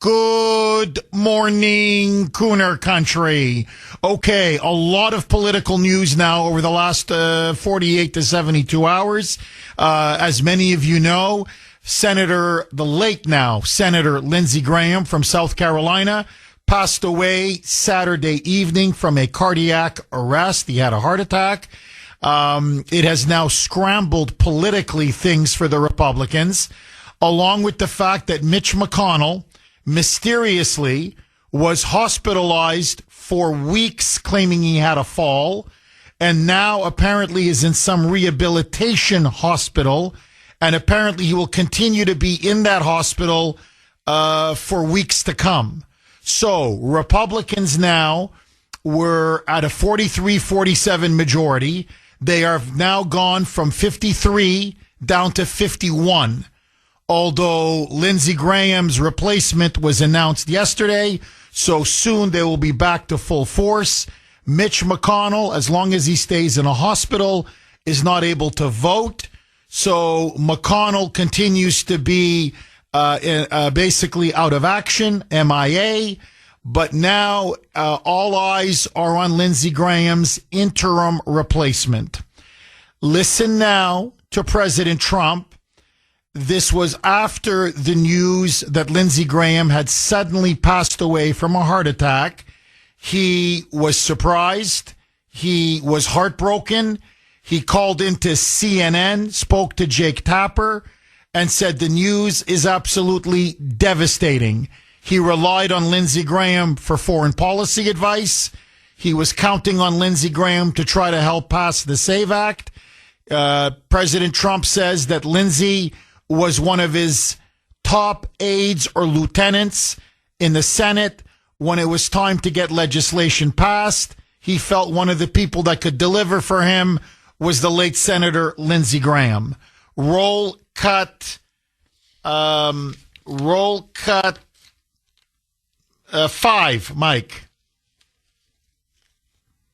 Good morning, Kuhner country. Okay, a lot of political news now over the last 48 to 72 hours. As many of you know, Senator Lindsey Graham from South Carolina passed away Saturday evening from a cardiac arrest. He had a heart attack. It has now scrambled politically things for the Republicans, along with the fact that Mitch McConnell mysteriously was hospitalized for weeks claiming he had a fall, and now apparently is in some rehabilitation hospital, and apparently he will continue to be in that hospital for weeks to come. So Republicans now were at a 43-47 majority. They have now gone from 53 down to 51. Although Lindsey Graham's replacement was announced yesterday, so soon they will be back to full force. Mitch McConnell, as long as he stays in a hospital, is not able to vote. So McConnell continues to be basically out of action, MIA. But now all eyes are on Lindsey Graham's interim replacement. Listen now to President Trump. This was after the news that Lindsey Graham had suddenly passed away from a heart attack. He was surprised. He was heartbroken. He called into CNN, spoke to Jake Tapper, and said the news is absolutely devastating. He relied on Lindsey Graham for foreign policy advice. He was counting on Lindsey Graham to try to help pass the SAVE Act. President Trump says that Lindsey was one of his top aides or lieutenants in the Senate when it was time to get legislation passed. He felt one of the people that could deliver for him was the late Senator Lindsey Graham. Roll cut 5, Mike.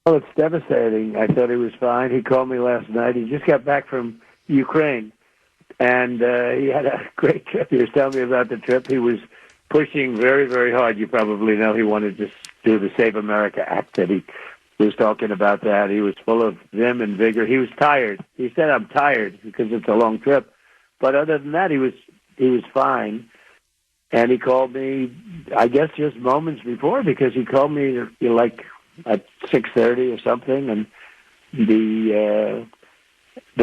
Well, it's devastating. I thought he was fine. He called me last night. He just got back from Ukraine. And he had a great trip. He was telling me about the trip. He was pushing very, very hard. You probably know he wanted to do the Save America Act. That he was talking about that. He was full of vim and vigor. He was tired. He said, "I'm tired because it's a long trip." But other than that, he was fine. And he called me, I guess, just moments before, because he called me like at 6:30 or something, and the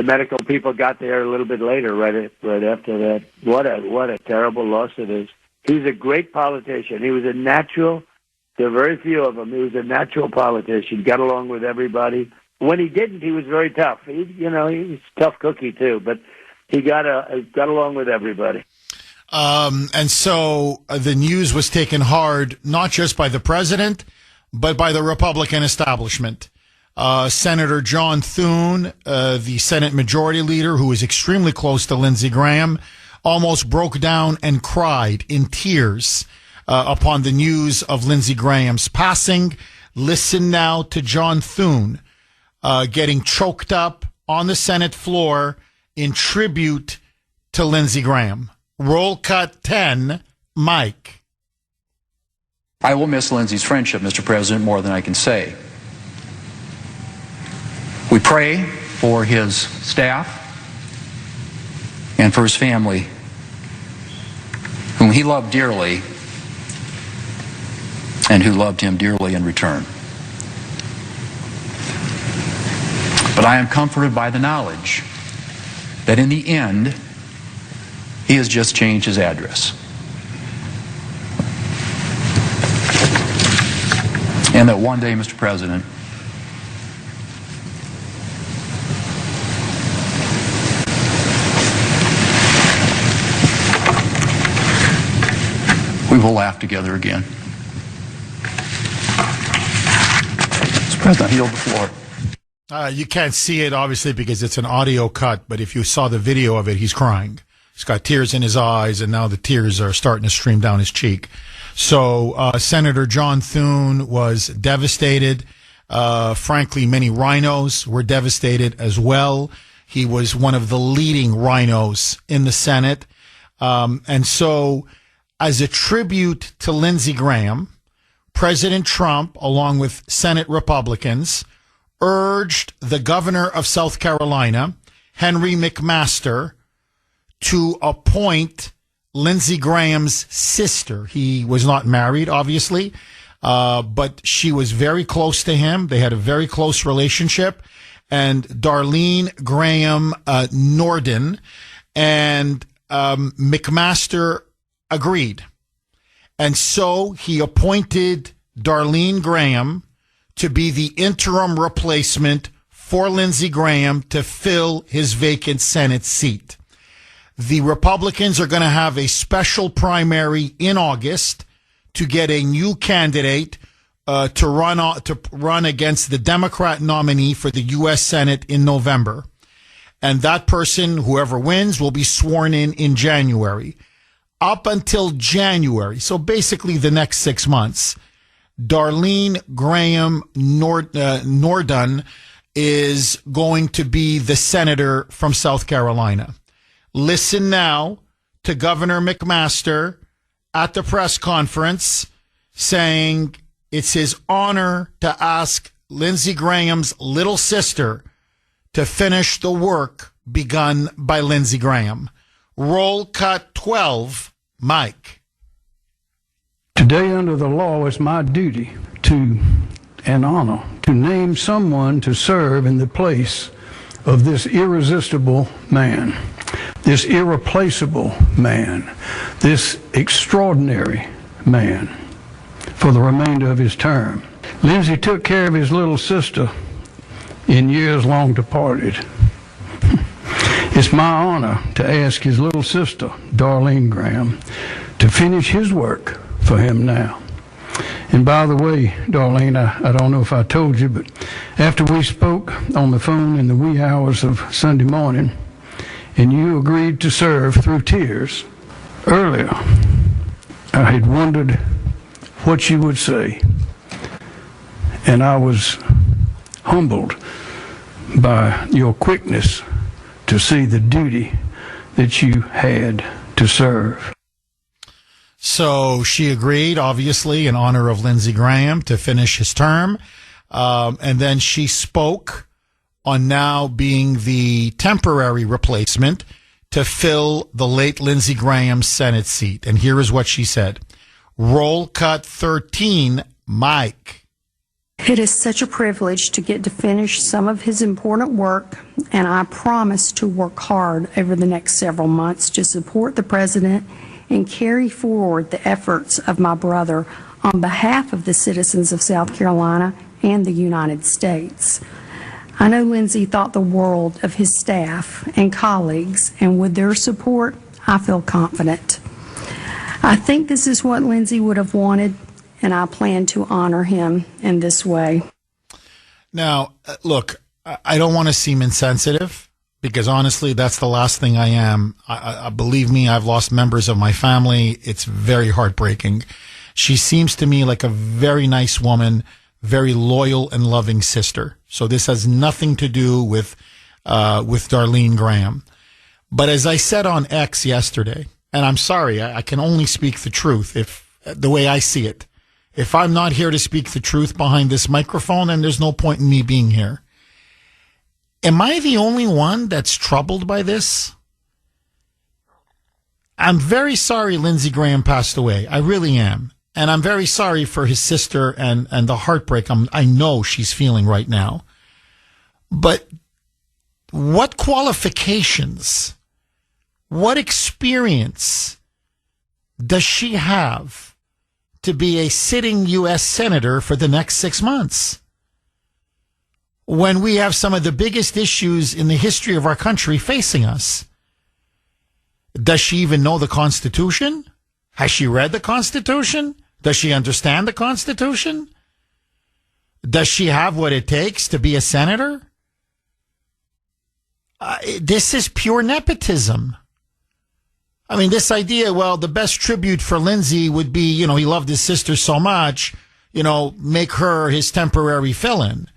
medical people got there a little bit later, right after that. What a terrible loss it is. He's a great politician. He was a natural. There are very few of them. He was a natural politician. Got along with everybody. When he didn't, he was very tough. He was a tough cookie too, but he got along with everybody. And so the news was taken hard, not just by the president, but by the Republican establishment. Senator John Thune, the Senate Majority Leader, who is extremely close to Lindsey Graham, almost broke down and cried in tears upon the news of Lindsey Graham's passing. Listen now to John Thune getting choked up on the Senate floor in tribute to Lindsey Graham. Roll cut 10, Mike. I will miss Lindsey's friendship, Mr. President, more than I can say. We pray for his staff and for his family, whom he loved dearly and who loved him dearly in return. But I am comforted by the knowledge that in the end, he has just changed his address. And that one day, Mr. President, we will laugh together again. Mr. President, I yield the floor. You can't see it, obviously, because it's an audio cut, but if you saw the video of it, he's crying. He's got tears in his eyes, and now the tears are starting to stream down his cheek. So Senator John Thune was devastated. Frankly, many rhinos were devastated as well. He was one of the leading rhinos in the Senate. And so as a tribute to Lindsey Graham, President Trump, along with Senate Republicans, urged the governor of South Carolina, Henry McMaster, to appoint Lindsey Graham's sister. He was not married, obviously, but she was very close to him. They had a very close relationship. And Darlene Graham Norden, and McMaster agreed. And so he appointed Darlene Graham to be the interim replacement for Lindsey Graham to fill his vacant Senate seat. The Republicans are going to have a special primary in August to get a new candidate to run against the Democrat nominee for the U.S. Senate in November. And that person, whoever wins, will be sworn in January. Up until January, so basically the next 6 months, Darlene Graham Norden is going to be the senator from South Carolina. Listen now to Governor McMaster at the press conference saying it's his honor to ask Lindsey Graham's little sister to finish the work begun by Lindsey Graham. Roll cut 12, Mike. Today, under the law, it's my duty and honor to name someone to serve in the place of this irresistible man, this irreplaceable man, this extraordinary man for the remainder of his term. Lindsey took care of his little sister in years long departed. It's my honor to ask his little sister, Darlene Graham, to finish his work for him now. And by the way, Darlene, I don't know if I told you, but after we spoke on the phone in the wee hours of Sunday morning, and you agreed to serve through tears, earlier, I had wondered what you would say. And I was humbled by your quickness to see the duty that you had to serve. So she agreed, obviously, in honor of Lindsey Graham to finish his term. And then she spoke on now being the temporary replacement to fill the late Lindsey Graham's Senate seat. And here is what she said. Roll cut 13, Mike. It is such a privilege to get to finish some of his important work, and I promise to work hard over the next several months to support the President and carry forward the efforts of my brother on behalf of the citizens of South Carolina and the United States. I know Lindsey thought the world of his staff and colleagues, and with their support, I feel confident. I think this is what Lindsey would have wanted, and I plan to honor him in this way. Now, look, I don't want to seem insensitive, because honestly, that's the last thing I am. I believe me, I've lost members of my family. It's very heartbreaking. She seems to me like a very nice woman, very loyal and loving sister. So this has nothing to do with Darlene Graham. But as I said on X yesterday, and I'm sorry, I can only speak the truth the way I see it. If I'm not here to speak the truth behind this microphone, then there's no point in me being here. Am I the only one that's troubled by this? I'm very sorry Lindsey Graham passed away. I really am. And I'm very sorry for his sister and the heartbreak I know she's feeling right now. But what qualifications, what experience does she have to be a sitting U.S. senator for the next 6 months, when we have some of the biggest issues in the history of our country facing us? Does she even know the Constitution? Has she read the Constitution? Does she understand the Constitution? Does she have what it takes to be a senator? This is pure nepotism. I mean, this idea, well, the best tribute for Lindsey would be, he loved his sister so much, make her his temporary fill-in.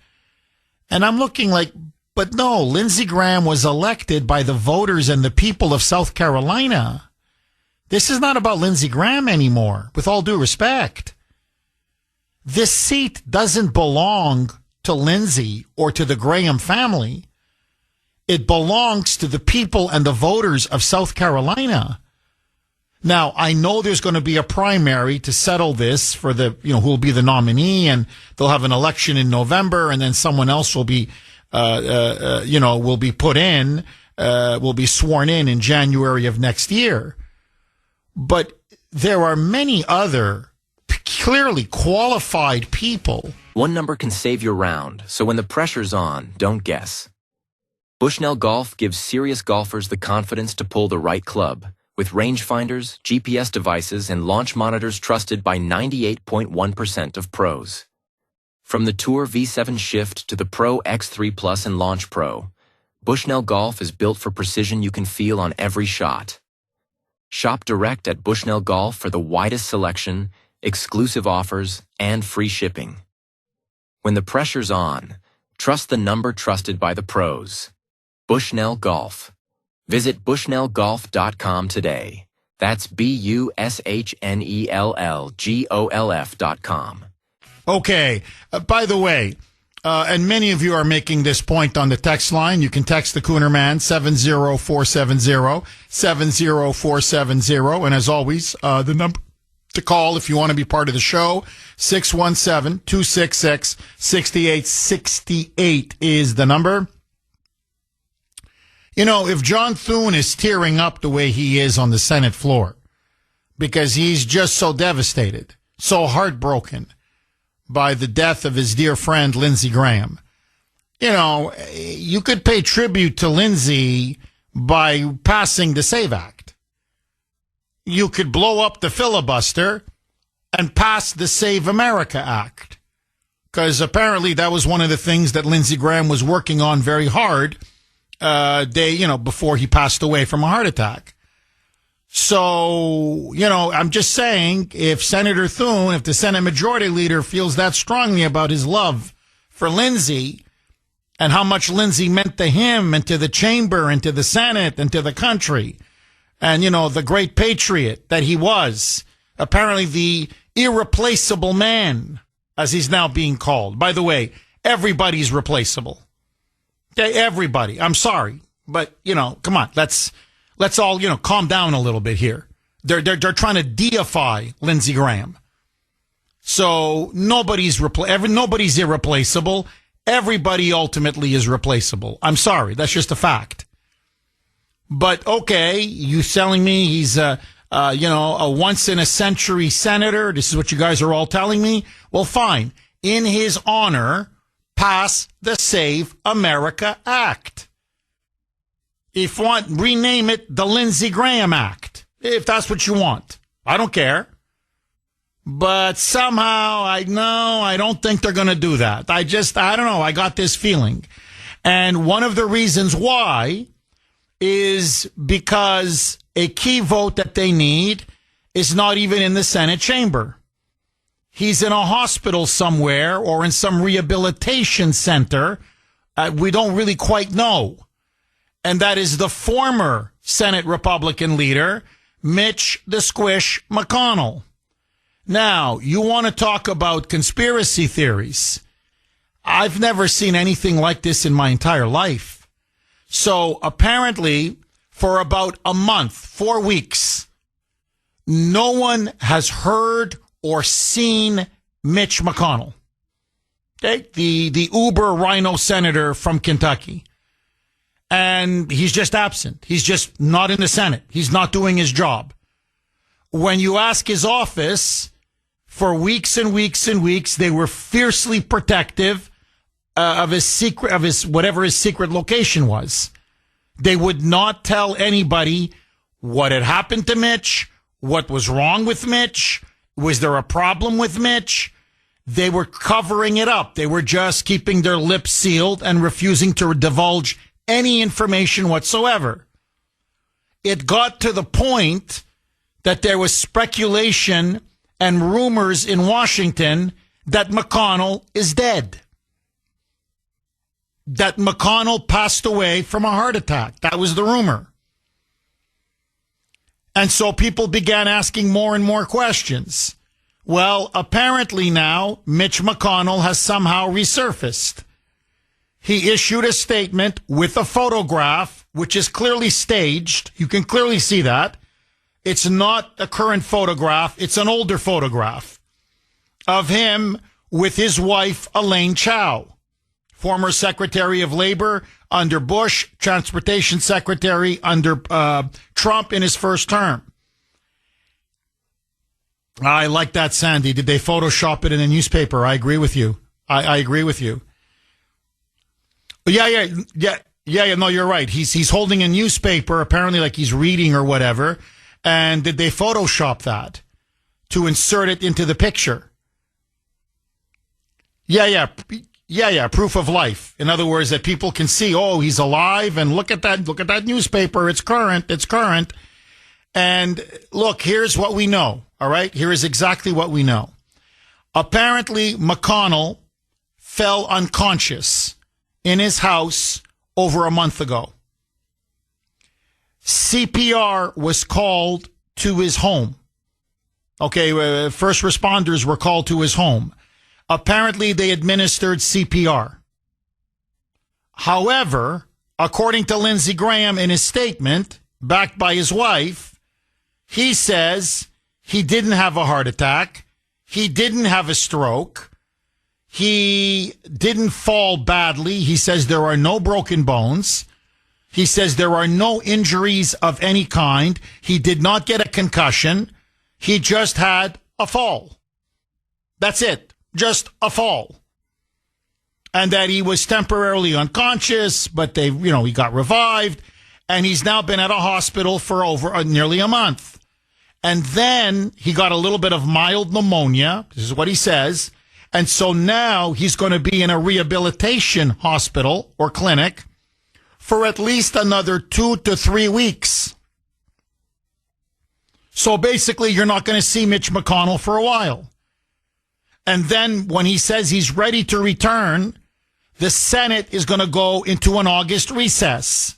And I'm looking like, but no, Lindsey Graham was elected by the voters and the people of South Carolina This is not about Lindsey Graham anymore, with all due respect. This seat doesn't belong to Lindsey or to the Graham family. It belongs to the people and the voters of South Carolina. Now, I know there's going to be a primary to settle this for the, who will be the nominee, and they'll have an election in November, and then someone else will be, will be put in, will be sworn in January of next year. But there are many other clearly qualified people. One number can save your round, so when the pressure's on, don't guess. Bushnell Golf gives serious golfers the confidence to pull the right club, with rangefinders, GPS devices, and launch monitors trusted by 98.1% of pros. From the Tour V7 Shift to the Pro X3 Plus and Launch Pro, Bushnell Golf is built for precision you can feel on every shot. Shop direct at Bushnell Golf for the widest selection, exclusive offers, and free shipping. When the pressure's on, trust the number trusted by the pros. Bushnell Golf. Visit bushnellgolf.com today. That's BUSHNELLGOLF.com. Okay. By the way, and many of you are making this point on the text line. You can text the Kuhner Man, 70470, And as always, the number to call if you want to be part of the show, 617-266-6868 is the number. If John Thune is tearing up the way he is on the Senate floor because he's just so devastated, so heartbroken by the death of his dear friend Lindsey Graham, you could pay tribute to Lindsey by passing the SAVE Act. You could blow up the filibuster and pass the Save America Act, because apparently that was one of the things that Lindsey Graham was working on very hard before he passed away from a heart attack. So, I'm just saying, if Senator Thune, if the Senate Majority Leader feels that strongly about his love for Lindsey and how much Lindsey meant to him and to the chamber and to the Senate and to the country, and, the great patriot that he was, apparently the irreplaceable man, as he's now being called. By the way, everybody's replaceable. Everybody. I'm sorry, but come on. Let's all calm down a little bit here. They're trying to deify Lindsey Graham. So nobody's irreplaceable. Everybody ultimately is replaceable. I'm sorry, that's just a fact. But okay, you telling me he's a once in a century senator? This is what you guys are all telling me. Well, fine. In his honor, pass the Save America Act. If you want, rename it the Lindsey Graham Act, if that's what you want. I don't care. But somehow, I don't think they're going to do that. I don't know. I got this feeling. And one of the reasons why is because a key vote that they need is not even in the Senate chamber. He's in a hospital somewhere or in some rehabilitation center. We don't really quite know. And that is the former Senate Republican leader, Mitch the Squish McConnell. Now, you want to talk about conspiracy theories. I've never seen anything like this in my entire life. So apparently, for about a month, 4 weeks, no one has heard or seen Mitch McConnell, okay? The uber rhino senator from Kentucky. And he's just absent. He's just not in the Senate. He's not doing his job. When you ask his office, for weeks and weeks and weeks, they were fiercely protective of whatever his secret location was. They would not tell anybody what had happened to Mitch, what was wrong with Mitch. Was there a problem with Mitch? They were covering it up. They were just keeping their lips sealed and refusing to divulge any information whatsoever. It got to the point that there was speculation and rumors in Washington that McConnell is dead. That McConnell passed away from a heart attack. That was the rumor. And so people began asking more and more questions. Well, apparently now Mitch McConnell has somehow resurfaced. He issued a statement with a photograph, which is clearly staged. You can clearly see that. It's not a current photograph. It's an older photograph of him with his wife, Elaine Chao, former Secretary of Labor under Bush, Transportation Secretary under Trump in his first term. I like that, Sandy. Did they Photoshop it in a newspaper? I agree with you. I agree with you. Yeah. No, you're right. He's holding a newspaper, apparently like he's reading or whatever. And did they Photoshop that to insert it into the picture? Yeah. Proof of life. In other words, that people can see, oh, he's alive, and look at that newspaper. It's current. And look, here's what we know. All right. Here is exactly what we know. Apparently, McConnell fell unconscious in his house over a month ago. CPR was called to his home. Okay, first responders were called to his home. Apparently, they administered CPR. However, according to Lindsey Graham in his statement, backed by his wife, he says he didn't have a heart attack. He didn't have a stroke. He didn't fall badly. He says there are no broken bones. He says there are no injuries of any kind. He did not get a concussion. He just had a fall. That's it. Just a fall. And that he was temporarily unconscious, but he got revived. And he's now been at a hospital for over nearly a month. And then he got a little bit of mild pneumonia. This is what he says. And so now he's going to be in a rehabilitation hospital or clinic for at least another 2 to 3 weeks. So basically, you're not going to see Mitch McConnell for a while. And then when he says he's ready to return, the Senate is going to go into an August recess.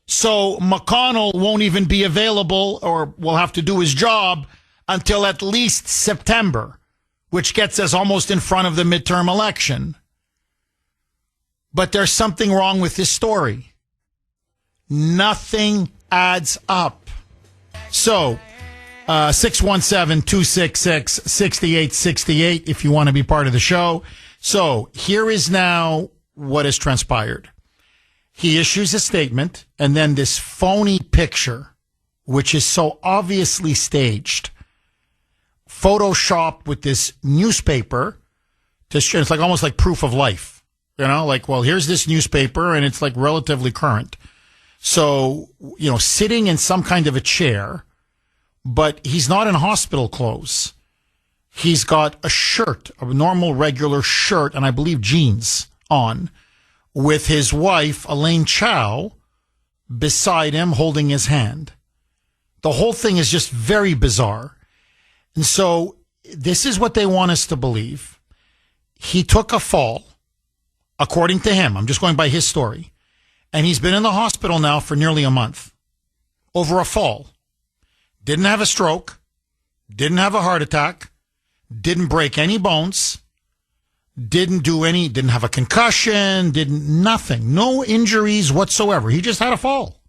So McConnell won't even be available or will have to do his job until at least September, which gets us almost in front of the midterm election. But there's something wrong with this story. Nothing adds up. So, 617-266-6868 if you want to be part of the show. So, here is now what has transpired. He issues a statement, and then this phony picture, which is so obviously staged, photoshopped with this newspaper, it's like almost like proof of life. Like, well, here's this newspaper, and it's like relatively current. So, sitting in some kind of a chair, but he's not in hospital clothes. He's got a shirt, a normal, regular shirt, and I believe jeans on, with his wife, Elaine Chao, beside him holding his hand. The whole thing is just very bizarre. And so this is what they want us to believe. He took a fall, according to him. I'm just going by his story. And he's been in the hospital now for nearly a month over a fall. Didn't have a stroke. Didn't have a heart attack. Didn't break any bones. Didn't have a concussion. Nothing. No injuries whatsoever. He just had a fall.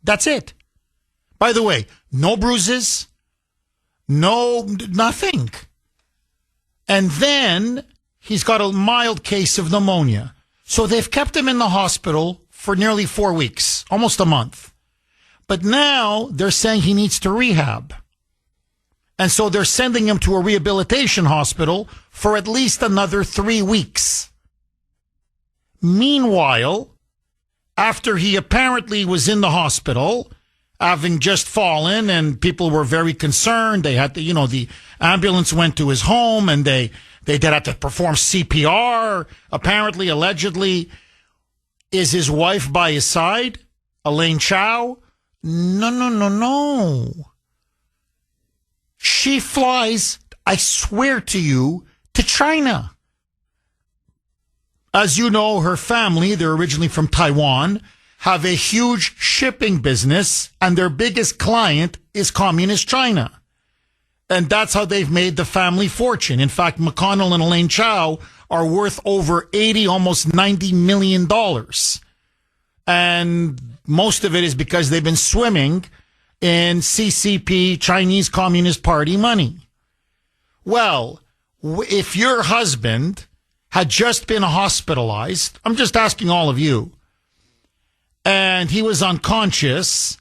That's it. By the way, no bruises. Nothing. And then he's got a mild case of pneumonia. So they've kept him in the hospital for nearly 4 weeks, almost a month. But now they're saying he needs to rehab. And so they're sending him to a rehabilitation hospital for at least another 3 weeks. Meanwhile, after he apparently was in the hospital, having just fallen, and people were very concerned, they had to, the ambulance went to his home, and they did have to perform CPR, apparently, allegedly. Is his wife by his side? Elaine Chao? No. She flies, I swear to you, to China. As you know, her family, they're originally from Taiwan, have a huge shipping business, and their biggest client is Communist China. And that's how they've made the family fortune. In fact, McConnell and Elaine Chao are worth over 80, almost $90 million. And most of it is because they've been swimming in CCP, Chinese Communist Party money. Well, if your husband had just been hospitalized, I'm just asking all of you, and he was unconscious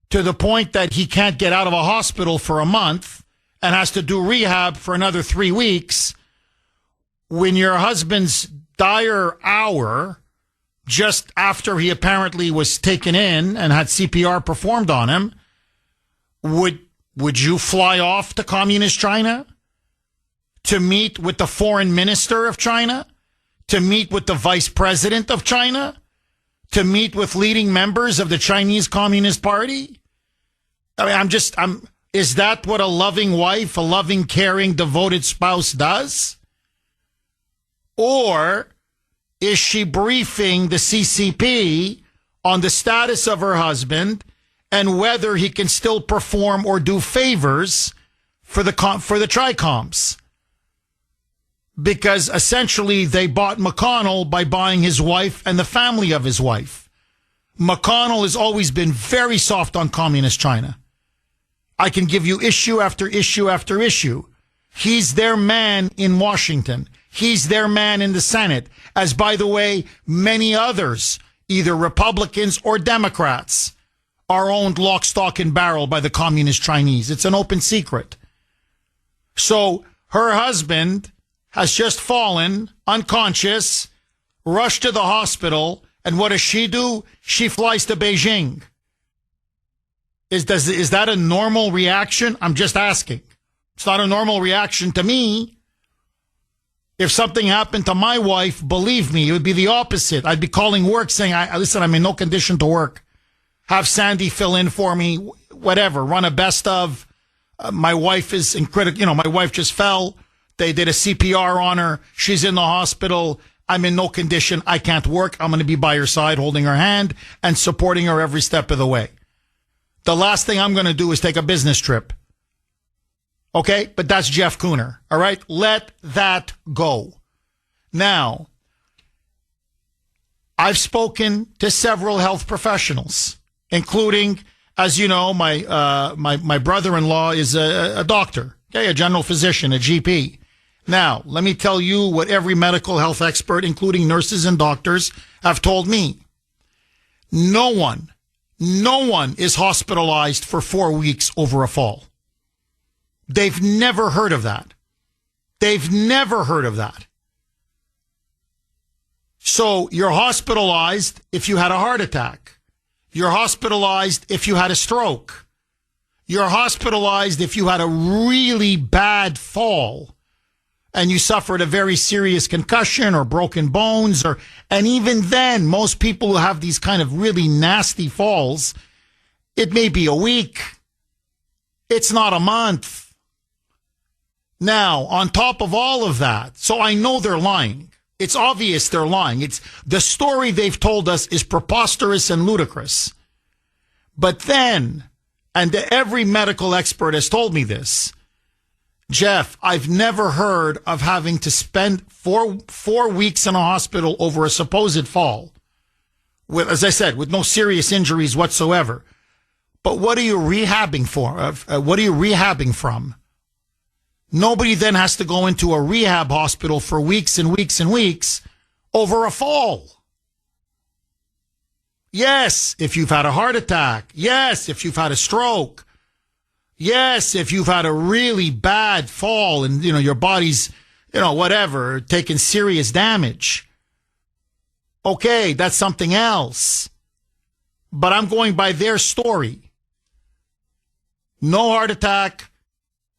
to the point that he can't get out of a hospital for a month and has to do rehab for another 3 weeks, when your husband's dire hour, just after he apparently was taken in and had CPR performed on him, would you fly off to Communist China to meet with the foreign minister of China, to meet with the vice president of China, to meet with leading members of the Chinese Communist Party? I mean, is that what a loving wife, a loving, caring, devoted spouse does? Or is she briefing the CCP on the status of her husband and whether he can still perform or do favors for the Tricoms? Because essentially they bought McConnell by buying his wife and the family of his wife. McConnell has always been very soft on Communist China. I can give you issue after issue after issue. He's their man in Washington. He's their man in the Senate. As, by the way, many others, either Republicans or Democrats, are owned lock, stock, and barrel by the Communist Chinese. It's an open secret. So her husband has just fallen unconscious, rushed to the hospital, and what does she do? She flies to Beijing. Is that a normal reaction? I'm just asking. It's not a normal reaction to me. If something happened to my wife, believe me, it would be the opposite. I'd be calling work saying, listen, I'm in no condition to work. Have Sandy fill in for me, whatever, run a best of. My wife is in critical, my wife just fell. They did a CPR on her. She's in the hospital. I'm in no condition. I can't work. I'm going to be by her side, holding her hand and supporting her every step of the way. The last thing I'm going to do is take a business trip. Okay? But that's Jeff Kuhner. All right? Let that go. Now, I've spoken to several health professionals, including, as you know, my brother-in-law is a doctor, okay, a general physician, a GP. Now, let me tell you what every medical health expert, including nurses and doctors, have told me. No one is hospitalized for 4 weeks over a fall. They've never heard of that. They've never heard of that. So you're hospitalized if you had a heart attack. You're hospitalized if you had a stroke. You're hospitalized if you had a really bad fall and you suffered a very serious concussion or broken bones, and even then, most people who have these kind of really nasty falls, it may be a week. It's not a month. Now, on top of all of that, so I know they're lying. It's obvious they're lying. It's the story they've told us is preposterous and ludicrous. But then, and every medical expert has told me this, Jeff, I've never heard of having to spend four weeks in a hospital over a supposed fall. With, as I said, with no serious injuries whatsoever. But what are you rehabbing for? What are you rehabbing from? Nobody then has to go into a rehab hospital for weeks and weeks and weeks over a fall. Yes, if you've had a heart attack. Yes, if you've had a stroke. Yes, if you've had a really bad fall and, your body's, whatever, taking serious damage. Okay, that's something else. But I'm going by their story. No heart attack,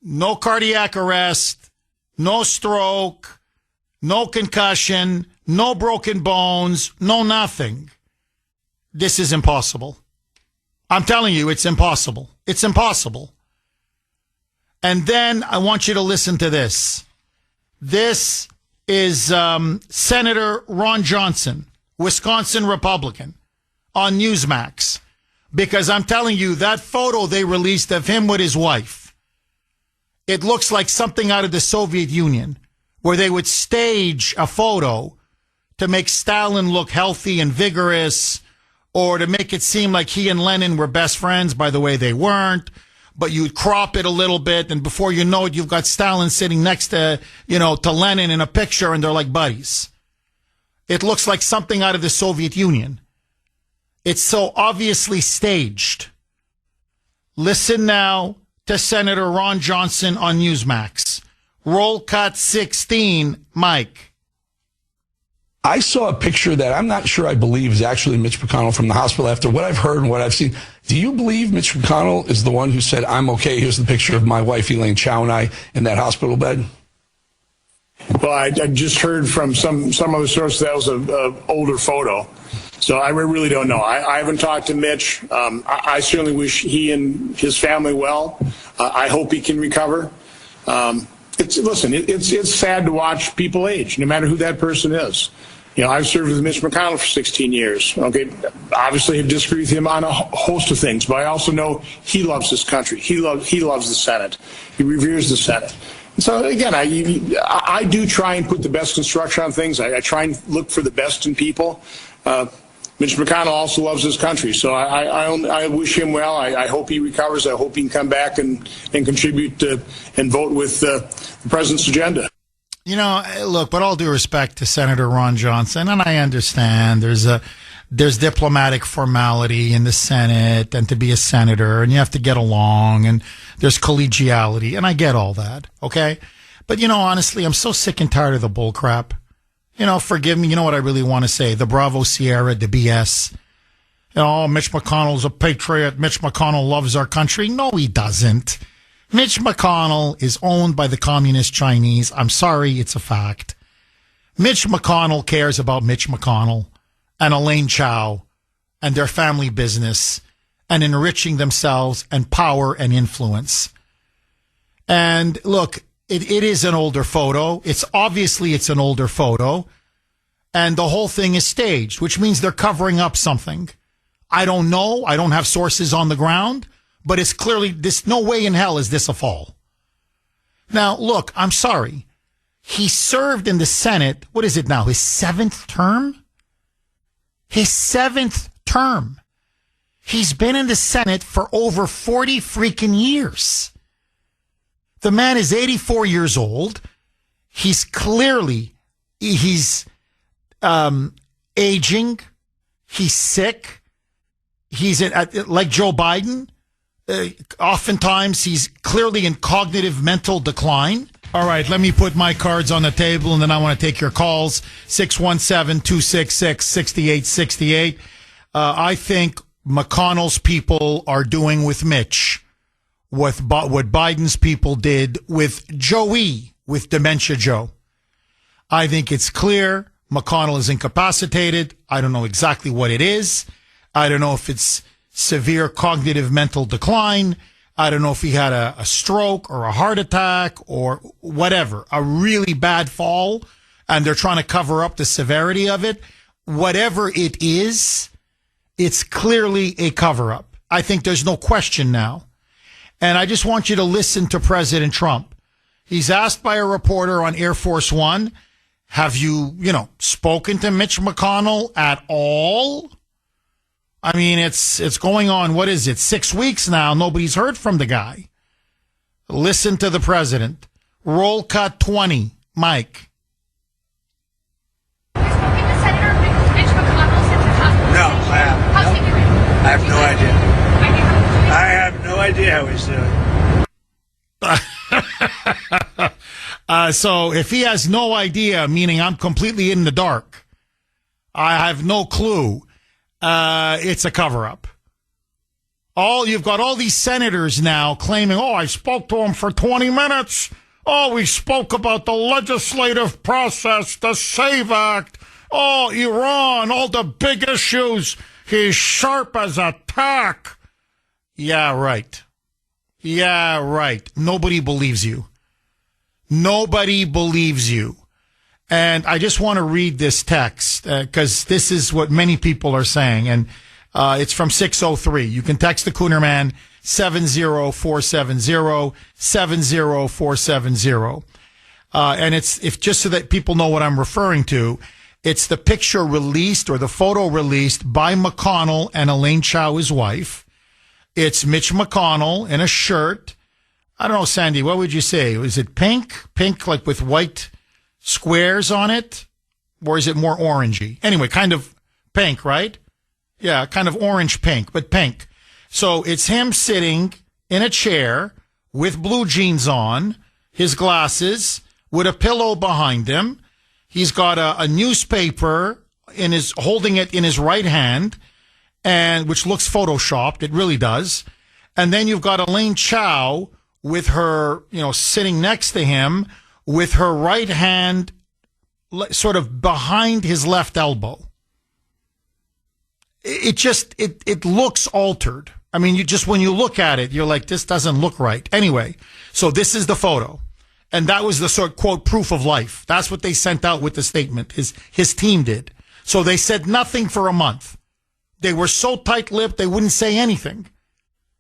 no cardiac arrest, no stroke, no concussion, no broken bones, no nothing. This is impossible. I'm telling you, it's impossible. It's impossible. And then I want you to listen to this. This is Senator Ron Johnson, Wisconsin Republican, on Newsmax. Because I'm telling you, that photo they released of him with his wife, it looks like something out of the Soviet Union, where they would stage a photo to make Stalin look healthy and vigorous, or to make it seem like he and Lenin were best friends. By the way, they weren't. But you'd crop it a little bit, and before you know it, you've got Stalin sitting next to, to Lenin in a picture, and they're like buddies. It looks like something out of the Soviet Union. It's so obviously staged. Listen now to Senator Ron Johnson on Newsmax. Roll cut 16, Mike. I saw a picture that I'm not sure I believe is actually Mitch McConnell from the hospital after what I've heard and what I've seen. Do you believe Mitch McConnell is the one who said, I'm okay, here's the picture of my wife, Elaine Chao, and I in that hospital bed? Well, I just heard from some other source that was an older photo. So I really don't know. I haven't talked to Mitch. I certainly wish he and his family well. I hope he can recover. It's sad to watch people age, no matter who that person is. I've served with Mitch McConnell for 16 years. Okay, obviously I disagree with him on a host of things, but I also know he loves this country. He loves the Senate. He reveres the Senate. And so again, I do try and put the best construction on things. I try and look for the best in people. Mitch McConnell also loves his country, so I wish him well. I hope he recovers. I hope he can come back and contribute and vote with the president's agenda. Look, but all due respect to Senator Ron Johnson, and I understand there's diplomatic formality in the Senate and to be a senator, and you have to get along, and there's collegiality, and I get all that, okay? But, honestly, I'm so sick and tired of the bull crap. Forgive me, you know what I really want to say, the Bravo Sierra, the BS. Mitch McConnell's a patriot, Mitch McConnell loves our country. No, he doesn't. Mitch McConnell is owned by the communist Chinese. I'm sorry, it's a fact. Mitch McConnell cares about Mitch McConnell and Elaine Chao and their family business and enriching themselves and power and influence. And look, it is an older photo. It's an older photo. And the whole thing is staged, which means they're covering up something. I don't know. I don't have sources on the ground. But it's clearly, no way in hell is this a fall. Now, look, I'm sorry. He served in the Senate, what is it now, his 7th term? His 7th term. He's been in the Senate for over 40 freaking years. The man is 84 years old. He's aging. He's sick. He's like Joe Biden. Oftentimes he's clearly in cognitive mental decline. All right, let me put my cards on the table, and then I want to take your calls. 617-266-6868. I think McConnell's people are doing with Mitch what Biden's people did with Joey, with Dementia Joe. I think it's clear McConnell is incapacitated. I don't know exactly what it is. I don't know if it's severe cognitive mental decline. I don't know if he had a stroke or a heart attack or whatever, a really bad fall, and they're trying to cover up the severity of it. Whatever it is, it's clearly a cover-up. I think there's no question now. And I just want you to listen to President Trump. He's asked by a reporter on Air Force One, have you, spoken to Mitch McConnell at all? I mean, it's going on, what is it, 6 weeks now? Nobody's heard from the guy. Listen to the president. Roll cut 20, Mike. No, I have no idea. I have no idea how he's doing. So if he has no idea, meaning I'm completely in the dark, I have no clue. It's a cover-up. You've got all these senators now claiming, I spoke to him for 20 minutes. We spoke about the legislative process, the SAVE Act. Iran, all the big issues. He's sharp as a tack. Yeah, right. Nobody believes you. Nobody believes you. And I just want to read this text because this is what many people are saying. And It's from 603. You can text the Kuhner Man 70470 70470. And it's just so that people know what I'm referring to. It's the picture released or the photo released by McConnell and Elaine Chao, his wife. It's Mitch McConnell in a shirt. I don't know, Sandy, what would you say? Is it pink? Pink, like with white squares on it? Or is it more orangey? Anyway, kind of pink, right? Yeah, kind of orange pink, but pink. So it's him sitting in a chair with blue jeans on, his glasses, with a pillow behind him. He's got a newspaper holding it in his right hand, and which looks photoshopped. It really does. And then you've got Elaine Chao with her, sitting next to him with her right hand sort of behind his left elbow. It looks altered. I mean, when you look at it, you're like, this doesn't look right. Anyway, so this is the photo. And that was the sort of, quote, proof of life. That's what they sent out with the statement. His team did. So they said nothing for a month. They were so tight-lipped, they wouldn't say anything.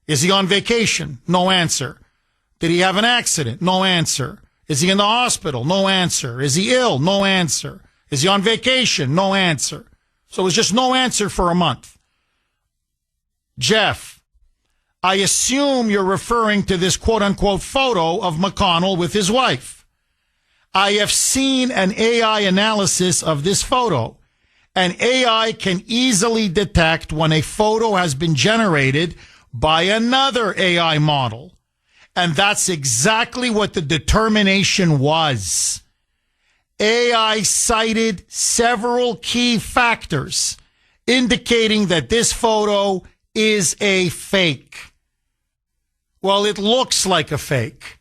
Is he on vacation? No answer. Did he have an accident? No answer. Is he in the hospital? No answer. Is he ill? No answer. Is he on vacation? No answer. So it was just no answer for a month. Jeff, I assume you're referring to this quote-unquote photo of McConnell with his wife. I have seen an AI analysis of this photo. And AI can easily detect when a photo has been generated by another AI model. And that's exactly what the determination was. AI cited several key factors indicating that this photo is a fake. Well, it looks like a fake.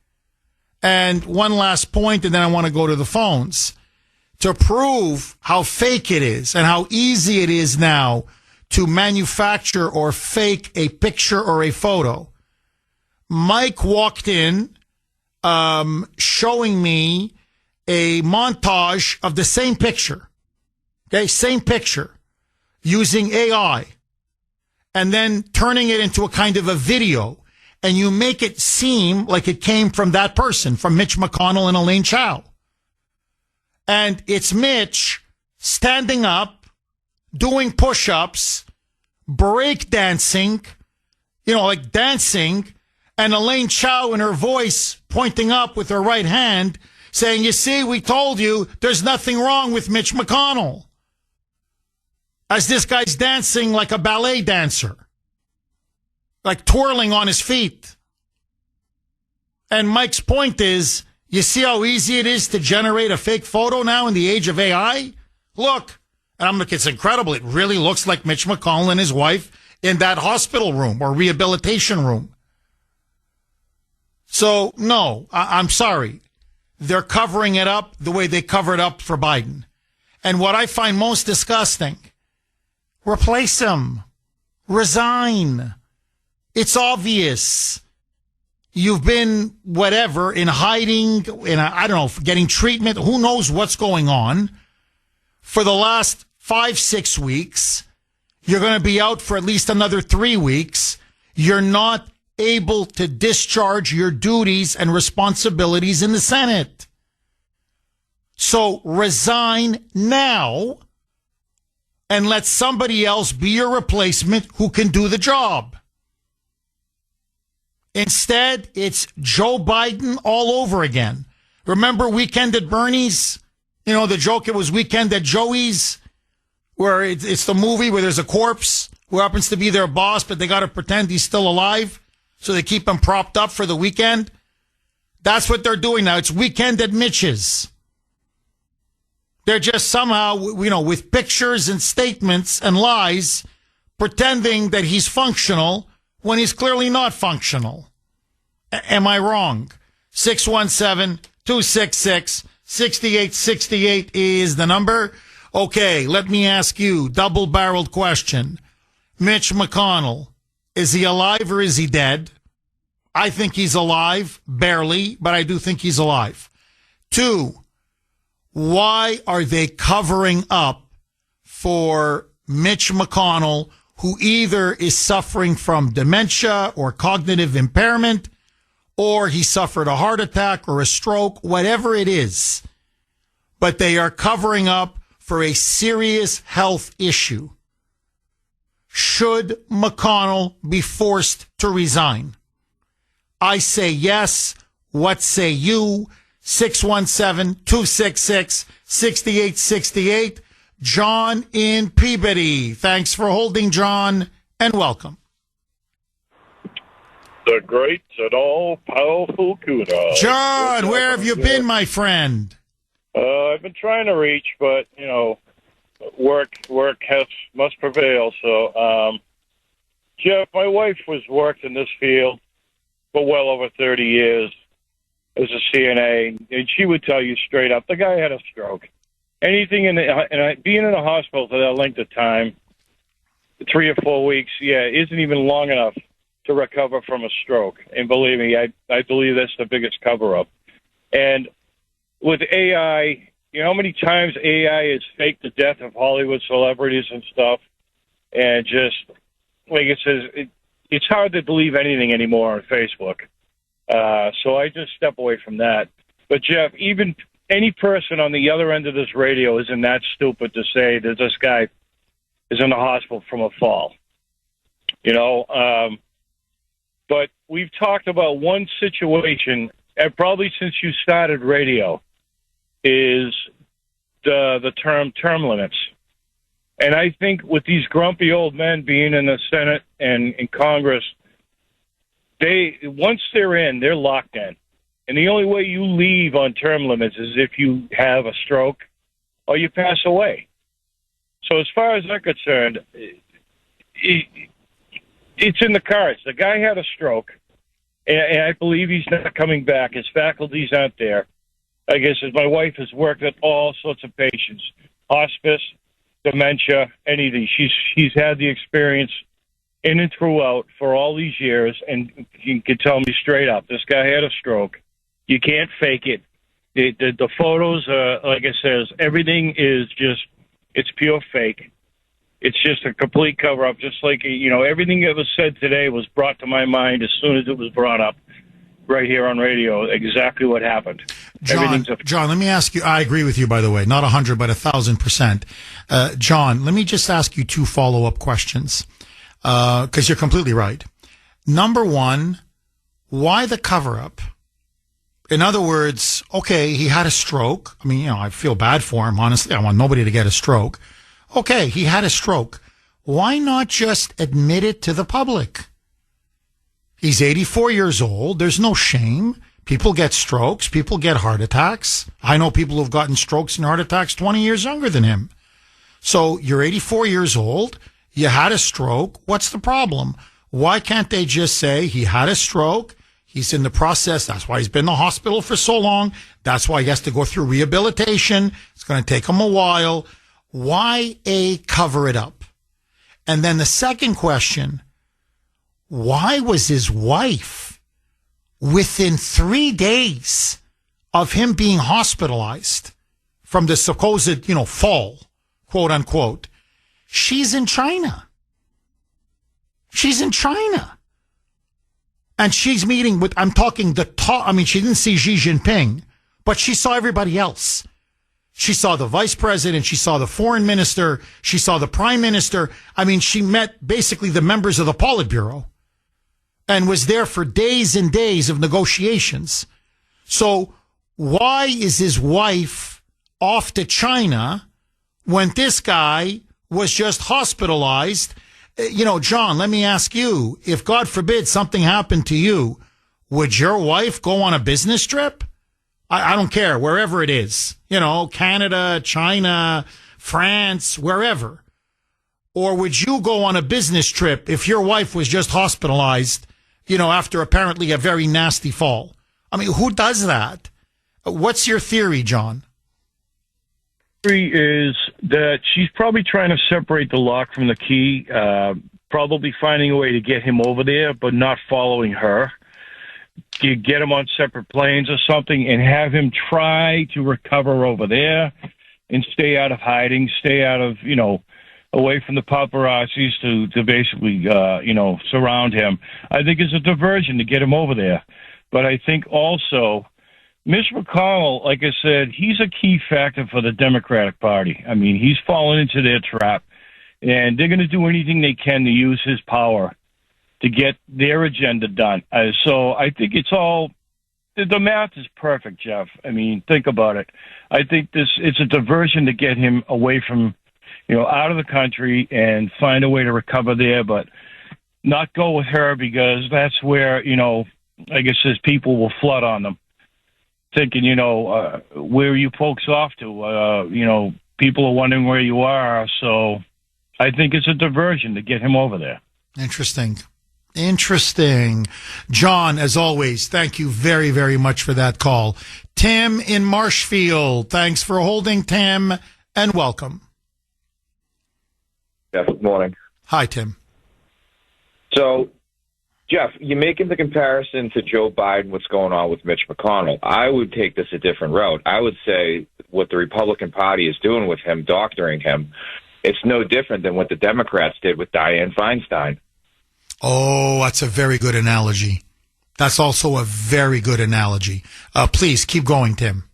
And one last point, and then I want to go to the phones. To prove how fake it is and how easy it is now to manufacture or fake a picture or a photo. Mike walked in showing me a montage of the same picture. Okay, same picture using AI and then turning it into a kind of a video. And you make it seem like it came from that person, from Mitch McConnell and Elaine Chao. And it's Mitch standing up, doing push-ups, break dancing, like dancing, and Elaine Chao in her voice pointing up with her right hand saying, you see, we told you there's nothing wrong with Mitch McConnell. As this guy's dancing like a ballet dancer, like twirling on his feet. And Mike's point is, you see how easy it is to generate a fake photo now in the age of AI? Look. And I'm like, it's incredible. It really looks like Mitch McConnell and his wife in that hospital room or rehabilitation room. So, no, I'm sorry. They're covering it up the way they covered up for Biden. And what I find most disgusting, replace him. Resign. It's obvious. You've been, whatever, in hiding, I don't know, getting treatment. Who knows what's going on? For the last 5-6 weeks. You're going to be out for at least another 3 weeks. You're not able to discharge your duties and responsibilities in the Senate. So resign now and let somebody else be your replacement who can do the job. Instead, it's Joe Biden all over again. Remember Weekend at Bernie's? The joke, it was Weekend at Joey's, where it's the movie where there's a corpse who happens to be their boss, but they got to pretend he's still alive, so they keep him propped up for the weekend. That's what they're doing now. It's Weekend at Mitch's. They're just somehow, with pictures and statements and lies, pretending that he's functional when he's clearly not functional. Am I wrong? 617-266-6868 is the number. Okay, let me ask you, double-barreled question. Mitch McConnell, is he alive or is he dead? I think he's alive, barely, but I do think he's alive. 2, why are they covering up for Mitch McConnell, who either is suffering from dementia or cognitive impairment, or he suffered a heart attack or a stroke, whatever it is. But they are covering up for a serious health issue. Should McConnell be forced to resign? I say yes. What say you? 617-266-6868. John in Peabody. Thanks for holding, John, and welcome. The great and all-powerful Kuhner. John, where have you been, my friend? I've been trying to reach, but, work must prevail. So, Jeff, my wife was worked in this field for well over 30 years as a CNA, and she would tell you straight up, the guy had a stroke. Anything being in the hospital for that length of time, 3 or 4 weeks, isn't even long enough to recover from a stroke. And believe me, I believe that's the biggest cover-up. And with AI, how many times AI has faked the death of Hollywood celebrities and stuff? And just, like it says, it's hard to believe anything anymore on Facebook. So I just step away from that. But, Jeff, even any person on the other end of this radio isn't that stupid to say that this guy is in the hospital from a fall. But we've talked about one situation, and probably since you started radio, is the term limits. And I think with these grumpy old men being in the Senate and in Congress, once they're in, they're locked in. And the only way you leave on term limits is if you have a stroke or you pass away. So as far as I'm concerned, it's in the cards. The guy had a stroke, and I believe he's not coming back. His faculties aren't there. Like I said, my wife has worked with all sorts of patients, hospice, dementia, anything. She's had the experience in and throughout for all these years, and you can tell me straight up, this guy had a stroke. You can't fake it. The photos, like it says, everything is just, it's pure fake. It's just a complete cover-up, just like, everything that was said today was brought to my mind as soon as it was brought up right here on radio, exactly what happened. John, let me ask you, I agree with you, by the way, not 100, but 1,000%. John, let me just ask you 2 follow-up questions, because you're completely right. Number one, why the cover-up? In other words, okay, he had a stroke. I mean, I feel bad for him, honestly. I want nobody to get a stroke. Okay, he had a stroke. Why not just admit it to the public? He's 84 years old. There's no shame. People get strokes. People get heart attacks. I know people who've gotten strokes and heart attacks 20 years younger than him. So you're 84 years old. You had a stroke. What's the problem? Why can't they just say he had a stroke? He's in the process. That's why he's been in the hospital for so long. That's why he has to go through rehabilitation. It's going to take him a while. Why cover it up? And then the second question, why was his wife within 3 days of him being hospitalized from the supposed, fall, quote unquote, she's in China. She's in China. And she's meeting with, I'm talking the top, she didn't see Xi Jinping, but she saw everybody else. She saw the vice president. She saw the foreign minister. She saw the prime minister. She met basically the members of the Politburo and was there for days and days of negotiations. So why is his wife off to China when this guy was just hospitalized? John, let me ask you, if God forbid something happened to you, would your wife go on a business trip? I don't care, wherever it is, Canada, China, France, wherever. Or would you go on a business trip if your wife was just hospitalized, after apparently a very nasty fall? Who does that? What's your theory, John? Theory is that she's probably trying to separate the lock from the key, probably finding a way to get him over there, but not following her. You get him on separate planes or something and have him try to recover over there and stay out of hiding, stay out of, away from the paparazzis to basically, surround him. I think it's a diversion to get him over there. But I think also Mitch McConnell, like I said, he's a key factor for the Democratic Party. I mean, he's fallen into their trap, and they're going to do anything they can to use his power to get their agenda done. So I think it's all, the math is perfect, Jeff. I mean, think about it. I think it's a diversion to get him away from, out of the country and find a way to recover there, but not go with her because that's where, I guess his people will flood on them, thinking, where are you folks off to? People are wondering where you are. So I think it's a diversion to get him over there. Interesting. John, as always, thank you very, very much for that call. Tim in Marshfield, thanks for holding, Tim, and welcome. Yeah, good morning. Hi, Tim. So, Jeff, you're making the comparison to Joe Biden, what's going on with Mitch McConnell. I would take this a different route. I would say what the Republican Party is doing with him, doctoring him, it's no different than what the Democrats did with Dianne Feinstein. Oh, that's a very good analogy. That's also a very good analogy. Please keep going, Tim.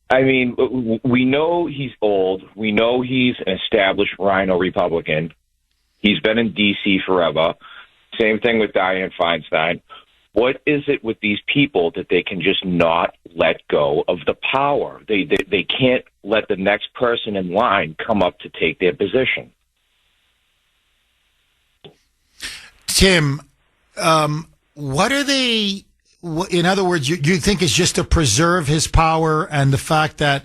I mean, we know he's old. We know he's an established rhino Republican. He's been in D.C. forever. Same thing with Dianne Feinstein. What is it with these people that they can just not let go of the power? They can't let the next person in line come up to take their position. Tim, what are they, in other words, you think it's just to preserve his power and the fact that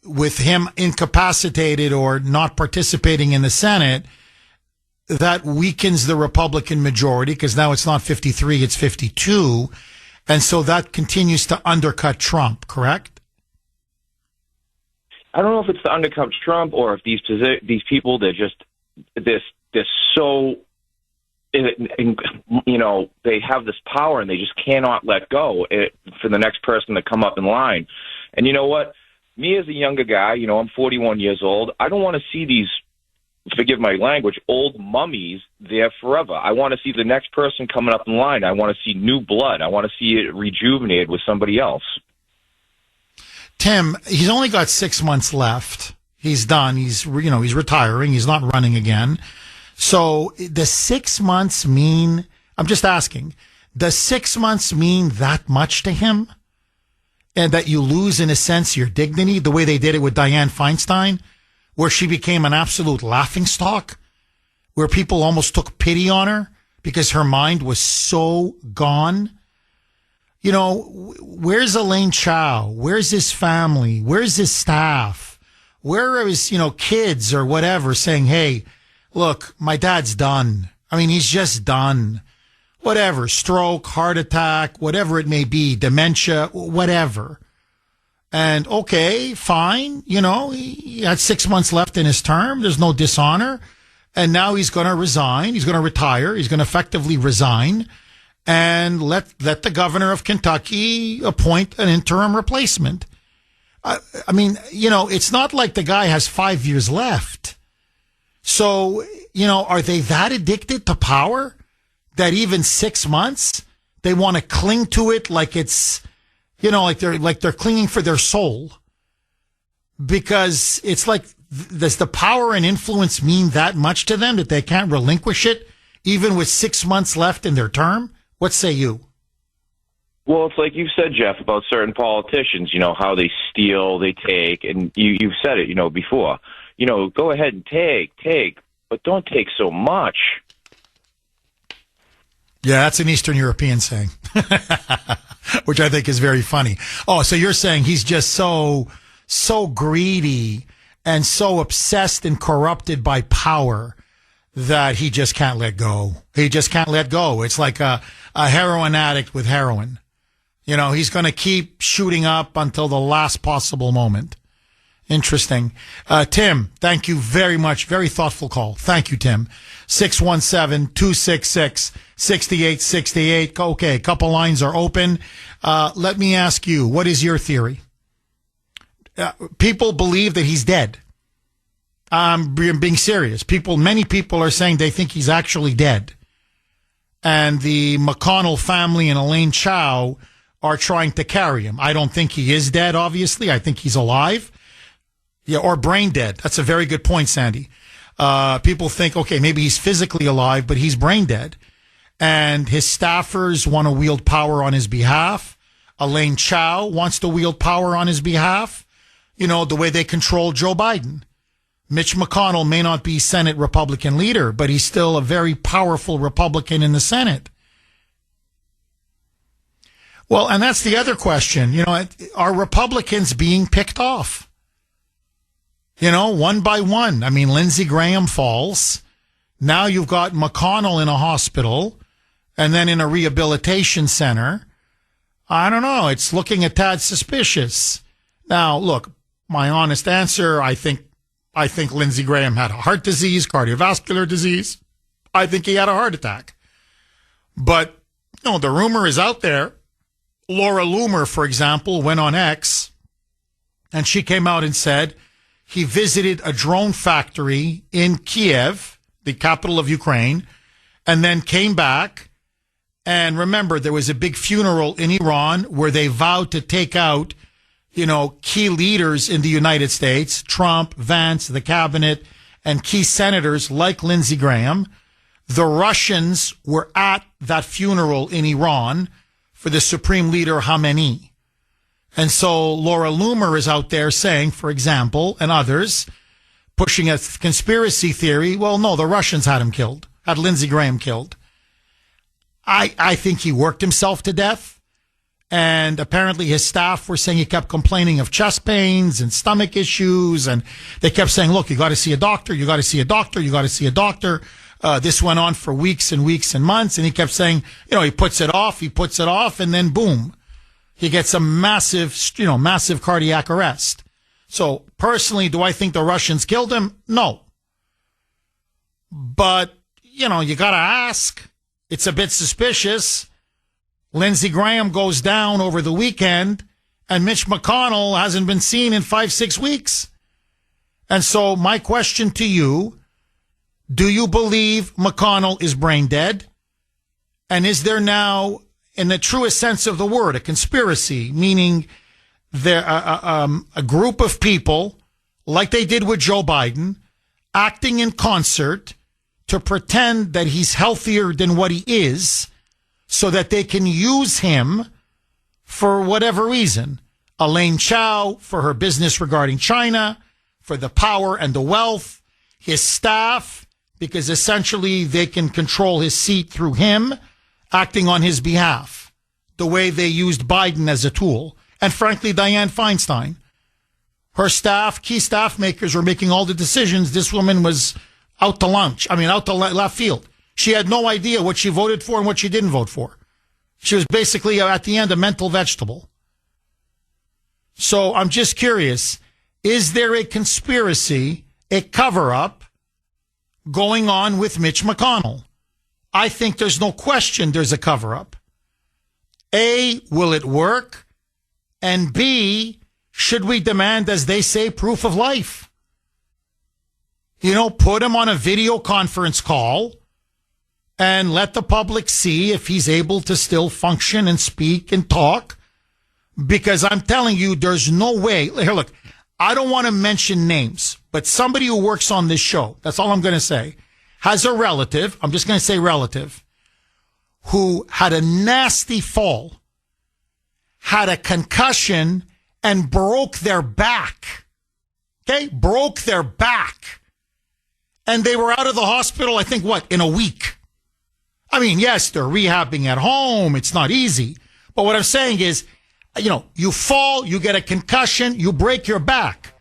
with him incapacitated or not participating in the Senate, that weakens the Republican majority because now it's not 53, it's 52. And so that continues to undercut Trump, correct? I don't know if it's to undercut Trump or if these people, they're so, they have this power and they just cannot let go for the next person to come up in line. And you know what? Me as a younger guy, I'm 41 years old. I don't want to see these, forgive my language, old mummies there forever. I want to see the next person coming up in line. I want to see new blood. I want to see it rejuvenated with somebody else. Tim, he's only got 6 months left. He's done. He's retiring. He's not running again. So the 6 months mean, I'm just asking, does 6 months mean that much to him? And that you lose, in a sense, your dignity, the way they did it with Dianne Feinstein, where she became an absolute laughingstock, where people almost took pity on her because her mind was so gone? Where's Elaine Chao? Where's his family? Where's his staff? Where are his, kids or whatever saying, hey, look, my dad's done. I mean, he's just done. Whatever, stroke, heart attack, whatever it may be, dementia, whatever. And okay, fine. He had 6 months left in his term. There's no dishonor. And now he's going to resign. He's going to retire. He's going to effectively resign and let the governor of Kentucky appoint an interim replacement. I mean, it's not like the guy has 5 years left. So, are they that addicted to power that even 6 months they want to cling to it like it's, like they're clinging for their soul? Because it's like, does the power and influence mean that much to them that they can't relinquish it even with 6 months left in their term? What say you? Well, it's like you've said, Jeff, about certain politicians, how they steal, they take, and you've said it, before. Go ahead and take, but don't take so much. Yeah, that's an Eastern European saying, which I think is very funny. Oh, so you're saying he's just so greedy and so obsessed and corrupted by power that he just can't let go. He just can't let go. It's like a heroin addict with heroin. He's going to keep shooting up until the last possible moment. Interesting. Tim, thank you very much. Very thoughtful call. Thank you, Tim. 617-266-6868. Okay, a couple lines are open. Let me ask you, what is your theory? People believe that he's dead. I'm being serious. Many people are saying they think he's actually dead. And the McConnell family and Elaine Chao are trying to carry him. I don't think he is dead, obviously. I think he's alive. Yeah, or brain dead. That's a very good point, Sandy. People think, okay, maybe he's physically alive, but he's brain dead. And his staffers want to wield power on his behalf. Elaine Chao wants to wield power on his behalf. You know, the way they control Joe Biden. Mitch McConnell may not be Senate Republican leader, but he's still a very powerful Republican in the Senate. Well, and that's the other question. You know, are Republicans being picked off? You know, one by one. I mean, Lindsey Graham falls. Now you've got McConnell in a hospital and then in a rehabilitation center. I don't know. It's looking a tad suspicious. Now, look, my honest answer, I think Lindsey Graham had a heart disease, cardiovascular disease. I think he had a heart attack. But, you know, the rumor is out there. Laura Loomer, for example, went on X, and she came out and said he visited a drone factory in Kiev, the capital of Ukraine, and then came back. And remember, there was a big funeral in Iran where they vowed to take out, you know, key leaders in the United States, Trump, Vance, the cabinet, and key senators like Lindsey Graham. The Russians were at that funeral in Iran for the Supreme Leader Khamenei. And so Laura Loomer is out there saying, for example, and others, pushing a conspiracy theory, well, no, the Russians had him killed, had Lindsey Graham killed. I think he worked himself to death. And apparently his staff were saying he kept complaining of chest pains and stomach issues. And they kept saying, look, you got to see a doctor. You got to see a doctor. You got to see a doctor. This went on for weeks and weeks and months. And he kept saying, you know, he puts it off. And then boom, he gets a massive cardiac arrest. So personally, do I think the Russians killed him? No. But, you know, you got to ask. It's a bit suspicious. Lindsey Graham goes down over the weekend, and Mitch McConnell hasn't been seen in 5-6 weeks. And so my question to you, do you believe McConnell is brain dead? And is there now, in the truest sense of the word, a conspiracy, meaning there a group of people, like they did with Joe Biden, acting in concert to pretend that he's healthier than what he is, so that they can use him for whatever reason. Elaine Chao for her business regarding China, for the power and the wealth, his staff, because essentially they can control his seat through him, acting on his behalf, the way they used Biden as a tool. And frankly, Dianne Feinstein, her staff, key staff makers were making all the decisions. This woman was out to left field. She had no idea what she voted for and what she didn't vote for. She was basically, at the end, a mental vegetable. So I'm just curious, is there a conspiracy, a cover-up going on with Mitch McConnell? I think there's no question there's a cover-up. A, will it work? And B, should we demand, as they say, proof of life? You know, put him on a video conference call and let the public see if he's able to still function and speak and talk. Because I'm telling you, there's no way. Here, look, I don't want to mention names, but somebody who works on this show, that's all I'm going to say, has a relative, I'm just going to say relative, who had a nasty fall, had a concussion, and broke their back. Okay? Broke their back. And they were out of the hospital, I think, in a week. I mean, yes, they're rehabbing at home. It's not easy. But what I'm saying is, you know, you fall, you get a concussion, you break your back,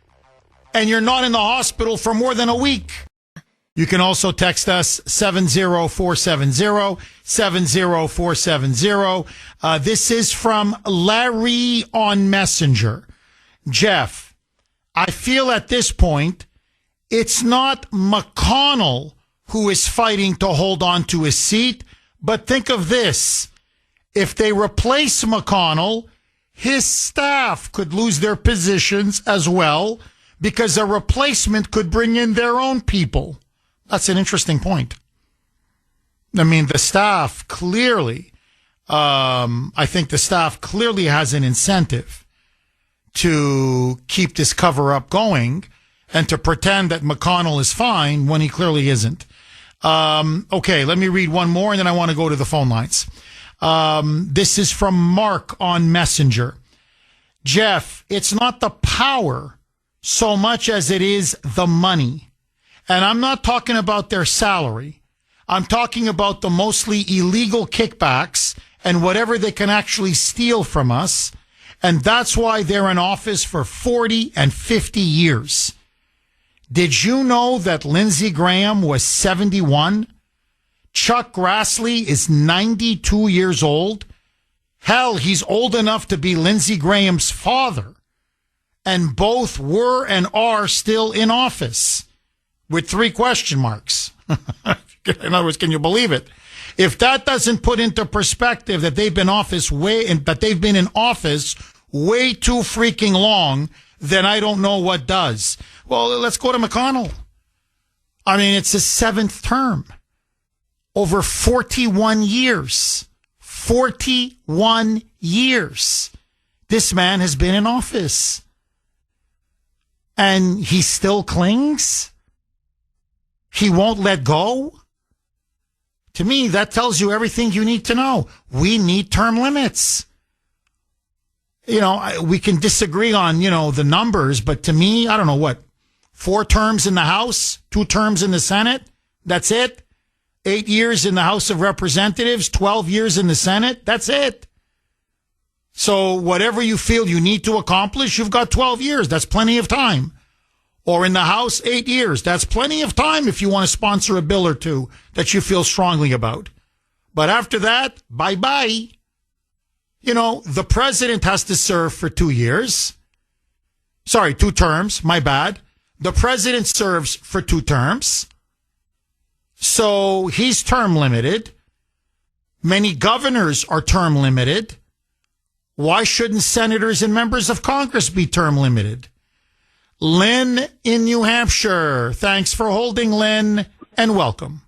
and you're not in the hospital for more than a week. You can also text us 70470, 70470. This is from Larry on Messenger. Jeff, I feel at this point, it's not McConnell who is fighting to hold on to his seat, but think of this. If they replace McConnell, his staff could lose their positions as well, because a replacement could bring in their own people. That's an interesting point. I mean, the staff clearly, I think the staff clearly has an incentive to keep this cover up going and to pretend that McConnell is fine when he clearly isn't. Okay, let me read one more and then I want to go to the phone lines. This is from Mark on Messenger. Jeff, it's not the power so much as it is the money. And I'm not talking about their salary. I'm talking about the mostly illegal kickbacks and whatever they can actually steal from us. And that's why they're in office for 40 and 50 years. Did you know that Lindsey Graham was 71? Chuck Grassley is 92 years old. Hell, he's old enough to be Lindsey Graham's father. And both were and are still in office with 3 question marks. In other words, can you believe it? If that doesn't put into perspective that they've been in office way too freaking long, then I don't know what does. Well, let's go to McConnell. I mean, it's his 7th term. Over 41 years. 41 years. This man has been in office. And he still clings? He won't let go? To me, that tells you everything you need to know. We need term limits. You know, we can disagree on, the numbers, but to me, I don't know what, 4 terms in the House, 2 terms in the Senate. That's it. 8 years in the House of Representatives, 12 years in the Senate. That's it. So whatever you feel you need to accomplish, you've got 12 years. That's plenty of time. Or in the House, 8 years. That's plenty of time if you want to sponsor a bill or two that you feel strongly about. But after that, bye-bye. The president has to serve for 2 years. Sorry, 2 terms. My bad. The president serves for 2 terms. So he's term limited. Many governors are term limited. Why shouldn't senators and members of Congress be term limited? Lynn in New Hampshire. Thanks for holding, Lynn, and welcome.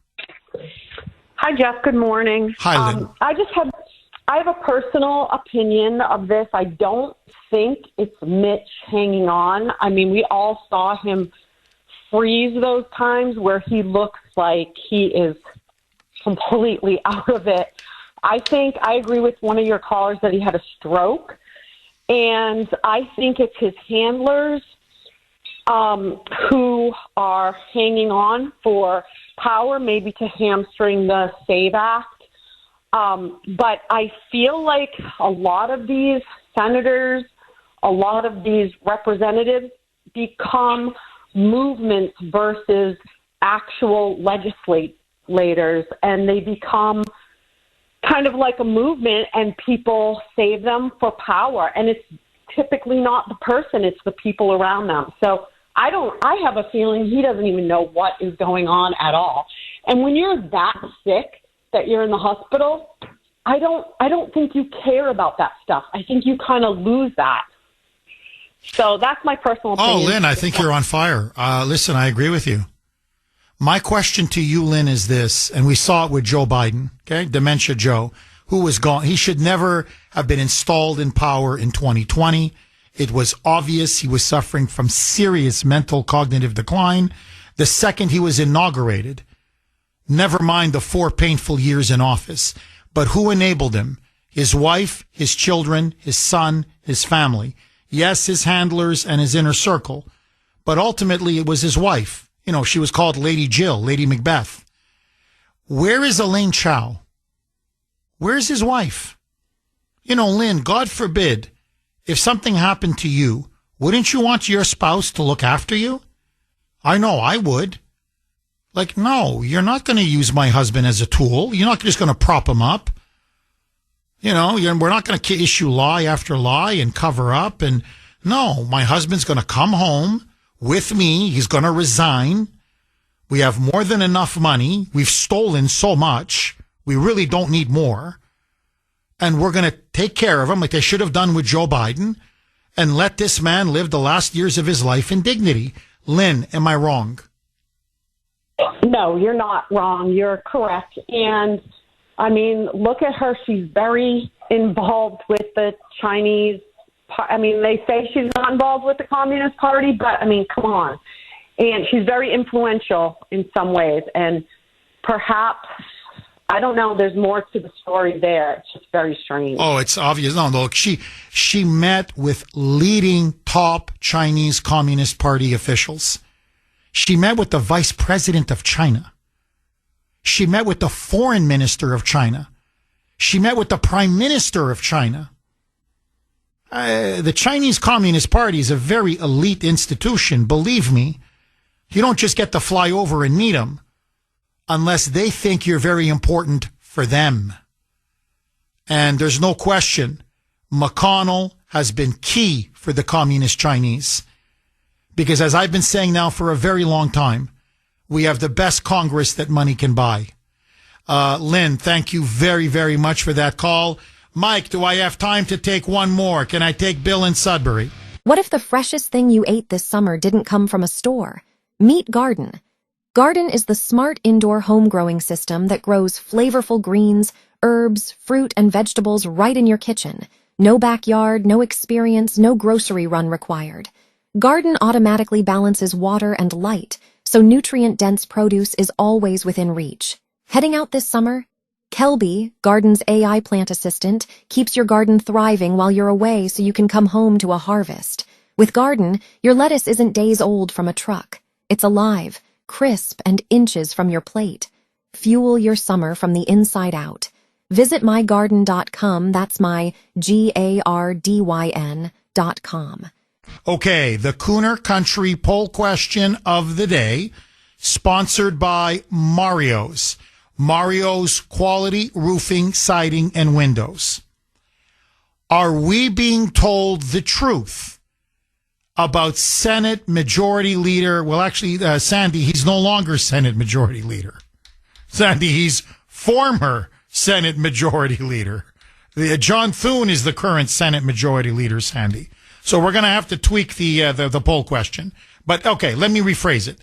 Hi, Jeff. Good morning. Hi, Lynn. I have a personal opinion of this. I don't think it's Mitch hanging on. I mean, we all saw him freeze those times where he looks like he is completely out of it. I think I agree with one of your callers that he had a stroke, and I think it's his handlers who are hanging on for power, maybe to hamstring the SAVE Act. But I feel like a lot of these senators, a lot of these representatives become movements versus actual legislators, and they become kind of like a movement, and people save them for power. And it's typically not the person, it's the people around them. So I have a feeling he doesn't even know what is going on at all. And when you're that sick that you're in the hospital, I don't think you care about that stuff. I think you kind of lose that. So that's my personal opinion. Oh, Lynn, I think you're on fire. Listen, I agree with you. My question to you, Lynn, is this, and we saw it with Joe Biden, okay? Dementia Joe, who was gone. He should never have been installed in power in 2020. It was obvious he was suffering from serious mental cognitive decline the second he was inaugurated. Never mind the 4 painful years in office. But who enabled him? His wife, his children, his son, his family. Yes, his handlers and his inner circle. But ultimately, it was his wife. She was called Lady Jill, Lady Macbeth. Where is Elaine Chao? Where's his wife? Lynn, God forbid, if something happened to you, wouldn't you want your spouse to look after you? I know I would. No, you're not going to use my husband as a tool. You're not just going to prop him up. We're not going to issue lie after lie and cover up. And no, my husband's going to come home with me. He's going to resign. We have more than enough money. We've stolen so much. We really don't need more. And we're going to take care of him like they should have done with Joe Biden. and let this man live the last years of his life in dignity. Lynn, am I wrong? No, you're not wrong. You're correct. And, I mean, look at her. She's very involved with the Chinese. I mean, they say she's not involved with the Communist Party, but, I mean, come on. And she's very influential in some ways. And perhaps, I don't know, there's more to the story there. It's just very strange. Oh, it's obvious. No, look, she met with leading top Chinese Communist Party officials. She met with the vice president of China. She met with the foreign minister of China. She met with the prime minister of China. The Chinese Communist Party is a very elite institution. Believe me, you don't just get to fly over and meet them unless they think you're very important for them. And there's no question, McConnell has been key for the Communist Chinese. Because as I've been saying now for a very long time, we have the best Congress that money can buy. Lynn, thank you very, very much for that call. Mike, do I have time to take one more? Can I take Bill in Sudbury? What if the freshest thing you ate this summer didn't come from a store? Meet Garden. Garden is the smart indoor home growing system that grows flavorful greens, herbs, fruit, and vegetables right in your kitchen. No backyard, no experience, no grocery run required. Garden automatically balances water and light, so nutrient-dense produce is always within reach. Heading out this summer? Kelby, Garden's AI plant assistant, keeps your garden thriving while you're away so you can come home to a harvest. With Garden, your lettuce isn't days old from a truck. It's alive, crisp, and inches from your plate. Fuel your summer from the inside out. Visit mygarden.com, that's my GARDYN.com. Okay, the Kuhner Country poll question of the day, sponsored by Mario's. Mario's Quality Roofing, Siding, and Windows. Are we being told the truth about Senate Majority Leader? Well, actually, Sandy, he's no longer Senate Majority Leader. Sandy, he's former Senate Majority Leader. John Thune is the current Senate Majority Leader, Sandy. So we're going to have to tweak the poll question. But, okay, let me rephrase it.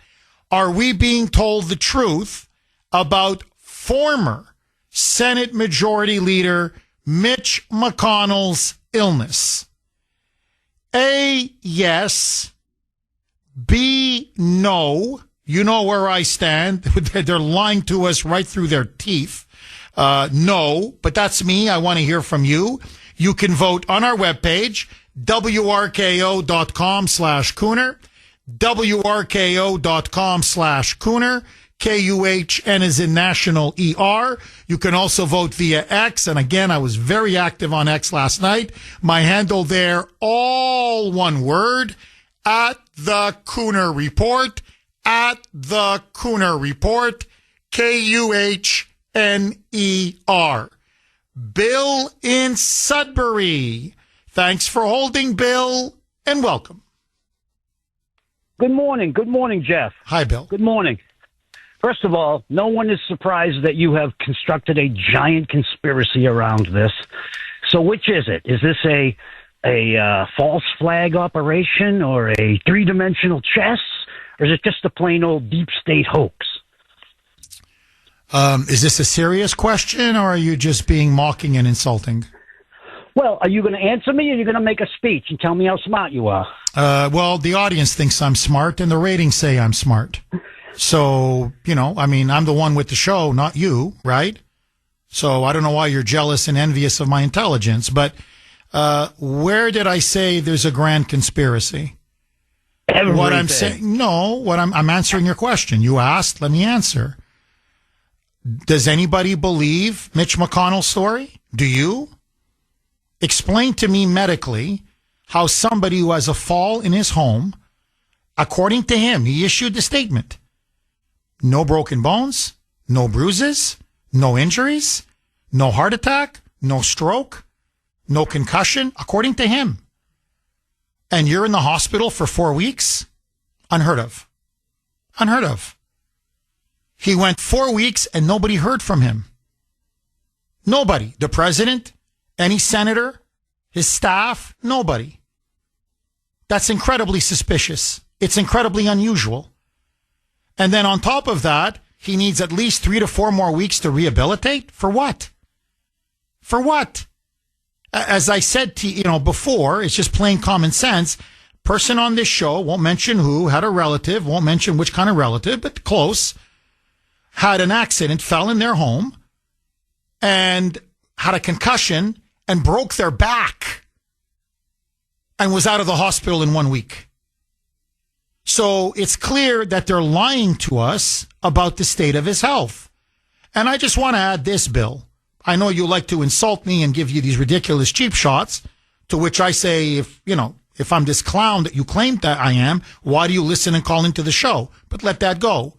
Are we being told the truth about former Senate Majority Leader Mitch McConnell's illness? A, yes. B, no. You know where I stand. They're lying to us right through their teeth. No, but that's me. I want to hear from you. You can vote on our webpage, wrko.com/Kuhner, wrko.com/Kuhner. KUHN is in National ER. You can also vote via X. And again, I was very active on X last night. My handle there, all one word, at the Kuhner Report, at the Kuhner Report, KUHNER. Bill in Sudbury. Thanks for holding, Bill, and welcome. Good morning. Good morning, Jeff. Hi, Bill. Good morning. First of all, no one is surprised that you have constructed a giant conspiracy around this. So which is it? Is this a false flag operation or a three-dimensional chess? Or is it just a plain old deep state hoax? Is this a serious question, or are you just being mocking and insulting? Well, are you going to answer me, or are you going to make a speech and tell me how smart you are? Well, the audience thinks I'm smart, and the ratings say I'm smart. So, I mean, I'm the one with the show, not you, right? So I don't know why you're jealous and envious of my intelligence, but where did I say there's a grand conspiracy? Everything. What I'm saying, no, I'm answering your question. You asked, let me answer. Does anybody believe Mitch McConnell's story? Do you? Explain to me medically how somebody who has a fall in his home, according to him, he issued the statement, no broken bones, no bruises, no injuries, no heart attack, no stroke, no concussion, according to him. And you're in the hospital for 4 weeks? Unheard of. Unheard of. He went 4 weeks and nobody heard from him. Nobody. The president, any senator, his staff, nobody. That's incredibly suspicious. It's incredibly unusual. And then on top of that, he needs at least 3 to 4 more weeks to rehabilitate? For what? For what? As I said to you before, it's just plain common sense. Person on this show, won't mention who, had a relative, won't mention which kind of relative, but close, had an accident, fell in their home, and had a concussion and broke their back and was out of the hospital in 1 week. So it's clear that they're lying to us about the state of his health. And I just want to add this, Bill. I know you like to insult me and give you these ridiculous cheap shots, to which I say, if I'm this clown that you claim that I am, why do you listen and call into the show? But let that go.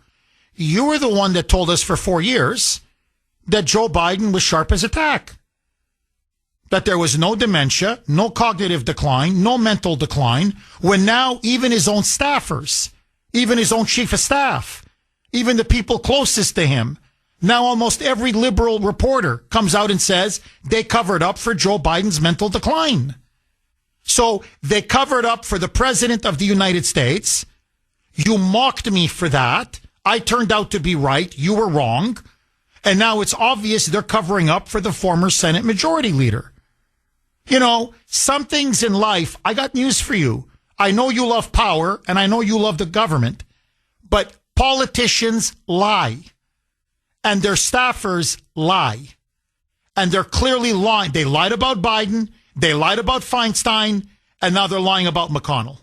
You were the one that told us for 4 years that Joe Biden was sharp as a tack. That there was no dementia, no cognitive decline, no mental decline, when now even his own staffers, even his own chief of staff, even the people closest to him, now almost every liberal reporter comes out and says they covered up for Joe Biden's mental decline. So they covered up for the president of the United States. You mocked me for that. I turned out to be right. You were wrong. And now it's obvious they're covering up for the former Senate Majority Leader. Some things in life, I got news for you. I know you love power and I know you love the government, but politicians lie and their staffers lie. And they're clearly lying. They lied about Biden. They lied about Feinstein. And now they're lying about McConnell.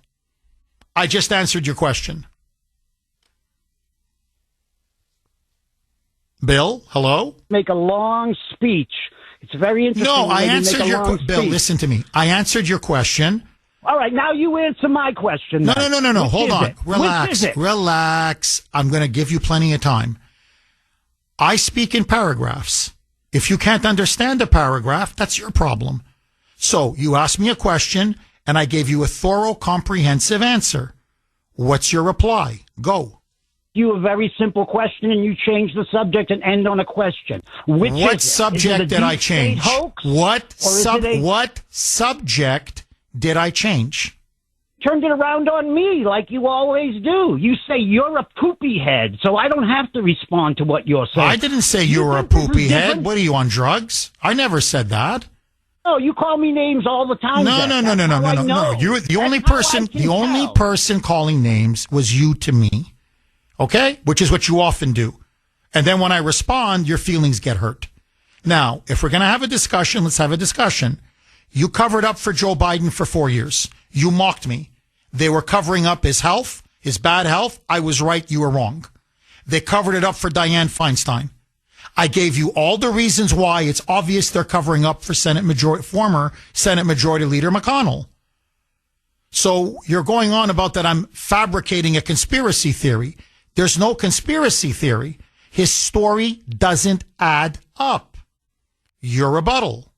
I just answered your question. Bill, hello? Make a long speech. It's very interesting. No, I answered your question. Bill, listen to me. I answered your question. All right, now you answer my question. No. Which Hold on. it? Relax. I'm going to give you plenty of time. I speak in paragraphs. If you can't understand a paragraph, that's your problem. So you asked me a question, and I gave you a thorough, comprehensive answer. What's your reply? Go. You a very simple question, and you change the subject and end on a question. What subject did I change? Hoax, what subject did I change? Turned it around on me like you always do. You say you're a poopy head, so I don't have to respond to what you're saying. I didn't say you were a poopy head. What are you, on drugs? I never said that. Oh, you call me names all the time. No. You're the only person. The only person calling names was you to me. Okay? Which is what you often do. And then when I respond, your feelings get hurt. Now, if we're going to have a discussion, let's have a discussion. You covered up for Joe Biden for 4 years. You mocked me. They were covering up his health, his bad health. I was right. You were wrong. They covered it up for Dianne Feinstein. I gave you all the reasons why it's obvious they're covering up for former Senate Majority Leader McConnell. So you're going on about that I'm fabricating a conspiracy theory. There's no conspiracy theory. His story doesn't add up. Your rebuttal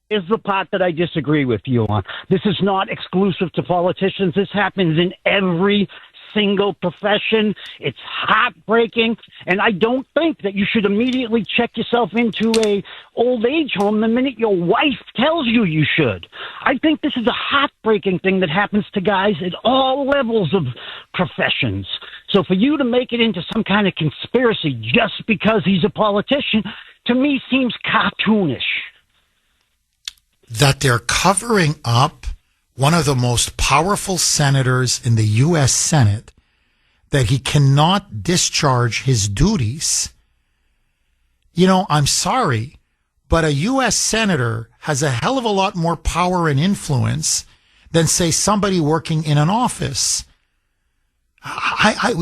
is the part that I disagree with you on. This is not exclusive to politicians. This happens in every single profession. It's heartbreaking. And I don't think that you should immediately check yourself into a old age home the minute your wife tells you you should. I think this is a heartbreaking thing that happens to guys at all levels of professions. So for you to make it into some kind of conspiracy just because he's a politician, to me seems cartoonish. That they're covering up one of the most powerful senators in the U.S. Senate, that he cannot discharge his duties. I'm sorry, but a U.S. senator has a hell of a lot more power and influence than, say, somebody working in an office.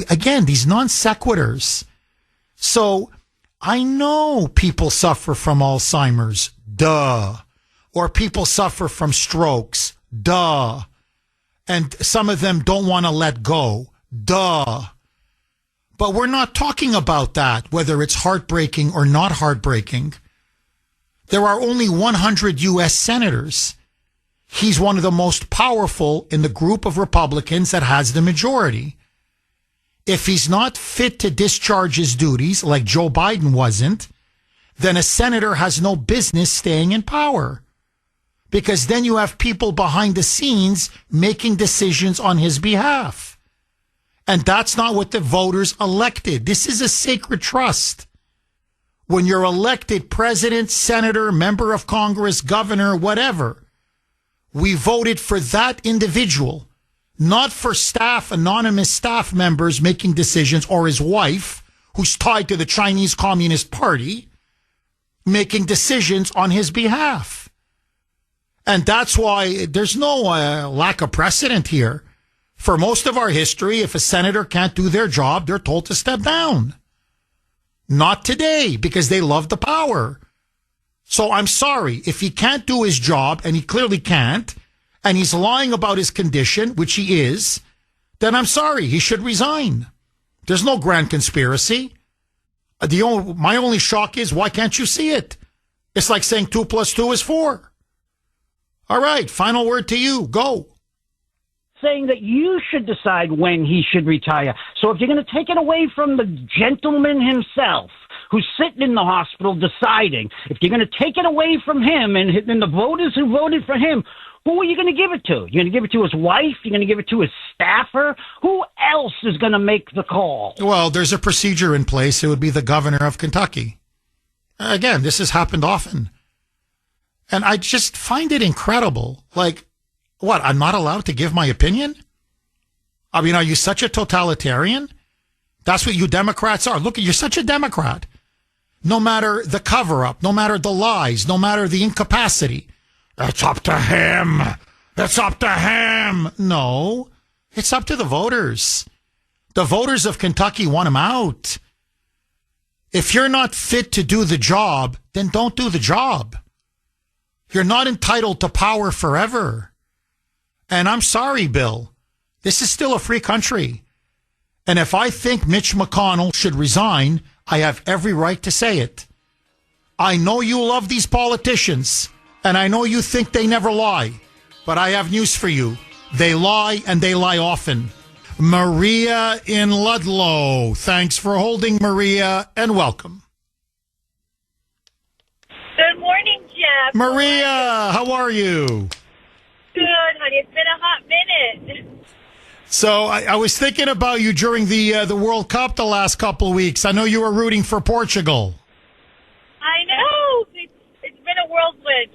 Again, these non sequiturs. So I know people suffer from Alzheimer's, duh. Or people suffer from strokes, duh. And some of them don't want to let go, duh. But we're not talking about that, whether it's heartbreaking or not heartbreaking. There are only 100 U.S. senators. He's one of the most powerful in the group of Republicans that has the majority. If he's not fit to discharge his duties, like Joe Biden wasn't, then a senator has no business staying in power. because then you have people behind the scenes making decisions on his behalf. And that's not what the voters elected. This is a sacred trust. When you're elected president, senator, member of Congress, governor, whatever, we voted for that individual, not for staff, anonymous staff members making decisions, or his wife, who's tied to the Chinese Communist Party, making decisions on his behalf. And that's why there's no lack of precedent here. For most of our history, if a senator can't do their job, they're told to step down. Not today, because they love the power. So I'm sorry, if he can't do his job, and he clearly can't, and he's lying about his condition, which he is, then I'm sorry, he should resign. There's no grand conspiracy. My only shock is, why can't you see it? It's like saying 2 + 2 is 4. All right, final word to you. Go. Saying that you should decide when he should retire. So if you're going to take it away from the gentleman himself, who's sitting in the hospital deciding, if you're going to take it away from him and the voters who voted for him, who are you going to give it to? You're going to give it to his wife? You're going to give it to his staffer? Who else is going to make the call? Well, there's a procedure in place. It would be the governor of Kentucky. Again, this has happened often. And I just find it incredible. Like, what, I'm not allowed to give my opinion? I mean, are you such a totalitarian? That's what you Democrats are. Look, you're such a Democrat. No matter the cover-up, no matter the lies, no matter the incapacity. It's up to him. It's up to him. No, it's up to the voters. The voters of Kentucky want him out. If you're not fit to do the job, then don't do the job. You're not entitled to power forever. And I'm sorry, Bill. This is still a free country. And if I think Mitch McConnell should resign, I have every right to say it. I know you love these politicians, and I know you think they never lie. But I have news for you. They lie, and they lie often. Maria in Ludlow. Thanks for holding, Maria, and welcome. Good morning, Jeff. Maria, how are you? Good, honey. It's been a hot minute. So I was thinking about you during the World Cup the last couple of weeks. I know you were rooting for Portugal. I know. It's been a whirlwind.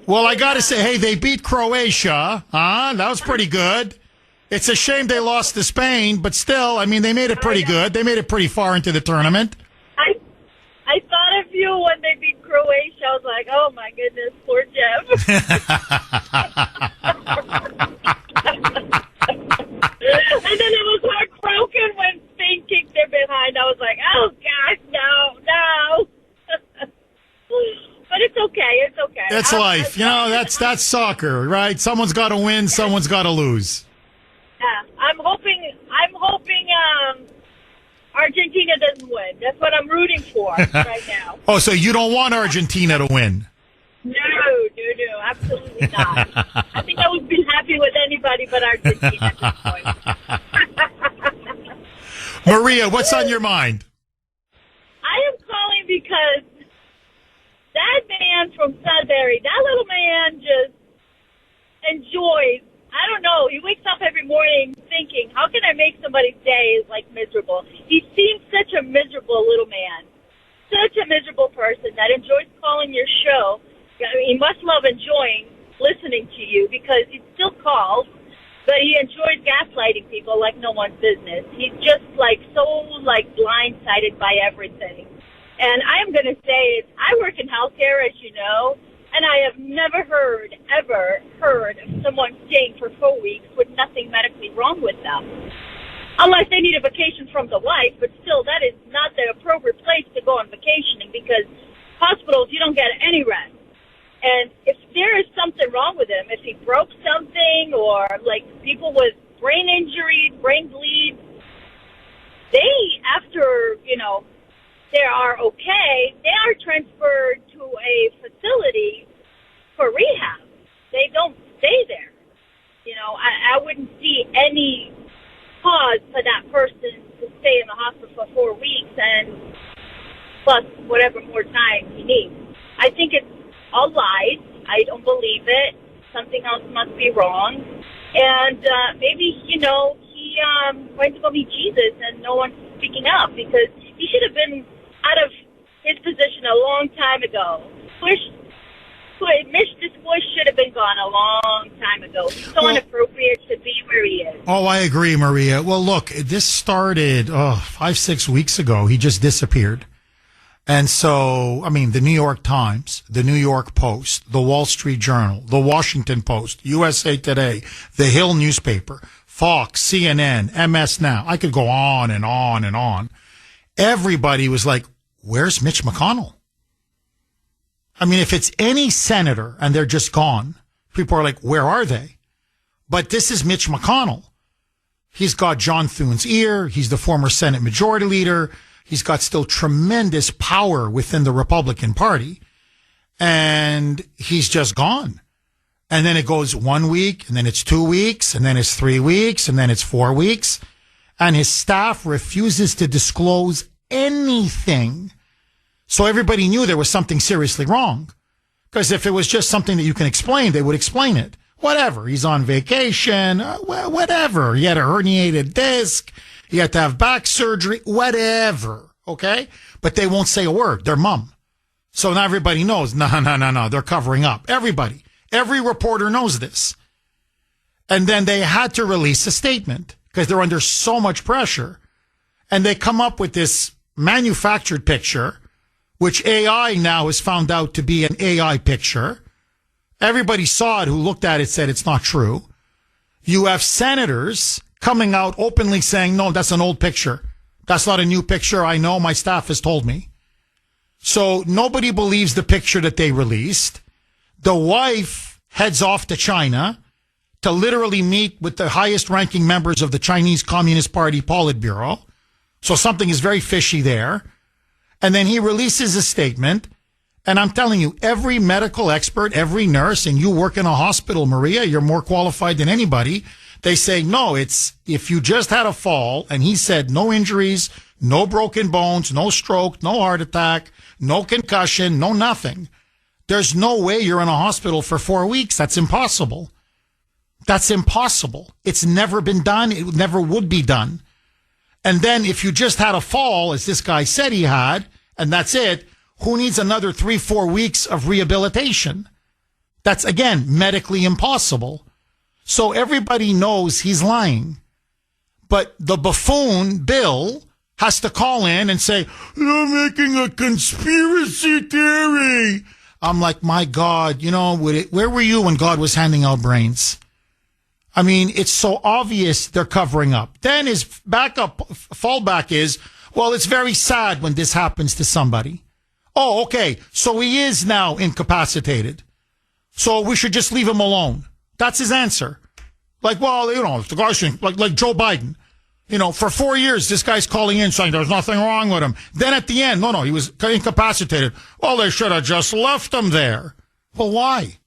Well, I got to say, hey, they beat Croatia. That was pretty good. It's a shame they lost to Spain, but still, I mean, they made it pretty good. They made it pretty far into the tournament. I thought of you when they beat Croatia. I was like, oh, my goodness, poor Jeff. And then it was heartbroken when Spain kicked their behind. I was like, oh, gosh, no. But it's okay. It's okay. It's life. That's soccer, right? Someone's got to win. Someone's got to lose. Yeah, I'm hoping Argentina doesn't win. That's what I'm rooting for right now. Oh, so you don't want Argentina to win? No, absolutely not. I think I would be happy with anybody but Argentina at this point. Maria, what's on your mind? I am calling because that man from Sudbury, that little man just enjoys, I don't know, he wakes up every morning thinking, how can I make somebody's day miserable? He seems such a miserable little man, such a miserable person that enjoys calling your show. I mean, he must love enjoying listening to you because he still calls, but he enjoys gaslighting people like no one's business. He's just so blindsided by everything. And I am going to say, I work in healthcare, as you know, and I have never ever heard of someone staying for 4 weeks with nothing medically wrong with them. Unless they need a vacation from the wife, but still, that is not the appropriate place to go on vacationing because hospitals, you don't get any rest. And if there is something wrong with him, if he broke something or people with brain injuries, brain bleeds, they, after, they are okay, they are transferred to a facility for rehab. They don't stay there. I wouldn't see any cause for that person to stay in the hospital for 4 weeks and plus whatever more time he needs. I think it's all lies. I don't believe it. Something else must be wrong. And maybe, he went to go meet Jesus and no one's speaking up because he should have been out of his position a long time ago. Mr. Bush should have been gone a long time ago. He's so inappropriate to be where he is. Oh, I agree, Maria. Well, look, this started 5-6 weeks ago. He just disappeared. And so, I mean, the New York Times, the New York Post, the Wall Street Journal, the Washington Post, USA Today, the Hill newspaper, Fox, CNN, MS Now. I could go on and on and on. Everybody was like, where's Mitch McConnell? I mean, if it's any senator and they're just gone, people are like, where are they? But this is Mitch McConnell. He's got John Thune's ear. He's the former Senate Majority Leader. He's got still tremendous power within the Republican Party. And he's just gone. And then it goes 1 week, and then it's 2 weeks, and then it's 3 weeks, and then it's 4 weeks. And his staff refuses to disclose anything. So everybody knew there was something seriously wrong. Because if it was just something that you can explain, they would explain it. Whatever. He's on vacation. Whatever. He had a herniated disc. He had to have back surgery. Whatever. Okay? But they won't say a word. They're mum. So now everybody knows. No. They're covering up. Everybody. Every reporter knows this. And then they had to release a statement because they're under so much pressure. And they come up with this manufactured picture, which AI now has found out to be an AI picture. Everybody saw it who looked at it said it's not true. You have senators coming out openly saying, no, that's an old picture. That's not a new picture. I know, my staff has told me. So nobody believes the picture that they released. The wife heads off to China to literally meet with the highest ranking members of the Chinese Communist Party Politburo. So something is very fishy there. And then he releases a statement. And I'm telling you, every medical expert, every nurse, and you work in a hospital, Maria, you're more qualified than anybody. They say, no, it's if you just had a fall, and he said no injuries, no broken bones, no stroke, no heart attack, no concussion, no nothing. There's no way you're in a hospital for 4 weeks. That's impossible. That's impossible. It's never been done. It never would be done. And then if you just had a fall, as this guy said he had, and that's it, who needs another 3-4 weeks of rehabilitation? That's, again, medically impossible. So everybody knows he's lying. But the buffoon, Bill, has to call in and say, you're making a conspiracy theory. I'm like, my God, where were you when God was handing out brains? I mean, it's so obvious they're covering up. Then his fallback is, well, it's very sad when this happens to somebody. Oh, okay. So he is now incapacitated. So we should just leave him alone. That's his answer. Like, well, if the guy's like Joe Biden, for 4 years, this guy's calling in saying there's nothing wrong with him. Then at the end, no, he was incapacitated. Well, they should have just left him there. Well, why?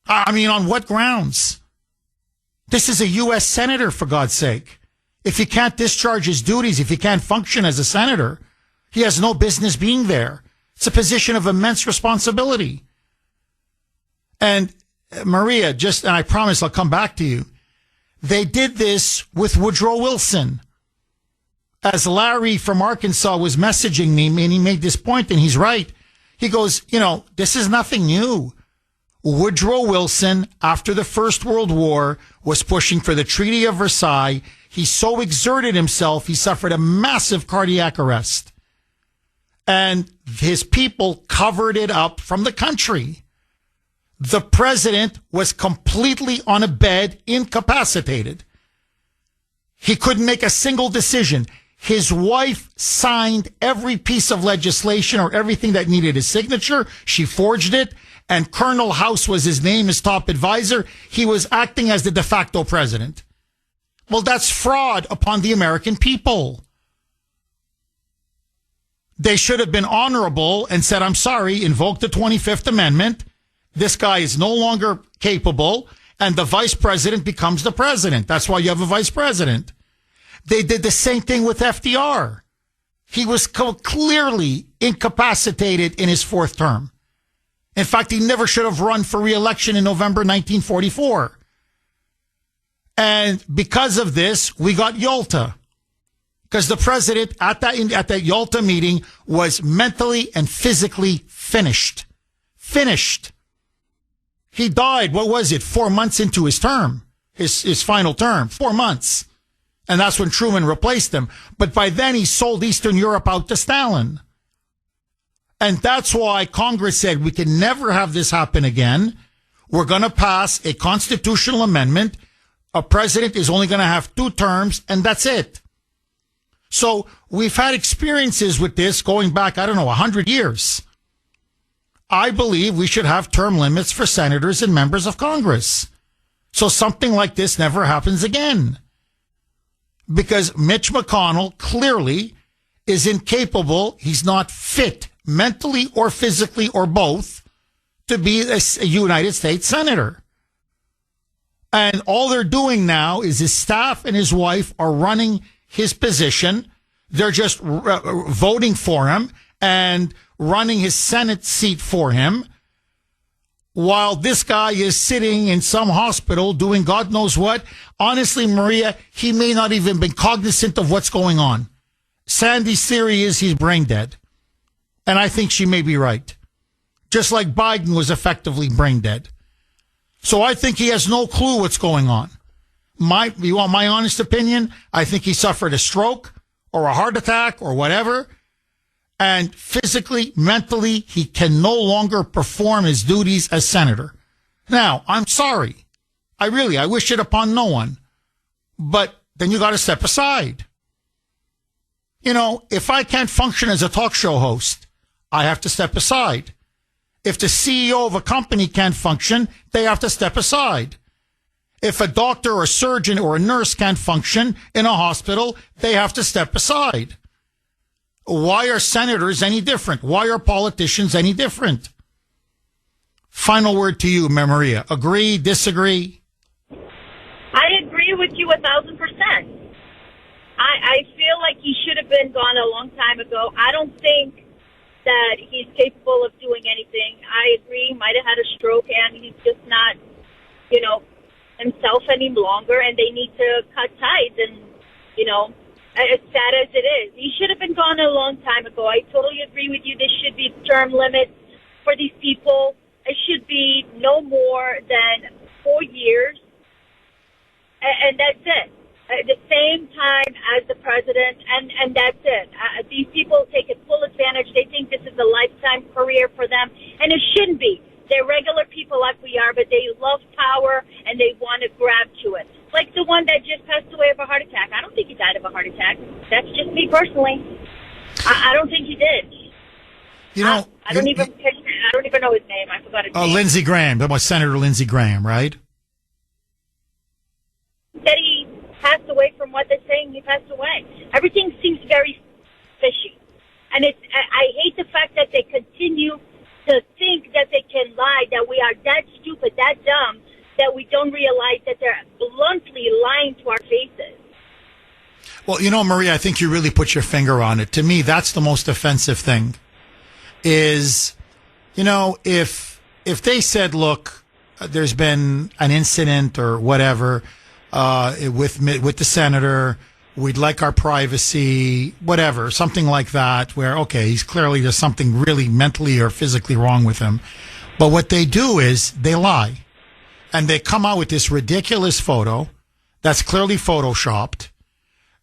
I mean, on what grounds? This is a U.S. senator, for God's sake. If he can't discharge his duties, if he can't function as a senator, he has no business being there. It's a position of immense responsibility. And Maria, and I promise I'll come back to you. They did this with Woodrow Wilson. As Larry from Arkansas was messaging me, and he made this point, and he's right. He goes, this is nothing new. Woodrow Wilson, after the First World War, was pushing for the Treaty of Versailles. He so exerted himself, he suffered a massive cardiac arrest. And his people covered it up from the country. The president was completely on a bed, incapacitated. He couldn't make a single decision. His wife signed every piece of legislation or everything that needed his signature. She forged it. And Colonel House was his name, his top advisor. He was acting as the de facto president. Well, that's fraud upon the American people. They should have been honorable and said, I'm sorry, invoke the 25th Amendment. This guy is no longer capable, and the vice president becomes the president. That's why you have a vice president. They did the same thing with FDR. He was clearly incapacitated in his fourth term. In fact, he never should have run for re-election in November 1944. And because of this, we got Yalta. Because the president at that Yalta meeting was mentally and physically finished. Finished. He died, what was it, 4 months into his term, his final term, 4 months. And that's when Truman replaced him. But by then, he sold Eastern Europe out to Stalin. And that's why Congress said we can never have this happen again. We're going to pass a constitutional amendment. A president is only going to have 2 terms, and that's it. So we've had experiences with this going back, 100 years. I believe we should have term limits for senators and members of Congress. So something like this never happens again. Because Mitch McConnell clearly is incapable, he's not fit mentally or physically or both to be a United States senator. And all they're doing now is his staff and his wife are running his position. They're just voting for him and running his Senate seat for him, while this guy is sitting in some hospital doing God knows what. Honestly, Maria, he may not even been cognizant of what's going on. Sandy's theory is he's brain dead. And I think she may be right. Just like Biden was effectively brain dead. So I think he has no clue what's going on. You want my honest opinion? I think he suffered a stroke or a heart attack or whatever. And physically, mentally, he can no longer perform his duties as senator. Now, I'm sorry. I wish it upon no one. But then you got to step aside. You know, if I can't function as a talk show host, I have to step aside. If the CEO of a company can't function, they have to step aside. If a doctor or a surgeon or a nurse can't function in a hospital, they have to step aside. Why are senators any different? Why are politicians any different? Final word to you, Maria. Agree, disagree? I agree with you 1,000%. I feel like he should have been gone a long time ago. I don't think that he's capable of doing anything. I agree, he might have had a stroke and he's just not, himself any longer, and they need to cut ties. And, as sad as it is, he should have been gone a long time ago. I totally agree with you. There should be term limits for these people. It should be no more than 4 years, and that's it. At the same time as the president, and that's it. These people take full advantage. They think this is a lifetime career for them, and it shouldn't be. They're regular people like we are, but they love power, and they want to grab to it. Like the one that just passed away of a heart attack. I don't think he died of a heart attack. That's just me personally. I don't think he did. I don't even know his name. I forgot his name. Lindsey Graham. That was Senator Lindsey Graham, right? That he passed away. From what they're saying, he passed away. Everything seems very fishy, and I hate the fact that they continue to think that they can lie, that we are that stupid, that dumb, that we don't realize that they're bluntly lying to our faces. Well, Maria, I think you really put your finger on it. To me, that's the most offensive thing is, if they said, look, there's been an incident or whatever with the senator, we'd like our privacy, whatever, something like that, where, okay, there's something really mentally or physically wrong with him. But what they do is they lie. And they come out with this ridiculous photo that's clearly photoshopped,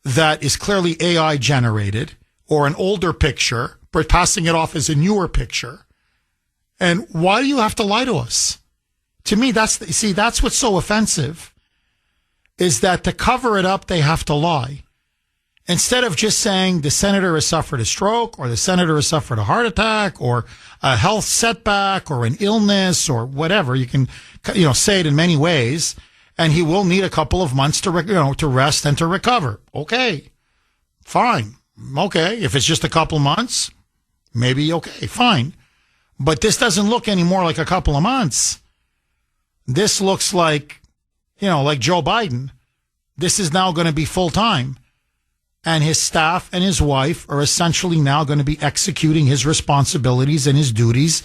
that is clearly AI generated, or an older picture, but passing it off as a newer picture. And why do you have to lie to us? To me, that's what's so offensive, is that to cover it up, they have to lie. Instead of just saying the senator has suffered a stroke, or the senator has suffered a heart attack, or a health setback, or an illness, or whatever, you can, say it in many ways, and he will need a couple of months to rest and to recover. Okay, fine. Okay, if it's just a couple of months, maybe okay, fine. But this doesn't look anymore like a couple of months. This looks like, like Joe Biden. This is now going to be full time. And his staff and his wife are essentially now going to be executing his responsibilities and his duties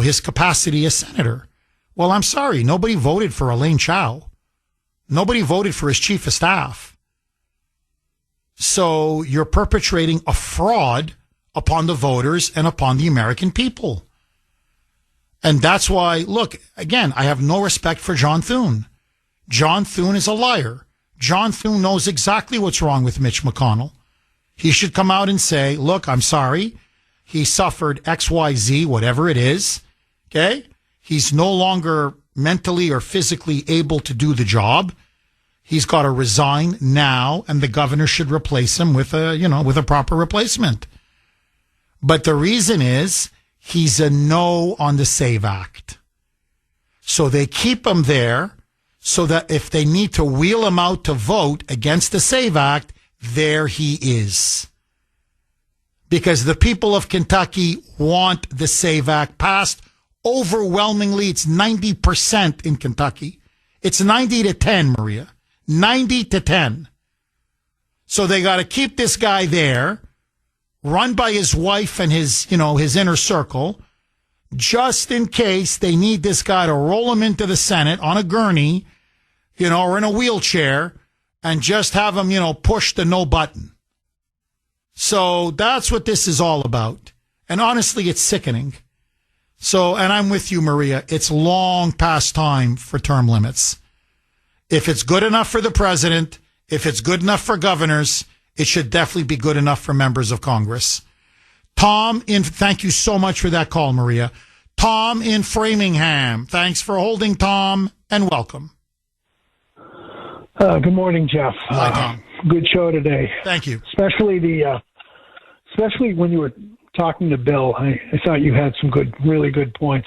his capacity as senator. Well, I'm sorry, nobody voted for Elaine Chao. Nobody voted for his chief of staff. So you're perpetrating a fraud upon the voters and upon the American people. And that's why, look, again, I have no respect for John Thune. John Thune is a liar. John Thune knows exactly what's wrong with Mitch McConnell. He should come out and say, look, I'm sorry. He suffered XYZ, whatever it is. Okay? He's no longer mentally or physically able to do the job. He's got to resign now, and the governor should replace him with a proper replacement. But the reason is he's a no on the SAVE Act. So they keep him there so that if they need to wheel him out to vote against the SAVE Act, there he is. Because the people of Kentucky want the SAVE Act passed. Overwhelmingly, it's 90% in Kentucky. It's 90-10, Maria. 90-10. So they got to keep this guy there, run by his wife and his inner circle, just in case they need this guy to roll him into the Senate on a gurney, or in a wheelchair, and just have him, push the no button. So that's what this is all about. And honestly, it's sickening. So, and I'm with you, Maria. It's long past time for term limits. If it's good enough for the president, if it's good enough for governors, it should definitely be good enough for members of Congress. Tom, thank you so much for that call, Maria. Tom in Framingham. Thanks for holding, Tom, and welcome. Good morning, Jeff. Hi, Tom. Good show today. Thank you. Especially when you were talking to Bill, I thought you had some really good points.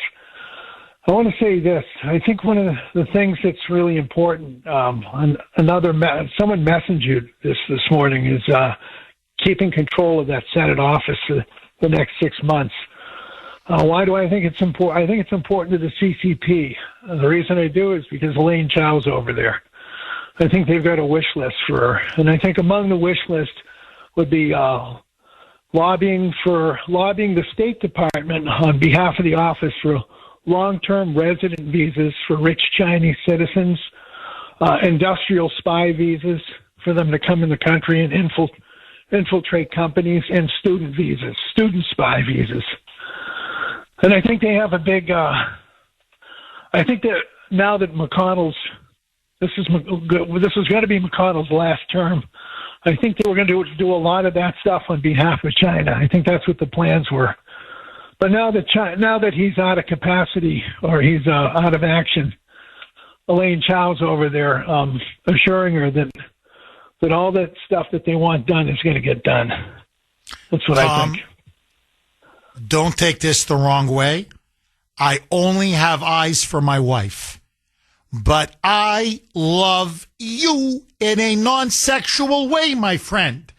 I want to say this. I think one of the things that's really important, someone messaged you this morning, is keeping control of that Senate office for the next 6 months. Why do I think it's important? I think it's important to the CCP. The reason I do is because Elaine Chao's over there. I think they've got a wish list for her. And I think among the wish list would be lobbying the State Department on behalf of the office for long-term resident visas for rich Chinese citizens, industrial spy visas for them to come in the country and infiltrate companies, and student spy visas. And I think they have a big, I think that now that this is going to be McConnell's last term, I think they were going to do a lot of that stuff on behalf of China. I think that's what the plans were. But now that he's out of capacity, or he's out of action, Elaine Chao's over there assuring her that all that stuff that they want done is going to get done. That's what I think. Don't take this the wrong way. I only have eyes for my wife. But I love you in a non-sexual way, my friend.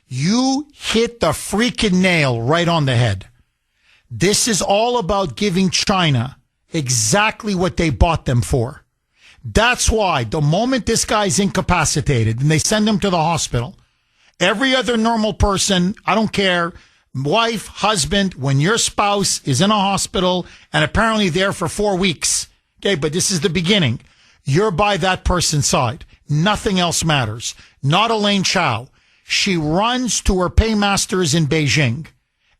You hit the freaking nail right on the head. This is all about giving China exactly what they bought them for. That's why the moment this guy's incapacitated and they send him to the hospital, every other normal person, I don't care, wife, husband, when your spouse is in a hospital and apparently there for 4 weeks, okay, but this is the beginning, you're by that person's side. Nothing else matters. Not Elaine Chao. She runs to her paymasters in Beijing,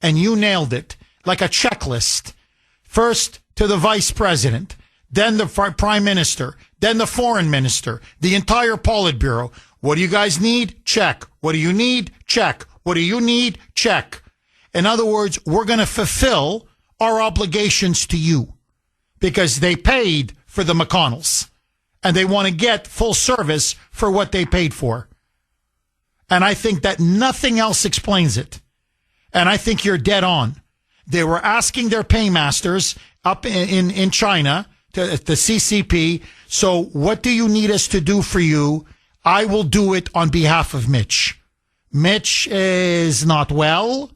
and you nailed it. Like a checklist. First to the vice president, then the prime minister, then the foreign minister, the entire Politburo. What do you guys need? Check. What do you need? Check. What do you need? Check. In other words, we're going to fulfill our obligations to you because they paid for the McConnells and they want to get full service for what they paid for. And I think that nothing else explains it. And I think you're dead on. They were asking their paymasters up in China, the CCP, so what do you need us to do for you? I will do it on behalf of Mitch. Mitch is not well.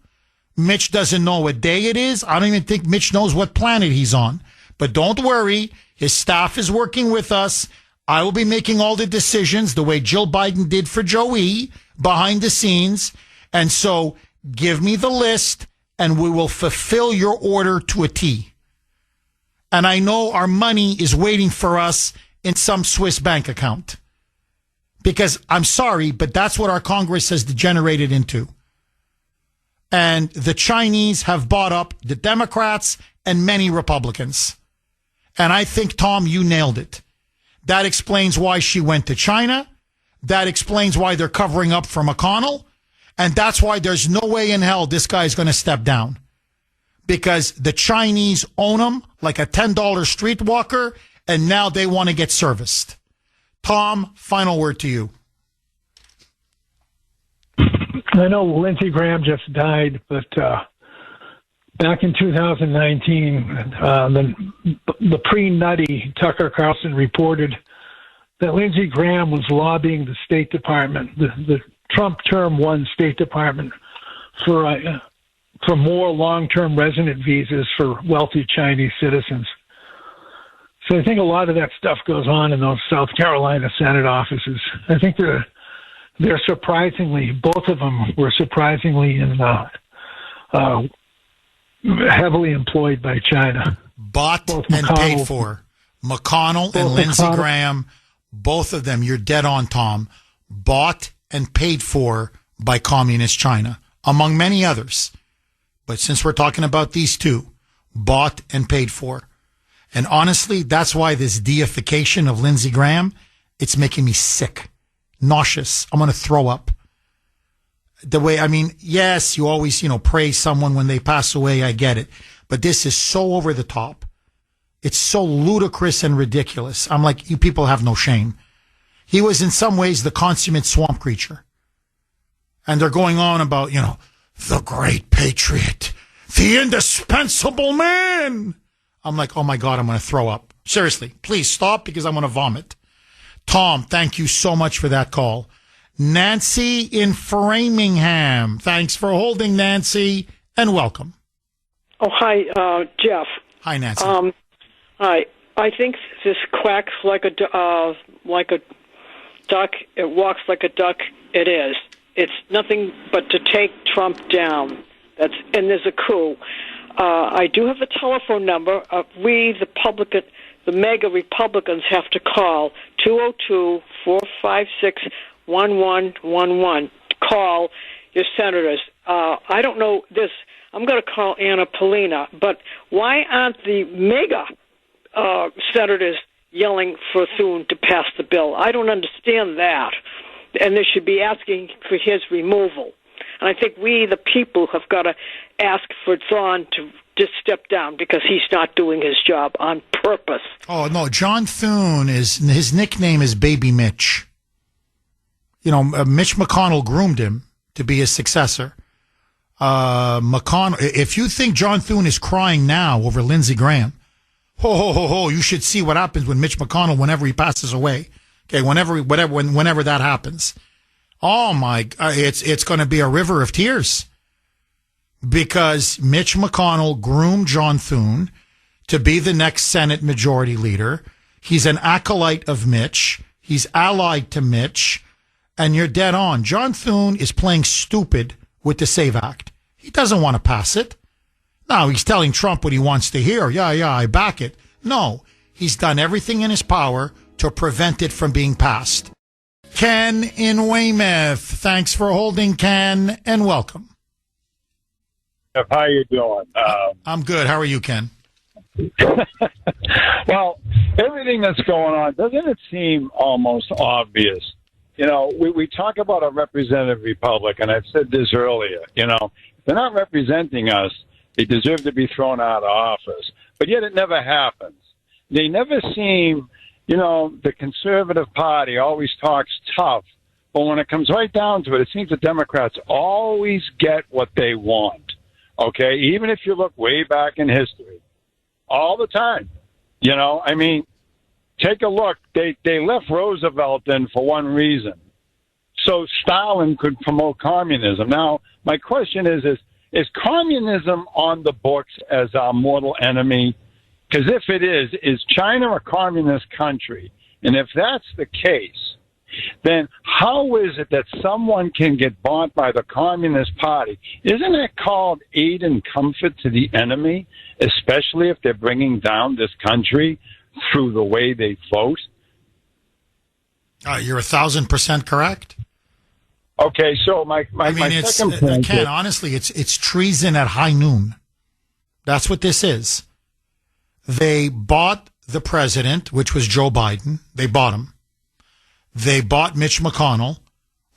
Mitch doesn't know what day it is. I don't even think Mitch knows what planet he's on. But don't worry. His staff is working with us. I will be making all the decisions the way Jill Biden did for Joey behind the scenes. And so give me the list and we will fulfill your order to a T. And I know our money is waiting for us in some Swiss bank account. Because I'm sorry, but that's what our Congress has degenerated into. And the Chinese have bought up the Democrats and many Republicans. And I think, Tom, you nailed it. That explains why she went to China. That explains why they're covering up for McConnell. And that's why there's no way in hell this guy is going to step down. Because the Chinese own him like a $10 streetwalker, and now they want to get serviced. Tom, final word to you. I know Lindsey Graham just died, but back in 2019, the pre-nutty Tucker Carlson reported that Lindsey Graham was lobbying the State Department, the Trump term one State Department, for more long-term resident visas for wealthy Chinese citizens. So I think a lot of that stuff goes on in those South Carolina Senate offices. I think they're surprisingly, both of them were surprisingly heavily employed by China. Bought and paid for. McConnell and Lindsey Graham, both of them, you're dead on, Tom, bought and paid for by communist China, among many others. But since we're talking about these two, bought and paid for. And honestly, that's why this deification of Lindsey Graham, it's making me sick, nauseous. I'm going to throw up. The way, I mean, yes, you always, praise someone when they pass away. I get it. But this is so over the top. It's so ludicrous and ridiculous. I'm like, you people have no shame. He was in some ways the consummate swamp creature. And they're going on about, the great patriot, the indispensable man. I'm like, oh my God, I'm going to throw up. Seriously, please stop because I'm going to vomit. Tom, thank you so much for that call. Nancy in Framingham. Thanks for holding, Nancy, and welcome. Oh, hi, Jeff. Hi, Nancy. Hi. I think this quacks like a duck. It walks like a duck. It is. It's nothing but to take Trump down. And there's a coup. I do have a telephone number. We, the mega Republicans, have to call 202-456-1111. Call your senators. I don't know this. I'm going to call Anna Polina. But why aren't the mega senators yelling for Thune to pass the bill? I don't understand that. And they should be asking for his removal. And I think we, the people, have got to ask for Thune to just step down because he's not doing his job on purpose. Oh, no, John Thune, his nickname is Baby Mitch. Mitch McConnell groomed him to be his successor. McConnell, if you think John Thune is crying now over Lindsey Graham, you should see what happens with Mitch McConnell whenever he passes away. Okay, whenever that happens. Oh my, it's going to be a river of tears because Mitch McConnell groomed John Thune to be the next Senate Majority Leader. He's an acolyte of Mitch. He's allied to Mitch, and you're dead on. John Thune is playing stupid with the SAVE Act. He doesn't want to pass it. No, he's telling Trump what he wants to hear. Yeah, I back it. No, he's done everything in his power to prevent it from being passed. Ken in Weymouth. Thanks for holding, Ken, and welcome. How you doing? I'm good. How are you, Ken? Well, everything that's going on, doesn't it seem almost obvious? We talk about a representative republic, and I've said this earlier. If they're not representing us, they deserve to be thrown out of office. But yet it never happens. They never seem... the conservative party always talks tough, but when it comes right down to it, it seems the Democrats always get what they want, okay? Even if you look way back in history, all the time. Take a look. They left Roosevelt in for one reason, so Stalin could promote communism. Now, my question is communism on the books as our mortal enemy? Because if it is China a communist country? And if that's the case, then how is it that someone can get bought by the Communist Party? Isn't that called aid and comfort to the enemy, especially if they're bringing down this country through the way they vote? You're 1,000% correct. Okay, so my second point Ken, honestly, it's treason at high noon. That's what this is. They bought the president, which was Joe Biden. They bought him. They bought Mitch McConnell,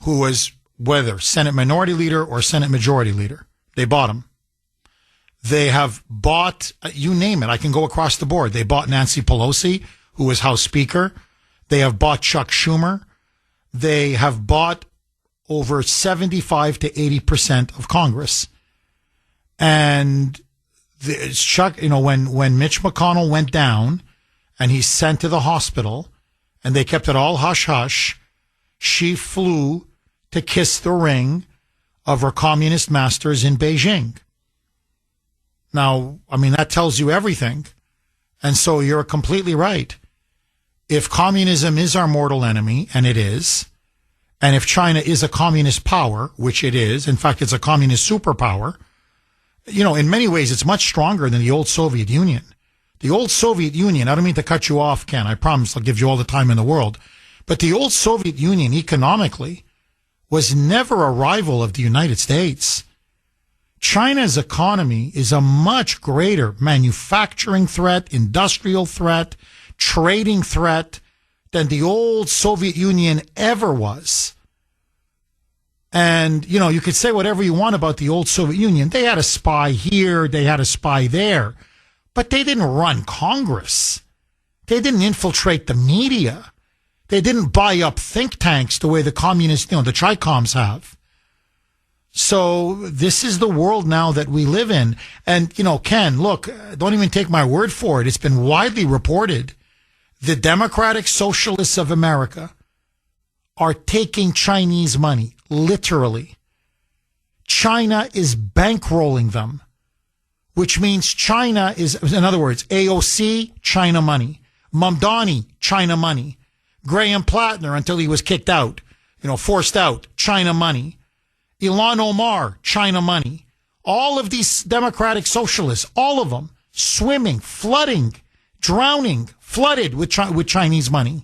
who was whether Senate Minority Leader or Senate Majority Leader. They bought him. They have bought, you name it, I can go across the board. They bought Nancy Pelosi, who was House Speaker. They have bought Chuck Schumer. They have bought over 75 to 80% of Congress. And Chuck, when Mitch McConnell went down and he's sent to the hospital and they kept it all hush-hush, she flew to kiss the ring of her communist masters in Beijing. Now, that tells you everything. And so you're completely right. If communism is our mortal enemy, and it is, and if China is a communist power, which it is, in fact, it's a communist superpower, in many ways, it's much stronger than the old Soviet Union. The old Soviet Union, I don't mean to cut you off, Ken, I promise I'll give you all the time in the world, but the old Soviet Union economically was never a rival of the United States. China's economy is a much greater manufacturing threat, industrial threat, trading threat than the old Soviet Union ever was. And, you could say whatever you want about the old Soviet Union. They had a spy here, they had a spy there, but they didn't run Congress. They didn't infiltrate the media. They didn't buy up think tanks the way the communists, the Chi-Coms have. So this is the world now that we live in. And, Ken, look, don't even take my word for it. It's been widely reported. The Democratic Socialists of America are taking Chinese money, literally. China is bankrolling them, which means China is, in other words, AOC, China money. Mamdani, China money. Graham Plattner, until he was kicked out, forced out, China money. Ilhan Omar, China money. All of these Democratic Socialists, all of them, swimming, flooding, drowning, flooded with Chinese money.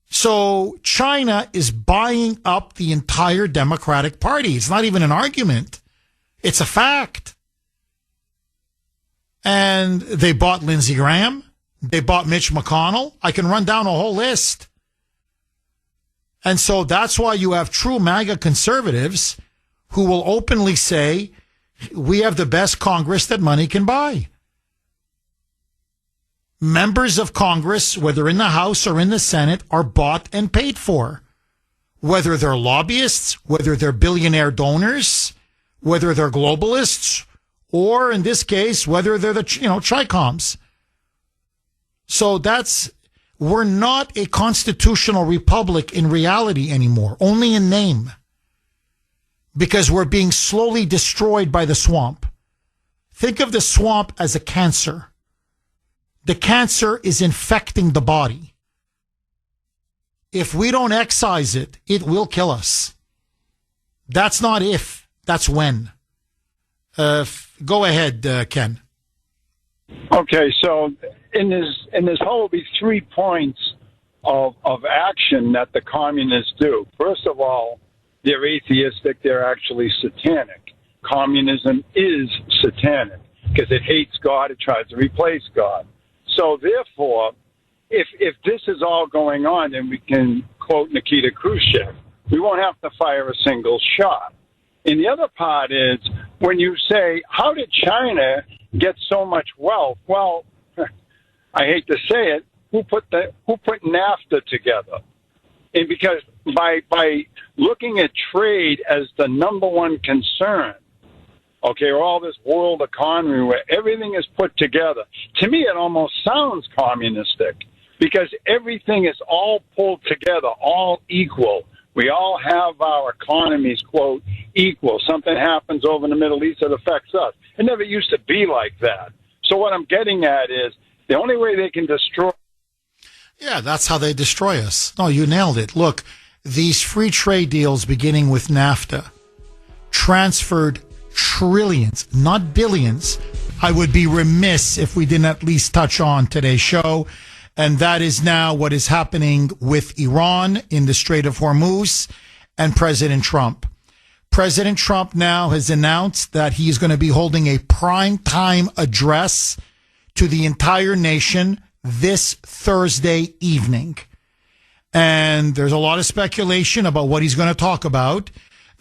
So China is buying up the entire Democratic Party. It's not even an argument. It's a fact. And they bought Lindsey Graham. They bought Mitch McConnell. I can run down a whole list. And so that's why you have true MAGA conservatives who will openly say, we have the best Congress that money can buy. Members of Congress, whether in the House or in the Senate, are bought and paid for. Whether they're lobbyists, whether they're billionaire donors, whether they're globalists, or in this case, whether they're the, Chi-Coms. So we're not a constitutional republic in reality anymore, only in name. Because we're being slowly destroyed by the swamp. Think of the swamp as a cancer. The cancer is infecting the body. If we don't excise it, it will kill us. That's not if, that's when. Go ahead, Ken. Okay, so in this whole, these 3 points of action that the communists do. First of all, they're atheistic. They're actually satanic. Communism is satanic because it hates God. It tries to replace God. So therefore, if this is all going on, then we can quote Nikita Khrushchev. We won't have to fire a single shot. And the other part is when you say, how did China get so much wealth? Well, I hate to say it, who put NAFTA together? And because by looking at trade as the number one concern, okay, or all this world economy where everything is put together, to me it almost sounds communistic because everything is all pulled together, all equal. We all have our economies, quote, equal. Something happens over in the Middle East that affects us. It never used to be like that. So what I'm getting at is the only way they can destroy. Yeah, that's how they destroy us. No, you nailed it. Look, these free trade deals beginning with NAFTA transferred trillions, not billions. I would be remiss if we didn't at least touch on today's show. And that is now what is happening with Iran in the Strait of Hormuz and President Trump. President Trump now has announced that he is going to be holding a primetime address to the entire nation this Thursday evening. And there's a lot of speculation about what he's going to talk about.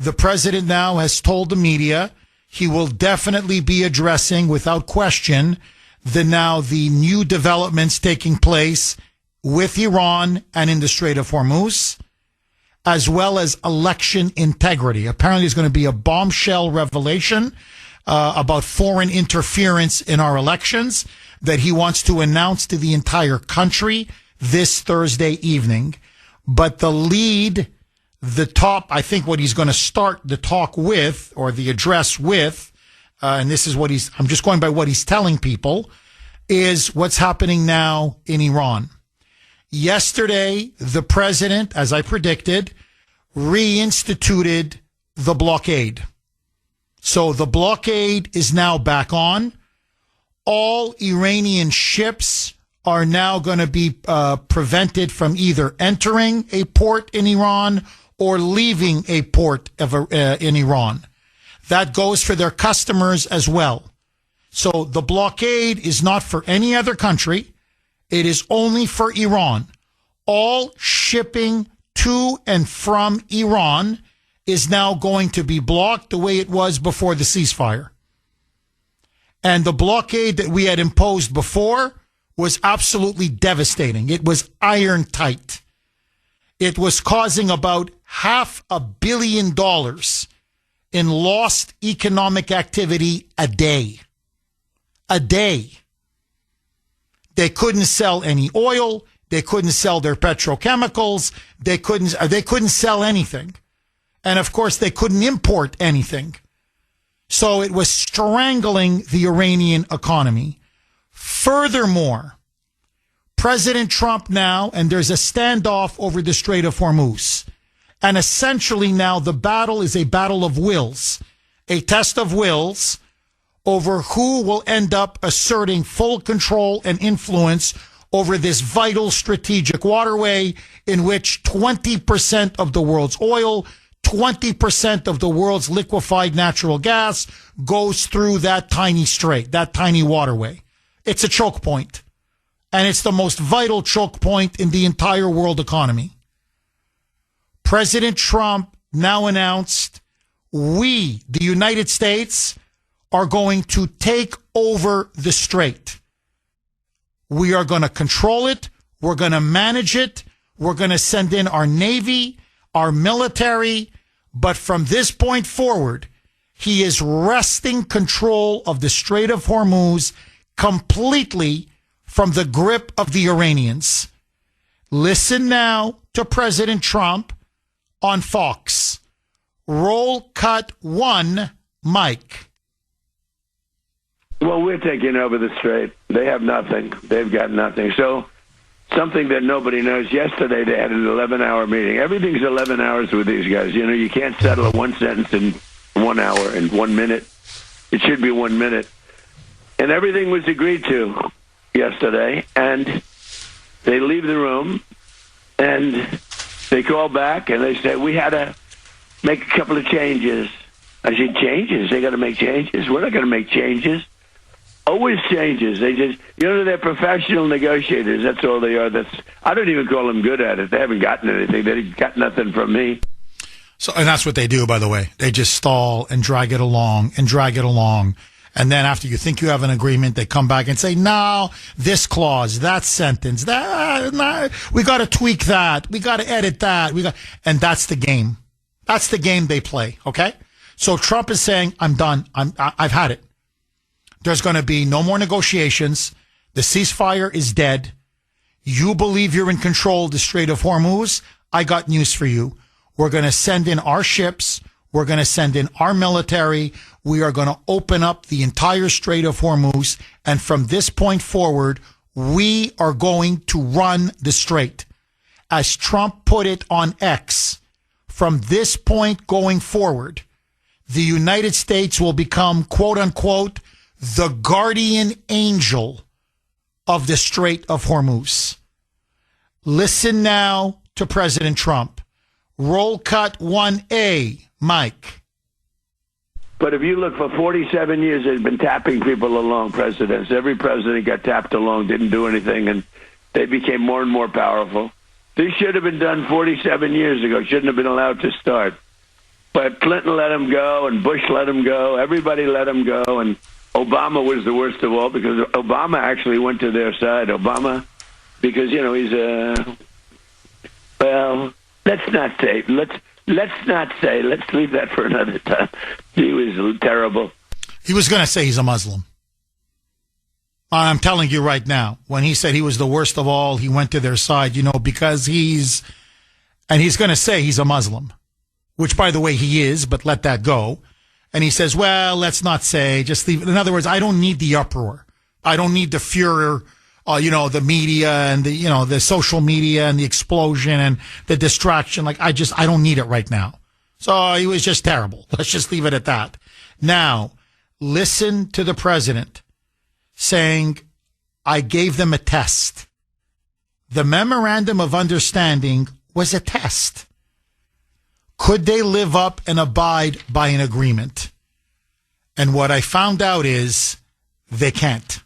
The president now has told the media he will definitely be addressing, without question, the new developments taking place with Iran and in the Strait of Hormuz, as well as election integrity. Apparently there's going to be a bombshell revelation about foreign interference in our elections that he wants to announce to the entire country this Thursday evening. But I think what he's going to start the talk with, or the address with, and this is I'm just going by what he's telling people, is what's happening now in Iran. Yesterday, the president, as I predicted, reinstituted the blockade. So the blockade is now back on. All Iranian ships are now going to be prevented from either entering a port in Iran or leaving a port in Iran. That goes for their customers as well. So the blockade is not for any other country. It is only for Iran. All shipping to and from Iran is now going to be blocked the way it was before the ceasefire. And the blockade that we had imposed before was absolutely devastating. It was iron tight. It was causing about $500 million in lost economic activity a day. A day. They couldn't sell any oil. They couldn't sell their petrochemicals. They couldn't sell anything. And of course, they couldn't import anything. So it was strangling the Iranian economy. Furthermore, President Trump now, and there's a standoff over the Strait of Hormuz. And essentially now the battle is a battle of wills, a test of wills over who will end up asserting full control and influence over this vital strategic waterway in which 20% of the world's oil, 20% of the world's liquefied natural gas goes through that tiny strait, that tiny waterway. It's a choke point. And it's the most vital choke point in the entire world economy. President Trump now announced we, the United States, are going to take over the strait. We are going to control it. We're going to manage it. We're going to send in our Navy, our military. But from this point forward, he is wresting control of the Strait of Hormuz completely from the grip of the Iranians. Listen now to President Trump on Fox. Roll cut 1, Mike. Well, we're taking over the strait. They have nothing. They've got nothing. So something that nobody knows, yesterday they had an 11-hour meeting. Everything's 11 hours with these guys. You know, you can't settle a one sentence in 1 hour and 1 minute. It should be 1 minute. And everything was agreed to yesterday. And they leave the room and they call back and they say, we had to make a couple of changes. I said, changes? They got to make changes? We're not going to make changes. Always changes. They just, they're professional negotiators. That's all they are. I don't even call them good at it. They haven't gotten anything. They got nothing from me. So, and that's what they do, by the way. They just stall and drag it along and drag it along. And then after you think you have an agreement, they come back and say, no, this clause, that sentence, we got to tweak that. We got to edit that. And that's the game. That's the game they play. Okay. So Trump is saying, I'm done. I've had it. There's going to be no more negotiations. The ceasefire is dead. You believe you're in control of the Strait of Hormuz? I got news for you. We're going to send in our ships. We're going to send in our military. We are going to open up the entire Strait of Hormuz. And from this point forward, we are going to run the strait. As Trump put it on X, from this point going forward, the United States will become, quote unquote, the guardian angel of the Strait of Hormuz. Listen now to President Trump. Roll cut 1A, Mike. But if you look for 47 years, they've been tapping people along, presidents. Every president got tapped along, didn't do anything, and they became more and more powerful. This should have been done 47 years ago. Shouldn't have been allowed to start. But Clinton let him go, and Bush let him go. Everybody let him go, and Obama was the worst of all because Obama actually went to their side. Obama, because, you know, he's a... Well, let's not say. Let's leave that for another time. He was terrible. He was going to say he's a Muslim. I'm telling you right now, when he said he was the worst of all, he went to their side, you know, because he's going to say he's a Muslim, which, by the way, he is, but let that go. And he says, well, let's not say, just leave it. In other words, I don't need the uproar. I don't need the furor, the media and the social media and the explosion and the distraction. Like, I don't need it right now. So he was just terrible. Let's just leave it at that. Now, listen to the president saying, I gave them a test. The memorandum of understanding was a test. Could they live up and abide by an agreement? And what I found out is they can't.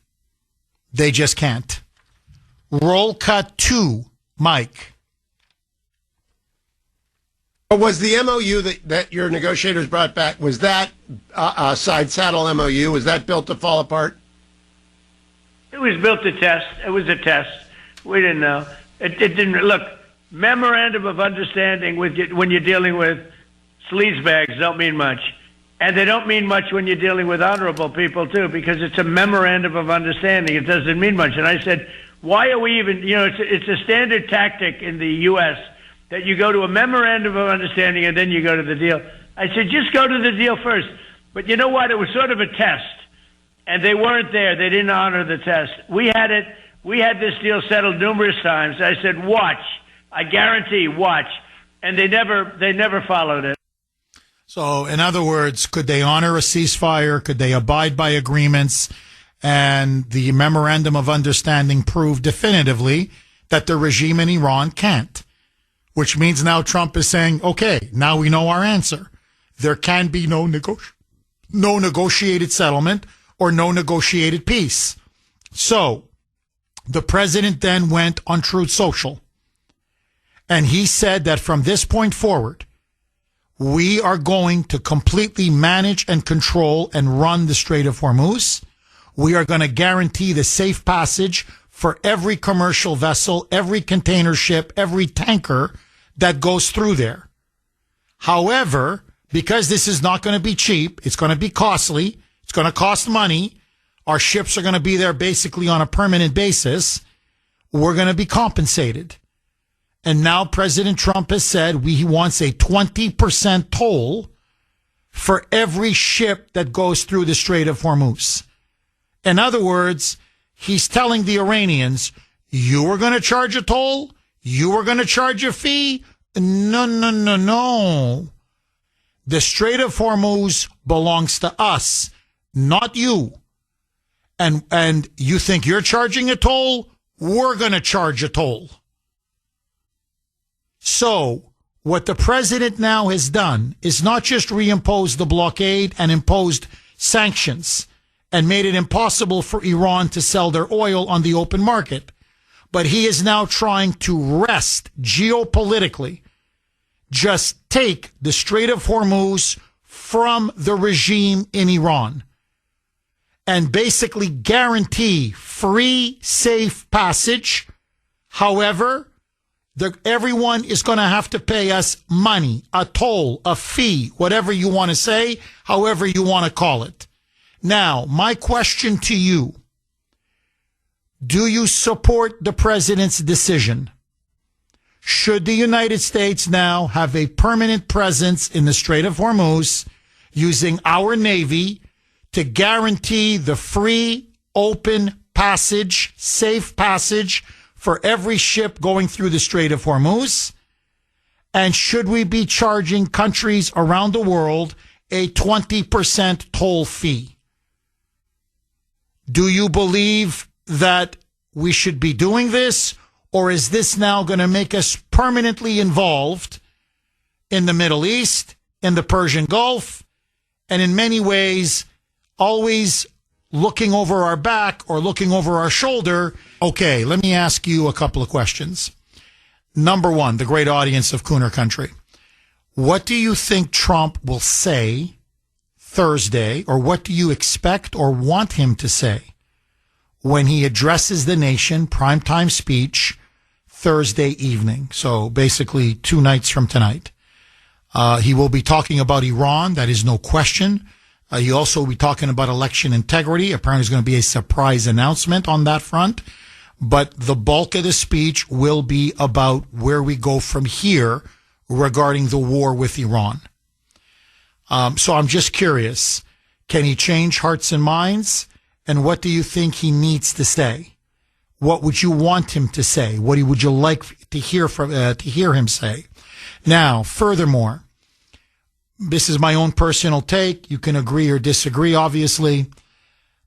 They just can't. Roll cut 2, Mike. Was the MOU that your negotiators brought back, was that a side saddle MOU? Was that built to fall apart? It was built to test. It was a test. We didn't know. It didn't look. Memorandum of understanding when you're dealing with sleazebags don't mean much, and they don't mean much when you're dealing with honorable people too, because it's a memorandum of understanding. It doesn't mean much. And I said, why are we even? It's a standard tactic in the U.S. that you go to a memorandum of understanding and then you go to the deal. I said, just go to the deal first. But you know what? It was sort of a test. And they weren't there. They didn't honor the test. We had it. We had this deal settled numerous times. I said, watch. I guarantee, watch. And they never followed it. So, in other words, could they honor a ceasefire? Could they abide by agreements? And the memorandum of understanding proved definitively that the regime in Iran can't. Which means now Trump is saying, okay, now we know our answer. There can be no negotiated settlement or no negotiated peace. So the president then went on Truth Social, and he said that from this point forward, we are going to completely manage and control and run the Strait of Hormuz. We are going to guarantee the safe passage for every commercial vessel, every container ship, every tanker that goes through there. However, because this is not going to be cheap, it's going to be costly, it's going to cost money, our ships are going to be there basically on a permanent basis, we're going to be compensated. And now President Trump has said he wants a 20% toll for every ship that goes through the Strait of Hormuz. In other words, he's telling the Iranians, you are going to charge a toll? You are going to charge a fee? No. The Strait of Hormuz belongs to us, not you. And you think you're charging a toll? We're going to charge a toll. So what the president now has done is not just reimpose the blockade and imposed sanctions and made it impossible for Iran to sell their oil on the open market, but he is now trying to wrest geopolitically, just take the Strait of Hormuz from the regime in Iran and basically guarantee free, safe passage. However, everyone is going to have to pay us money, a toll, a fee, whatever you want to say, however you want to call it. Now, my question to you, do you support the president's decision? Should the United States now have a permanent presence in the Strait of Hormuz using our Navy to guarantee the free, open safe passage for every ship going through the Strait of Hormuz? And should we be charging countries around the world a 20% toll fee? Do you believe that we should be doing this, or is this now going to make us permanently involved in the Middle East, in the Persian Gulf, and in many ways always looking over our back or looking over our shoulder? Okay, let me ask you a couple of questions. Number one, the great audience of Kuhner Country. What do you think Trump will say Thursday, or what do you expect or want him to say when he addresses the nation, primetime speech, Thursday evening? So basically 2 nights from tonight. He will be talking about Iran. That is no question. He also will be talking about election integrity. Apparently there's going to be a surprise announcement on that front. But the bulk of the speech will be about where we go from here regarding the war with Iran. So I'm just curious, can he change hearts and minds? And what do you think he needs to say? What would you want him to say? What would you like to hear him say? Now, furthermore, this is my own personal take. You can agree or disagree, obviously.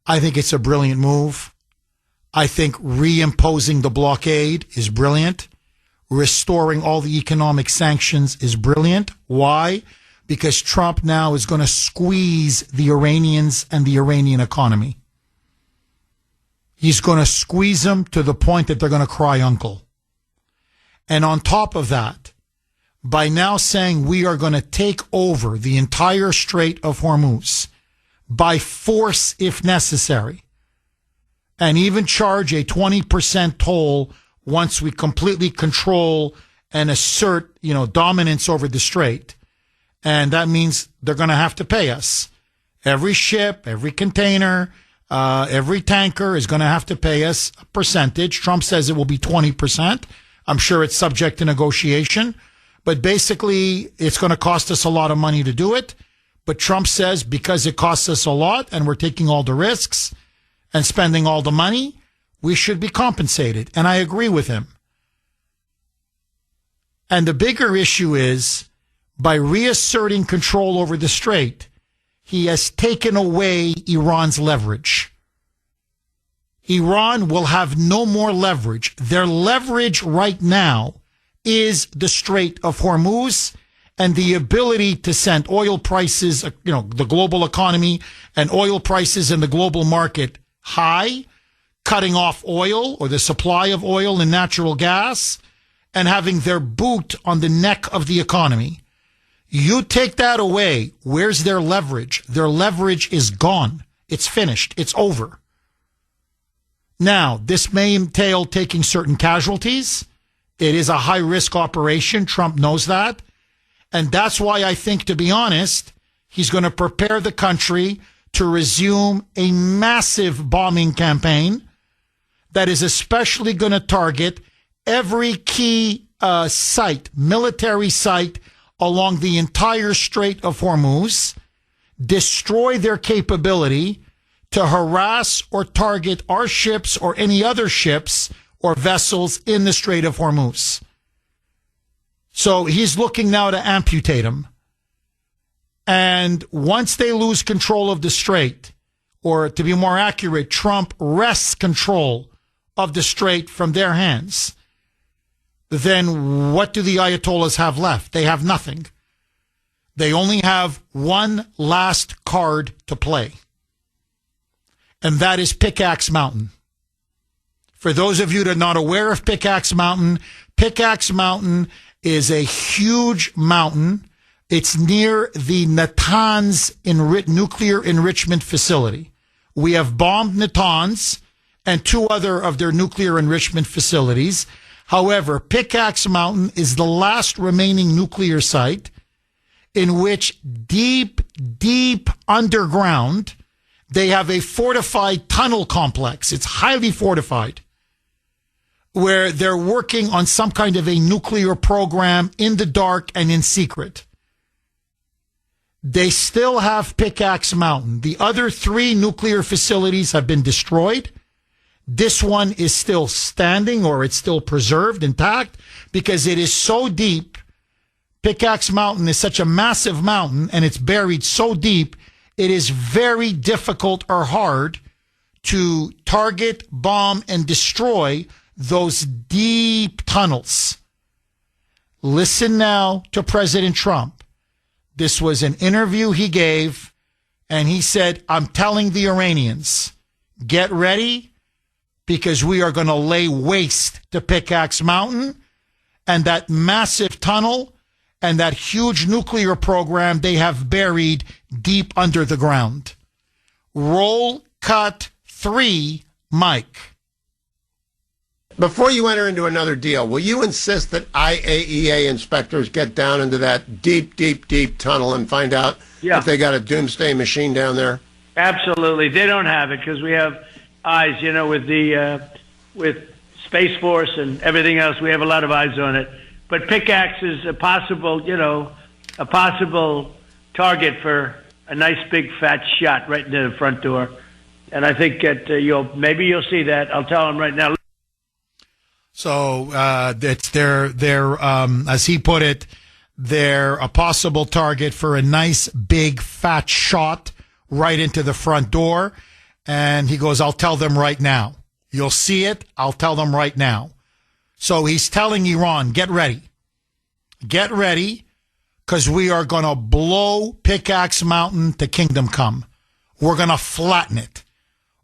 I think it's a brilliant move. I think reimposing the blockade is brilliant. Restoring all the economic sanctions is brilliant. Why? Because Trump now is going to squeeze the Iranians and the Iranian economy. He's going to squeeze them to the point that they're going to cry uncle. And on top of that, by now saying we are going to take over the entire Strait of Hormuz by force if necessary, and even charge a 20% toll once we completely control and assert, dominance over the strait. And that means they're going to have to pay us. Every ship, every container, every tanker is going to have to pay us a percentage. Trump says it will be 20%. I'm sure it's subject to negotiation. But basically, it's going to cost us a lot of money to do it. But Trump says because it costs us a lot and we're taking all the risks and spending all the money, we should be compensated. And I agree with him. And the bigger issue is, by reasserting control over the strait, he has taken away Iran's leverage. Iran will have no more leverage. Their leverage right now is the Strait of Hormuz and the ability to send oil prices, the global economy and oil prices in the global market high, cutting off oil or the supply of oil and natural gas, and having their boot on the neck of the economy. You take that away, where's their leverage? Their leverage is gone. It's finished. It's over. Now, this may entail taking certain casualties. It is a high-risk operation. Trump knows that. And that's why I think, to be honest, he's going to prepare the country to resume a massive bombing campaign that is especially going to target every key military site along the entire Strait of Hormuz, destroy their capability to harass or target our ships or any other ships or vessels in the Strait of Hormuz. So he's looking now to amputate them. And once they lose control of the strait, or to be more accurate, Trump wrests control of the strait from their hands, then what do the Ayatollahs have left? They have nothing. They only have one last card to play, and that is Pickaxe Mountain. For those of you that are not aware of Pickaxe Mountain is a huge mountain. It's near the Natanz nuclear enrichment facility. We have bombed Natanz and 2 other of their nuclear enrichment facilities. However, Pickaxe Mountain is the last remaining nuclear site in which deep underground, they have a fortified tunnel complex. It's highly fortified, where they're working on some kind of a nuclear program in the dark and in secret. They still have Pickaxe Mountain. The other 3 nuclear facilities have been destroyed. This one is still standing, or it's still preserved intact, because it is so deep. Pickaxe Mountain is such a massive mountain, and it's buried so deep, it is very difficult or hard to target, bomb, and destroy those deep tunnels. Listen now to President Trump. This was an interview he gave, and he said, I'm telling the Iranians, get ready, because we are going to lay waste to Pickaxe Mountain and that massive tunnel and that huge nuclear program they have buried deep under the ground. Roll cut 3, Mike. Before you enter into another deal, will you insist that IAEA inspectors get down into that deep, deep, deep tunnel and find out if they got a doomsday machine down there? Absolutely. They don't have it because we have eyes, with Space Force and everything else. We have a lot of eyes on it. But Pickaxe is a possible target for a nice big fat shot right into the front door. And I think that you'll see that. I'll tell them right now. So it's they're as he put it, they're a possible target for a nice big fat shot right into the front door. And he goes, I'll tell them right now. You'll see it. I'll tell them right now. So he's telling Iran, get ready. Get ready, because we are going to blow Pickaxe Mountain to kingdom come. We're going to flatten it.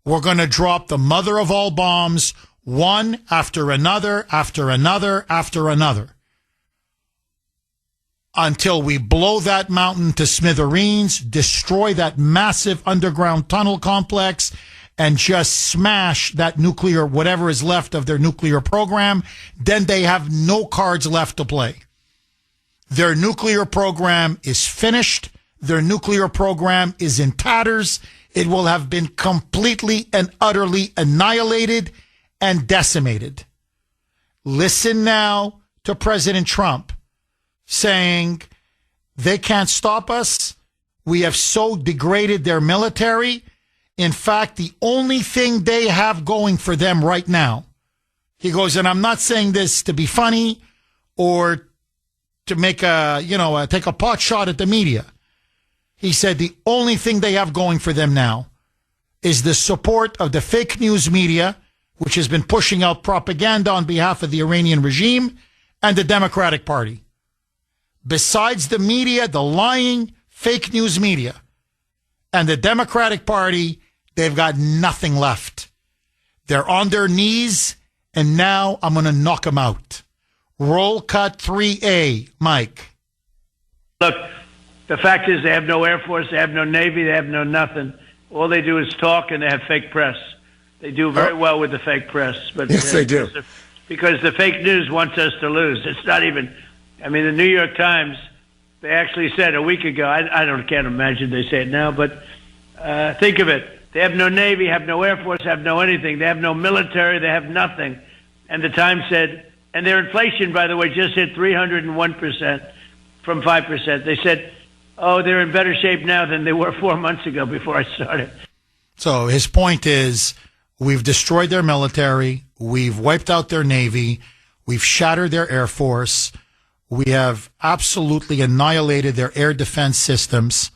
We're going to drop the mother of all bombs, one after another, after another, after another, until we blow that mountain to smithereens, destroy that massive underground tunnel complex, and just smash that nuclear, whatever is left of their nuclear program. Then they have no cards left to play. Their nuclear program is finished. Their nuclear program is in tatters. It will have been completely and utterly annihilated and decimated. Listen now to President Trump saying they can't stop us. We have so degraded their military. In fact, the only thing they have going for them right now, he goes, and I'm not saying this to be funny or to make take a pot shot at the media. He said the only thing they have going for them now is the support of the fake news media, which has been pushing out propaganda on behalf of the Iranian regime, and the Democratic Party. Besides the media, the lying fake news media, and the Democratic Party, they've got nothing left. They're on their knees, and now I'm going to knock them out. Roll cut 3A, Mike. Look, the fact is they have no Air Force, they have no Navy, they have no nothing. All they do is talk, and they have fake press. They do very well with the fake press. But yes, they do. Because the fake news wants us to lose. It's not even, the New York Times, they actually said a week ago, can't imagine they say it now, but think of it. They have no Navy, have no Air Force, have no anything. They have no military, they have nothing. And the Times said, and their inflation, by the way, just hit 301% from 5%. They said, they're in better shape now than they were 4 months ago before I started. So his point is, we've destroyed their military. We've wiped out their Navy. We've shattered their Air Force. We have absolutely annihilated their air defense systems.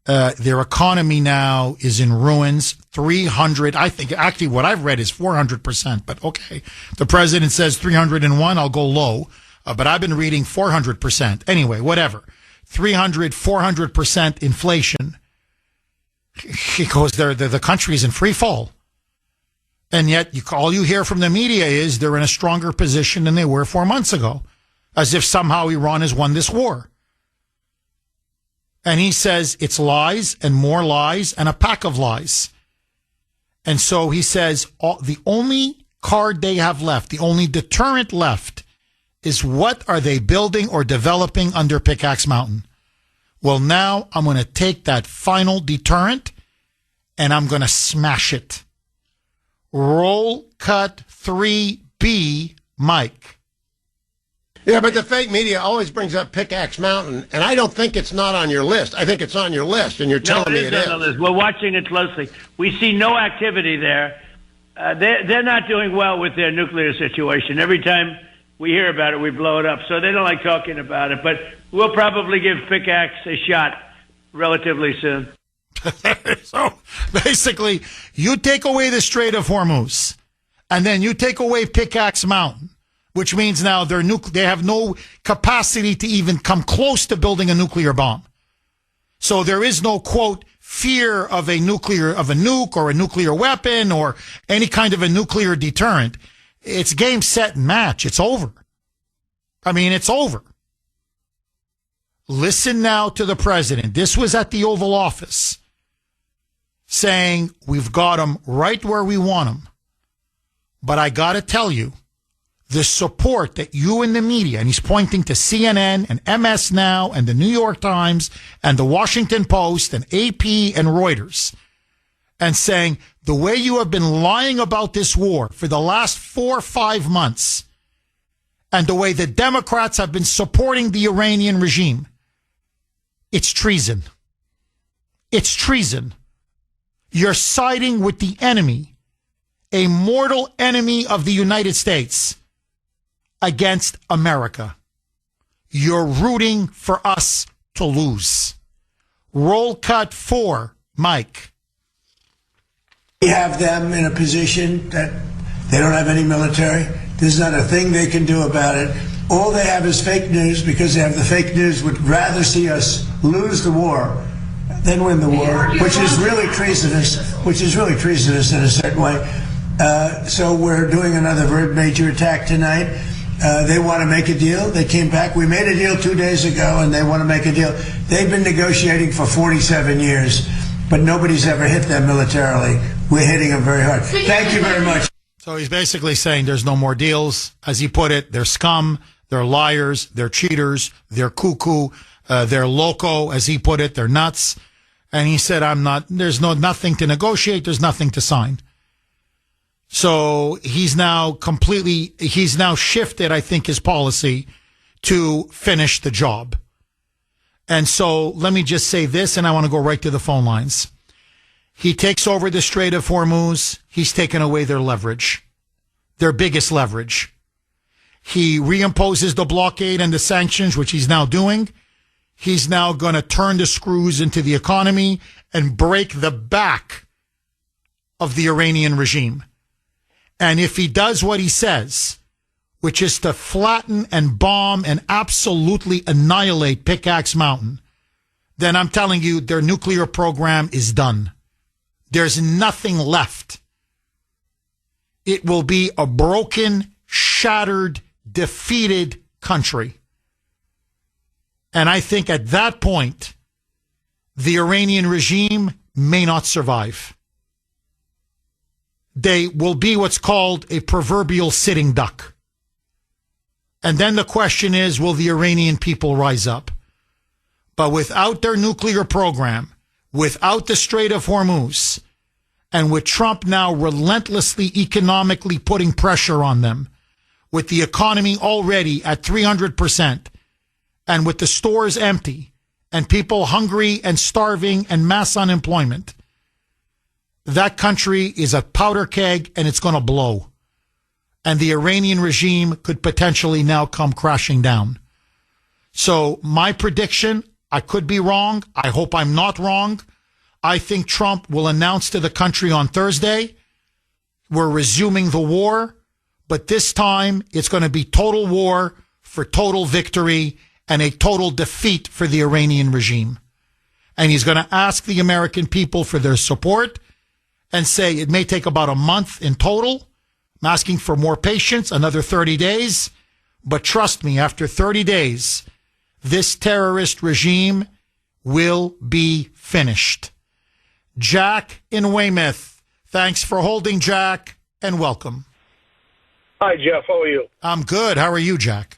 Their economy now is in ruins. 300, I think, actually what I've read is 400%, but okay. The president says 301, I'll go low. But I've been reading 400%. Anyway, whatever. 300, 400% inflation. He goes, the country's in free fall. And yet all you hear from the media is they're in a stronger position than they were 4 months ago, as if somehow Iran has won this war. And he says it's lies and more lies and a pack of lies. And so he says the only card they have left, the only deterrent left, is what are they building or developing under Pickaxe Mountain? Well, now I'm going to take that final deterrent and I'm going to smash it. Roll cut 3B, Mike. Yeah, but the fake media always brings up Pickaxe Mountain, and I don't think it's not on your list. I think it's on your list, and you're telling me it is. We're watching it closely. We see no activity there. they're not doing well with their nuclear situation. Every time we hear about it, we blow it up. So they don't like talking about it. But we'll probably give Pickaxe a shot relatively soon. So basically, you take away the Strait of Hormuz, and then you take away Pickaxe Mountain, which means now they have no capacity to even come close to building a nuclear bomb. So there is no, quote, fear of a nuke or a nuclear weapon or any kind of a nuclear deterrent. It's game, set, and match. It's over. I mean, it's over. Listen now to the president. This was at the Oval Office, saying we've got them right where we want them. But I got to tell you, the support that you in the media, and he's pointing to CNN and MS Now and the New York Times and the Washington Post and AP and Reuters, and saying the way you have been lying about this war for the last 4 or 5 months, and the way the Democrats have been supporting the Iranian regime, it's treason. It's treason. You're siding with the enemy, a mortal enemy of the United States, against America. You're rooting for us to lose. Roll cut 4, Mike. We have them in a position that they don't have any military. There's not a thing they can do about it. All they have is fake news, because they have the fake news, would rather see us lose the war than win the war, which is really treasonous in a certain way. So we're doing another very major attack tonight. They want to make a deal. They came back. We made a deal 2 days ago, and they want to make a deal. They've been negotiating for 47 years, but nobody's ever hit them militarily. We're hitting them very hard. Thank you very much. So he's basically saying there's no more deals. As he put it, they're scum, they're liars, they're cheaters, they're cuckoo, they're loco, as he put it, they're nuts. And he said, there's nothing to negotiate, there's nothing to sign. So he's now shifted, I think, his policy to finish the job. And so let me just say this, and I want to go right to the phone lines. He takes over the Strait of Hormuz. He's taken away their leverage, their biggest leverage. He reimposes the blockade and the sanctions, which he's now doing. He's now going to turn the screws into the economy and break the back of the Iranian regime. And if he does what he says, which is to flatten and bomb and absolutely annihilate Pickaxe Mountain, then I'm telling you, their nuclear program is done. There's nothing left. It will be a broken, shattered, defeated country. And I think at that point, the Iranian regime may not survive. They will be what's called a proverbial sitting duck. And then the question is, will the Iranian people rise up? But without their nuclear program, without the Strait of Hormuz, and with Trump now relentlessly economically putting pressure on them, with the economy already at 300%, and with the stores empty, and people hungry and starving and mass unemployment, that country is a powder keg and it's going to blow. And the Iranian regime could potentially now come crashing down. So my prediction, I could be wrong. I hope I'm not wrong. I think Trump will announce to the country on Thursday, we're resuming the war, but this time it's going to be total war for total victory and a total defeat for the Iranian regime. And he's going to ask the American people for their support and say it may take about a month in total. I'm asking for more patience, another 30 days. But trust me, after 30 days, this terrorist regime will be finished. Jack in Weymouth. Thanks for holding, Jack, and welcome. Hi, Jeff. How are you? I'm good. How are you, Jack?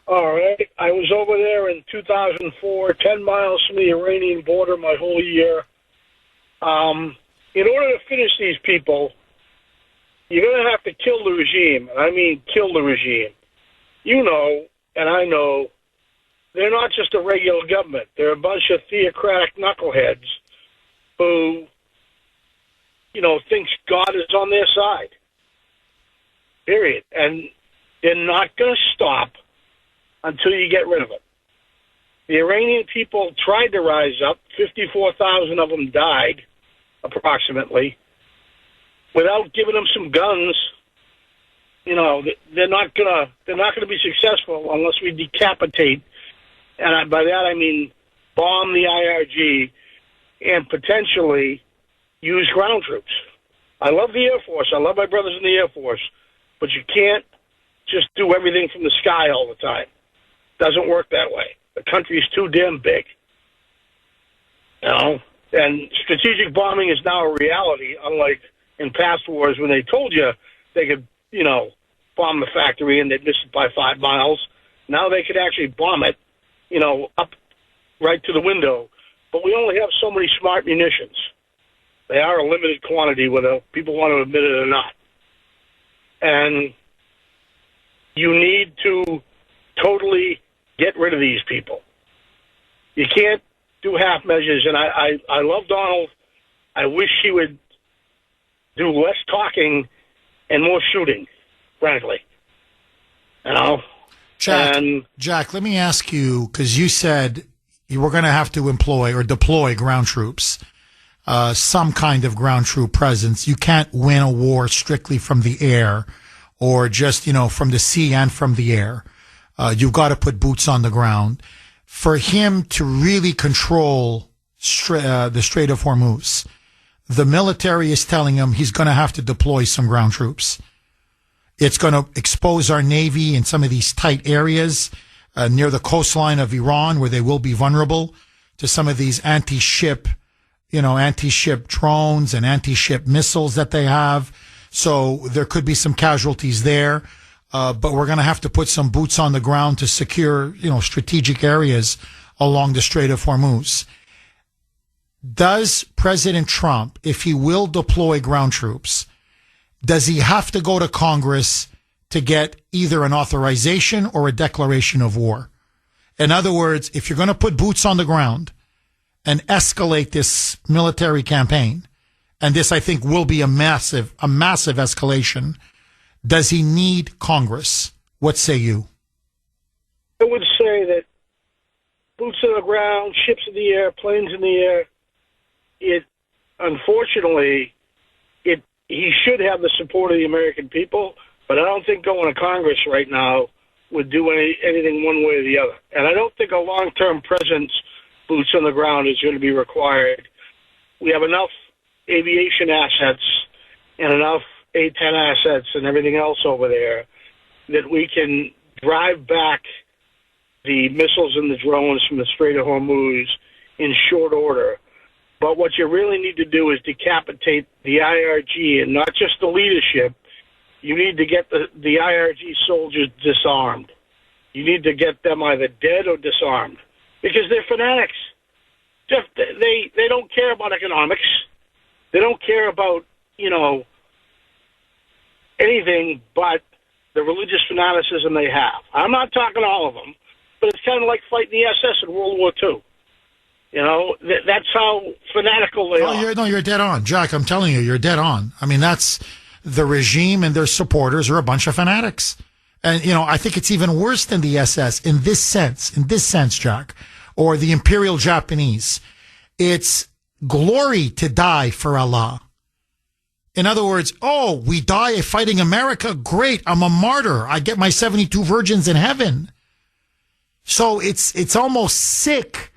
All right. I was over there in 2004, 10 miles from the Iranian border my whole year. In order to finish these people, you're going to have to kill the regime. I mean, kill the regime. You know, and I know, they're not just a regular government. They're a bunch of theocratic knuckleheads who thinks God is on their side. Period. And they're not going to stop until you get rid of it. The Iranian people tried to rise up. 54,000 of them died, approximately. Without giving them some guns, they're not gonna be successful unless we decapitate. And by that I mean bomb the IRG and potentially use ground troops. I love the Air Force. I love my brothers in the Air Force, but you can't just do everything from the sky all the time. Doesn't work that way. The country's too damn big. And strategic bombing is now a reality, unlike in past wars when they told you they could, bomb the factory and they'd miss it by 5 miles. Now they could actually bomb it, up right to the window. But we only have so many smart munitions. They are a limited quantity, whether people want to admit it or not. And you need to totally get rid of these people. You can't do half measures. And I love Donald. I wish he would do less talking and more shooting, frankly. Jack, let me ask you, because you said you were going to have to employ or deploy ground troops, some kind of ground troop presence. You can't win a war strictly from the air or just, from the sea and from the air. You've got to put boots on the ground. For him to really control the Strait of Hormuz, the military is telling him he's going to have to deploy some ground troops. It's going to expose our Navy in some of these tight areas near the coastline of Iran, where they will be vulnerable to some of these anti-ship drones and anti-ship missiles that they have. So there could be some casualties there. But we're going to have to put some boots on the ground to secure, strategic areas along the Strait of Hormuz. Does President Trump, if he will deploy ground troops, does he have to go to Congress to get either an authorization or a declaration of war? In other words, if you're going to put boots on the ground and escalate this military campaign, and this, I think, will be a massive escalation, does he need Congress? What say you? I would say that boots on the ground, ships in the air, planes in the air, unfortunately, he should have the support of the American people, but I don't think going to Congress right now would do anything one way or the other. And I don't think a long-term presence, boots on the ground, is going to be required. We have enough aviation assets and enough A-10 assets and everything else over there that we can drive back the missiles and the drones from the Strait of Hormuz in short order. But what you really need to do is decapitate the IRG, and not just the leadership. You need to get the IRG soldiers disarmed. You need to get them either dead or disarmed, because they're fanatics. They don't care about economics. They don't care about, anything but the religious fanaticism they have. I'm not talking all of them, but it's kind of like fighting the SS in World War II. That's how fanatical they are. You're dead on. Jack, I'm telling you, you're dead on. I mean, that's the regime and their supporters are a bunch of fanatics. And, I think it's even worse than the SS in this sense, Jack, or the Imperial Japanese. It's glory to die for Allah. In other words, we die fighting America? Great. I'm a martyr. I get my 72 virgins in heaven. So it's almost sick.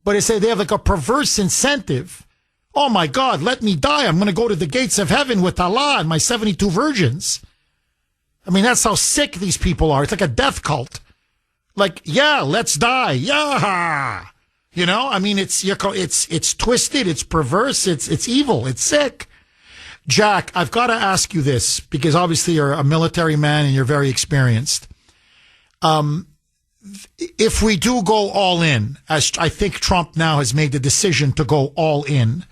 But they have like a perverse incentive. Oh my God, let me die. I'm going to go to the gates of heaven with Allah and my 72 virgins. I mean, that's how sick these people are. It's like a death cult. Like, yeah, let's die. Yeah. I mean, it's twisted. It's perverse. It's evil. It's sick. Jack, I've got to ask you this because obviously you're a military man and you're very experienced. If we do go all in, as I think Trump now has made the decision to go all in,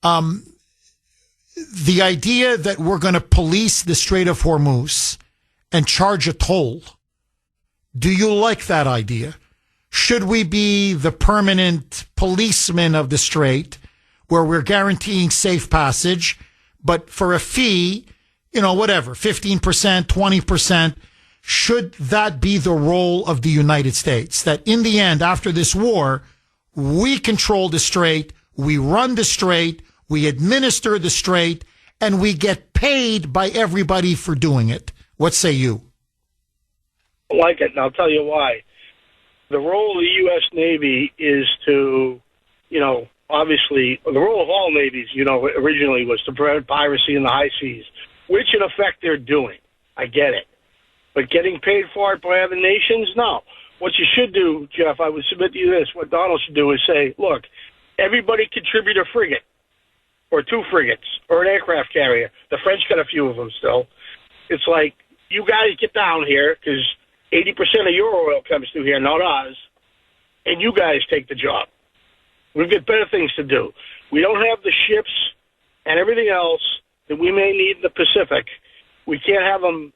the idea that we're going to police the Strait of Hormuz and charge a toll, do you like that idea? Should we be the permanent policeman of the Strait where we're guaranteeing safe passage, but for a fee, whatever, 15%, 20%, should that be the role of the United States? That in the end, after this war, we control the strait, we run the strait, we administer the strait, and we get paid by everybody for doing it. What say you? I like it, and I'll tell you why. The role of the U.S. Navy is to, obviously, the role of all navies, originally was to prevent piracy in the high seas, which in effect they're doing. I get it. But getting paid for it by other nations? No. What you should do, Jeff, I would submit to you this, what Donald should do is say, look, everybody contribute a frigate, or 2 frigates, or an aircraft carrier. The French got a few of them still. It's like, you guys get down here, because 80% of your oil comes through here, not ours, and you guys take the job. We've got better things to do. We don't have the ships and everything else that we may need in the Pacific. We can't have them,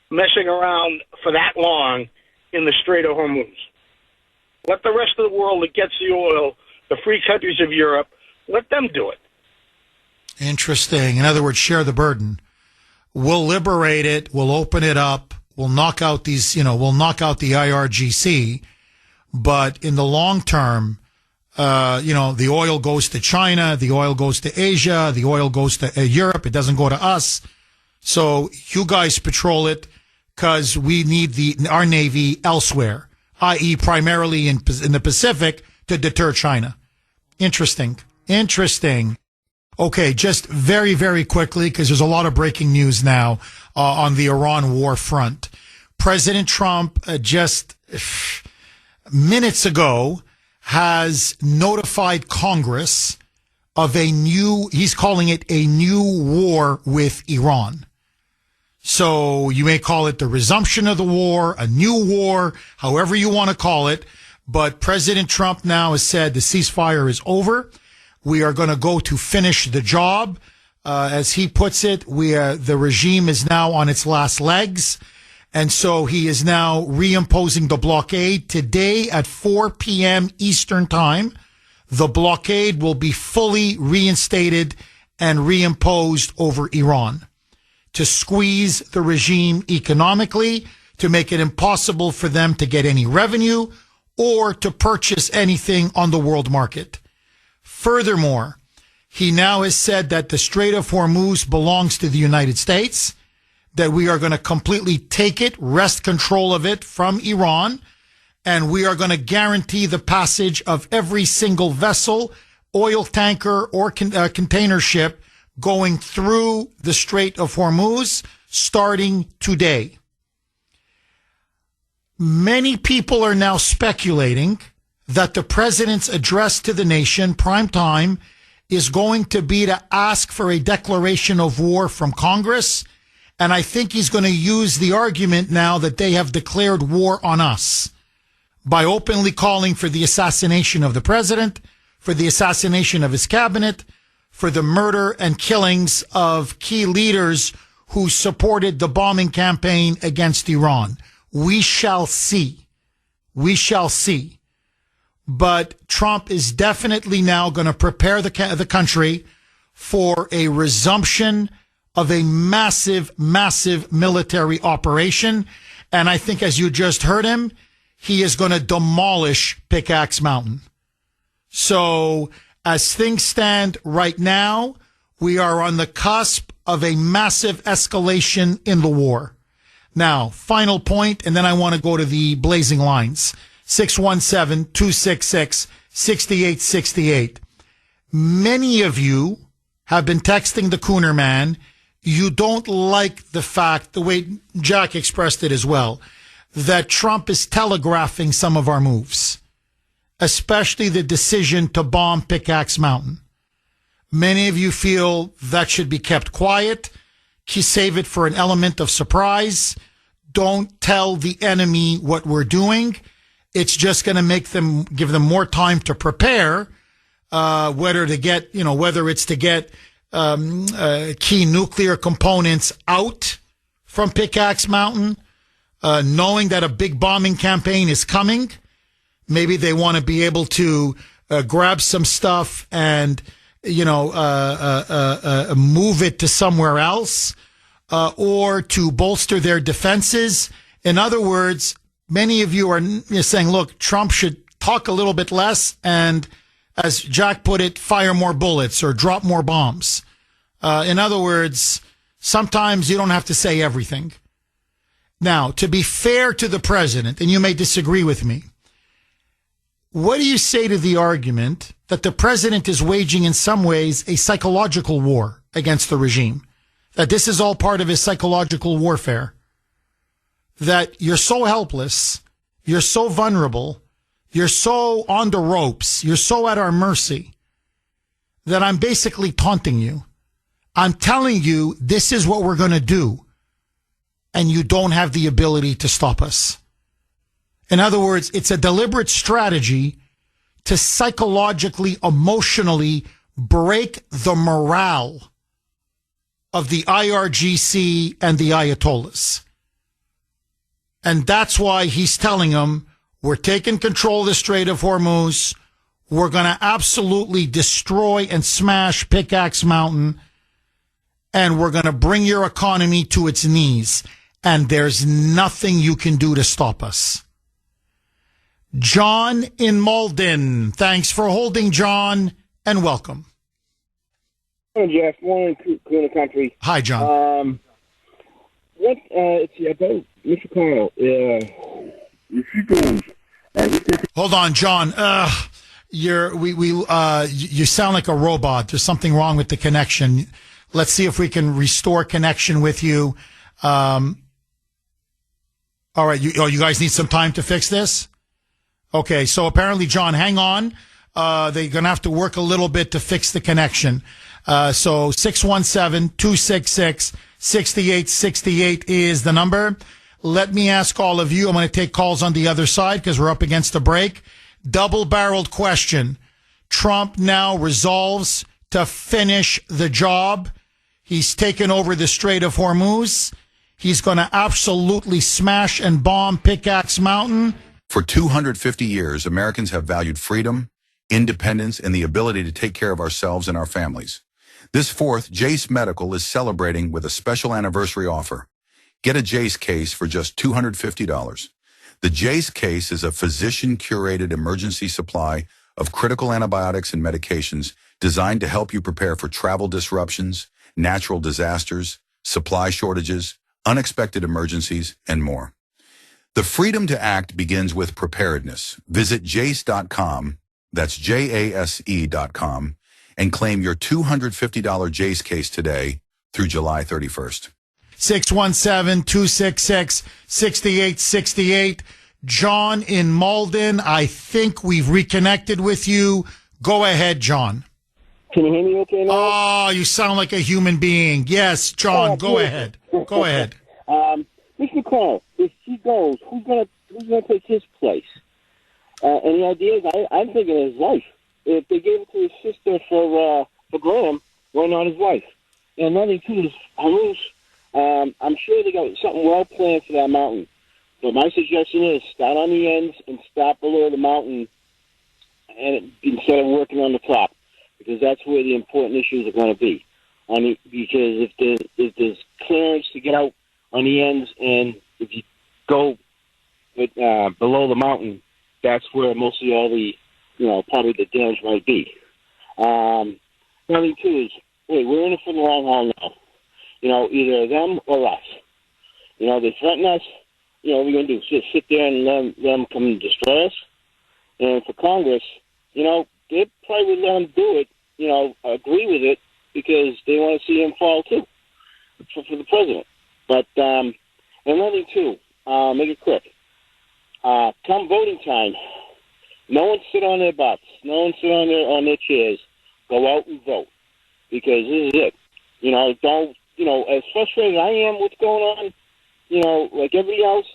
messing around for that long in the Strait of Hormuz. Let the rest of the world that gets the oil, the free countries of Europe, let them do it. Interesting. In other words, share the burden. We'll liberate it. We'll open it up. We'll knock out these, we'll knock out the IRGC. But in the long term, the oil goes to China, the oil goes to Asia, the oil goes to Europe. It doesn't go to us. So you guys patrol it because we need our Navy elsewhere, i.e. primarily in the Pacific to deter China. Interesting. Okay, just very, very quickly, because there's a lot of breaking news now on the Iran war front. President Trump just minutes ago has notified Congress of he's calling it a new war with Iran. So you may call it the resumption of the war, a new war, however you want to call it. But President Trump now has said the ceasefire is over. We are going to go to finish the job. As he puts it, the regime is now on its last legs. And so he is now reimposing the blockade. Today at 4 p.m. Eastern Time, the blockade will be fully reinstated and reimposed over Iran to squeeze the regime economically, to make it impossible for them to get any revenue or to purchase anything on the world market. Furthermore, he now has said that the Strait of Hormuz belongs to the United States, that we are going to completely take it, wrest control of it from Iran, and we are going to guarantee the passage of every single vessel, oil tanker, or container ship going through the Strait of Hormuz starting today. Many people are now speculating that the president's address to the nation, prime time, is going to be to ask for a declaration of war from Congress. And I think he's going to use the argument now that they have declared war on us by openly calling for the assassination of the president, for the assassination of his cabinet, for the murder and killings of key leaders who supported the bombing campaign against Iran. We shall see. We shall see. But Trump is definitely now going to prepare the country for a resumption of a massive, massive military operation. And I think, as you just heard him, he is going to demolish Pickaxe Mountain. So as things stand right now, we are on the cusp of a massive escalation in the war. Now, final point, and then I want to go to the blazing lines. 617-266-6868. Many of you have been texting the Kuhner man. You don't like the fact, the way Jack expressed it as well, that Trump is telegraphing some of our moves, especially the decision to bomb Pickaxe Mountain. Many of you feel that should be kept quiet. Save it for an element of surprise. Don't tell the enemy what we're doing. It's just going to give them more time to prepare, whether it's to get key nuclear components out from Pickaxe Mountain, knowing that a big bombing campaign is coming. Maybe they want to be able to grab some stuff and move it to somewhere else, or to bolster their defenses. In other words, many of you are saying, look, Trump should talk a little bit less and, as Jack put it, fire more bullets or drop more bombs. In other words, sometimes you don't have to say everything. Now, to be fair to the president, and you may disagree with me, what do you say to the argument that the president is waging in some ways a psychological war against the regime? That this is all part of his psychological warfare? That you're so helpless, you're so vulnerable, you're so on the ropes, you're so at our mercy, that I'm basically taunting you. I'm telling you this is what we're going to do, and you don't have the ability to stop us. In other words, it's a deliberate strategy to psychologically, emotionally break the morale of the IRGC and the Ayatollahs. And that's why he's telling them, we're taking control of the Strait of Hormuz. We're going to absolutely destroy and smash Pickaxe Mountain. And we're going to bring your economy to its knees. And there's nothing you can do to stop us. John in Malden. Thanks for holding, John, and welcome. Hey, Jeff. Morning, Kuhner Country. Hi, John. It's about Mr. Carl. If he goes, hold on, John. You sound like a robot. There's something wrong with the connection. Let's see if we can restore connection with you. All right. You guys need some time to fix this? Okay. So apparently, John, hang on. They're going to have to work a little bit to fix the connection. So 617-266-6868 is the number. Let me ask all of you. I'm going to take calls on the other side because we're up against the break. Double-barreled question. Trump now resolves to finish the job. He's taken over the Strait of Hormuz. He's going to absolutely smash and bomb Pickaxe Mountain. For 250 years, Americans have valued freedom, independence, and the ability to take care of ourselves and our families. This 4th, Jace Medical is celebrating with a special anniversary offer. Get a Jace case for just $250. The Jace case is a physician-curated emergency supply of critical antibiotics and medications designed to help you prepare for travel disruptions, natural disasters, supply shortages, unexpected emergencies, and more. The freedom to act begins with preparedness. Visit jace.com, that's JASE.com, and claim your $250 Jace case today through July 31st. 617-266-6868. John in Malden, I think we've reconnected with you. Go ahead, John. Can you hear me okay now? Oh, you sound like a human being. Yes, John, go ahead. Go ahead. Mr. Carl, if he goes, who's gonna take his place? Any ideas? I'm thinking his wife. If they gave it to his sister for Graham, why not his wife? And nothing to his Hormuz. I'm sure they got something well planned for that mountain. But my suggestion is start on the ends and stop below the mountain, and instead of working on the top, because that's where the important issues are going to be. Because if there's clearance to get out on the ends, and if you go below the mountain, that's where mostly all the, probably the damage might be. Nothing too is, we're in it for the long haul now. Either them or us. They threaten us. What are we going to do? Sit there and let them come and destroy us? And for Congress, they probably would let them do it, agree with it, because they want to see him fall too, for the president. But, and nothing too, make it quick. Come voting time, no one sit on their butts. No one sit on their chairs. Go out and vote, because this is it. Don't. As frustrated as I am what's going on, like everybody else,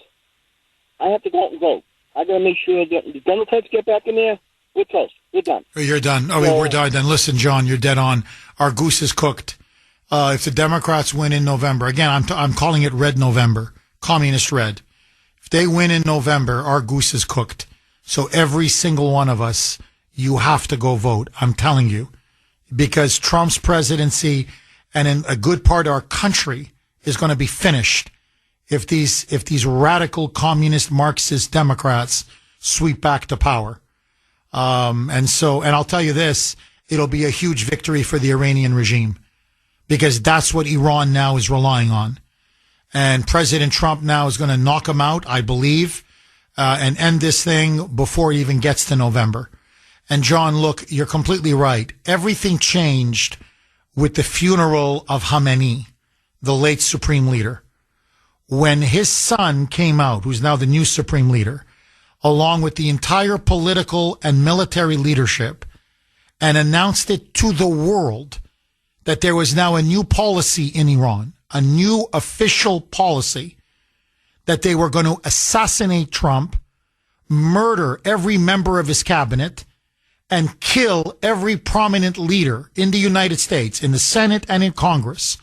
I have to go out and vote. I got to make sure that the Democrats get back in there. We're toast. We're done. You're done. We're done. Then listen, John, you're dead on. Our goose is cooked. If the Democrats win in November, again, I'm calling it Red November, Communist Red. If they win in November, our goose is cooked. So every single one of us, you have to go vote. I'm telling you. because Trump's presidency and in a good part of our country is going to be finished if these radical communist Marxist Democrats sweep back to power. And I'll tell you this, it'll be a huge victory for the Iranian regime because that's what Iran now is relying on. And President Trump now is going to knock him out, I believe, and end this thing before it even gets to November. And John, look, you're completely right. Everything changed with the funeral of Khamenei, the late supreme leader. When his son came out, who's now the new supreme leader, along with the entire political and military leadership, and announced it to the world that there was now a new policy in Iran, a new official policy that they were going to assassinate Trump, murder every member of his cabinet, and kill every prominent leader in the United States, in the Senate and in Congress,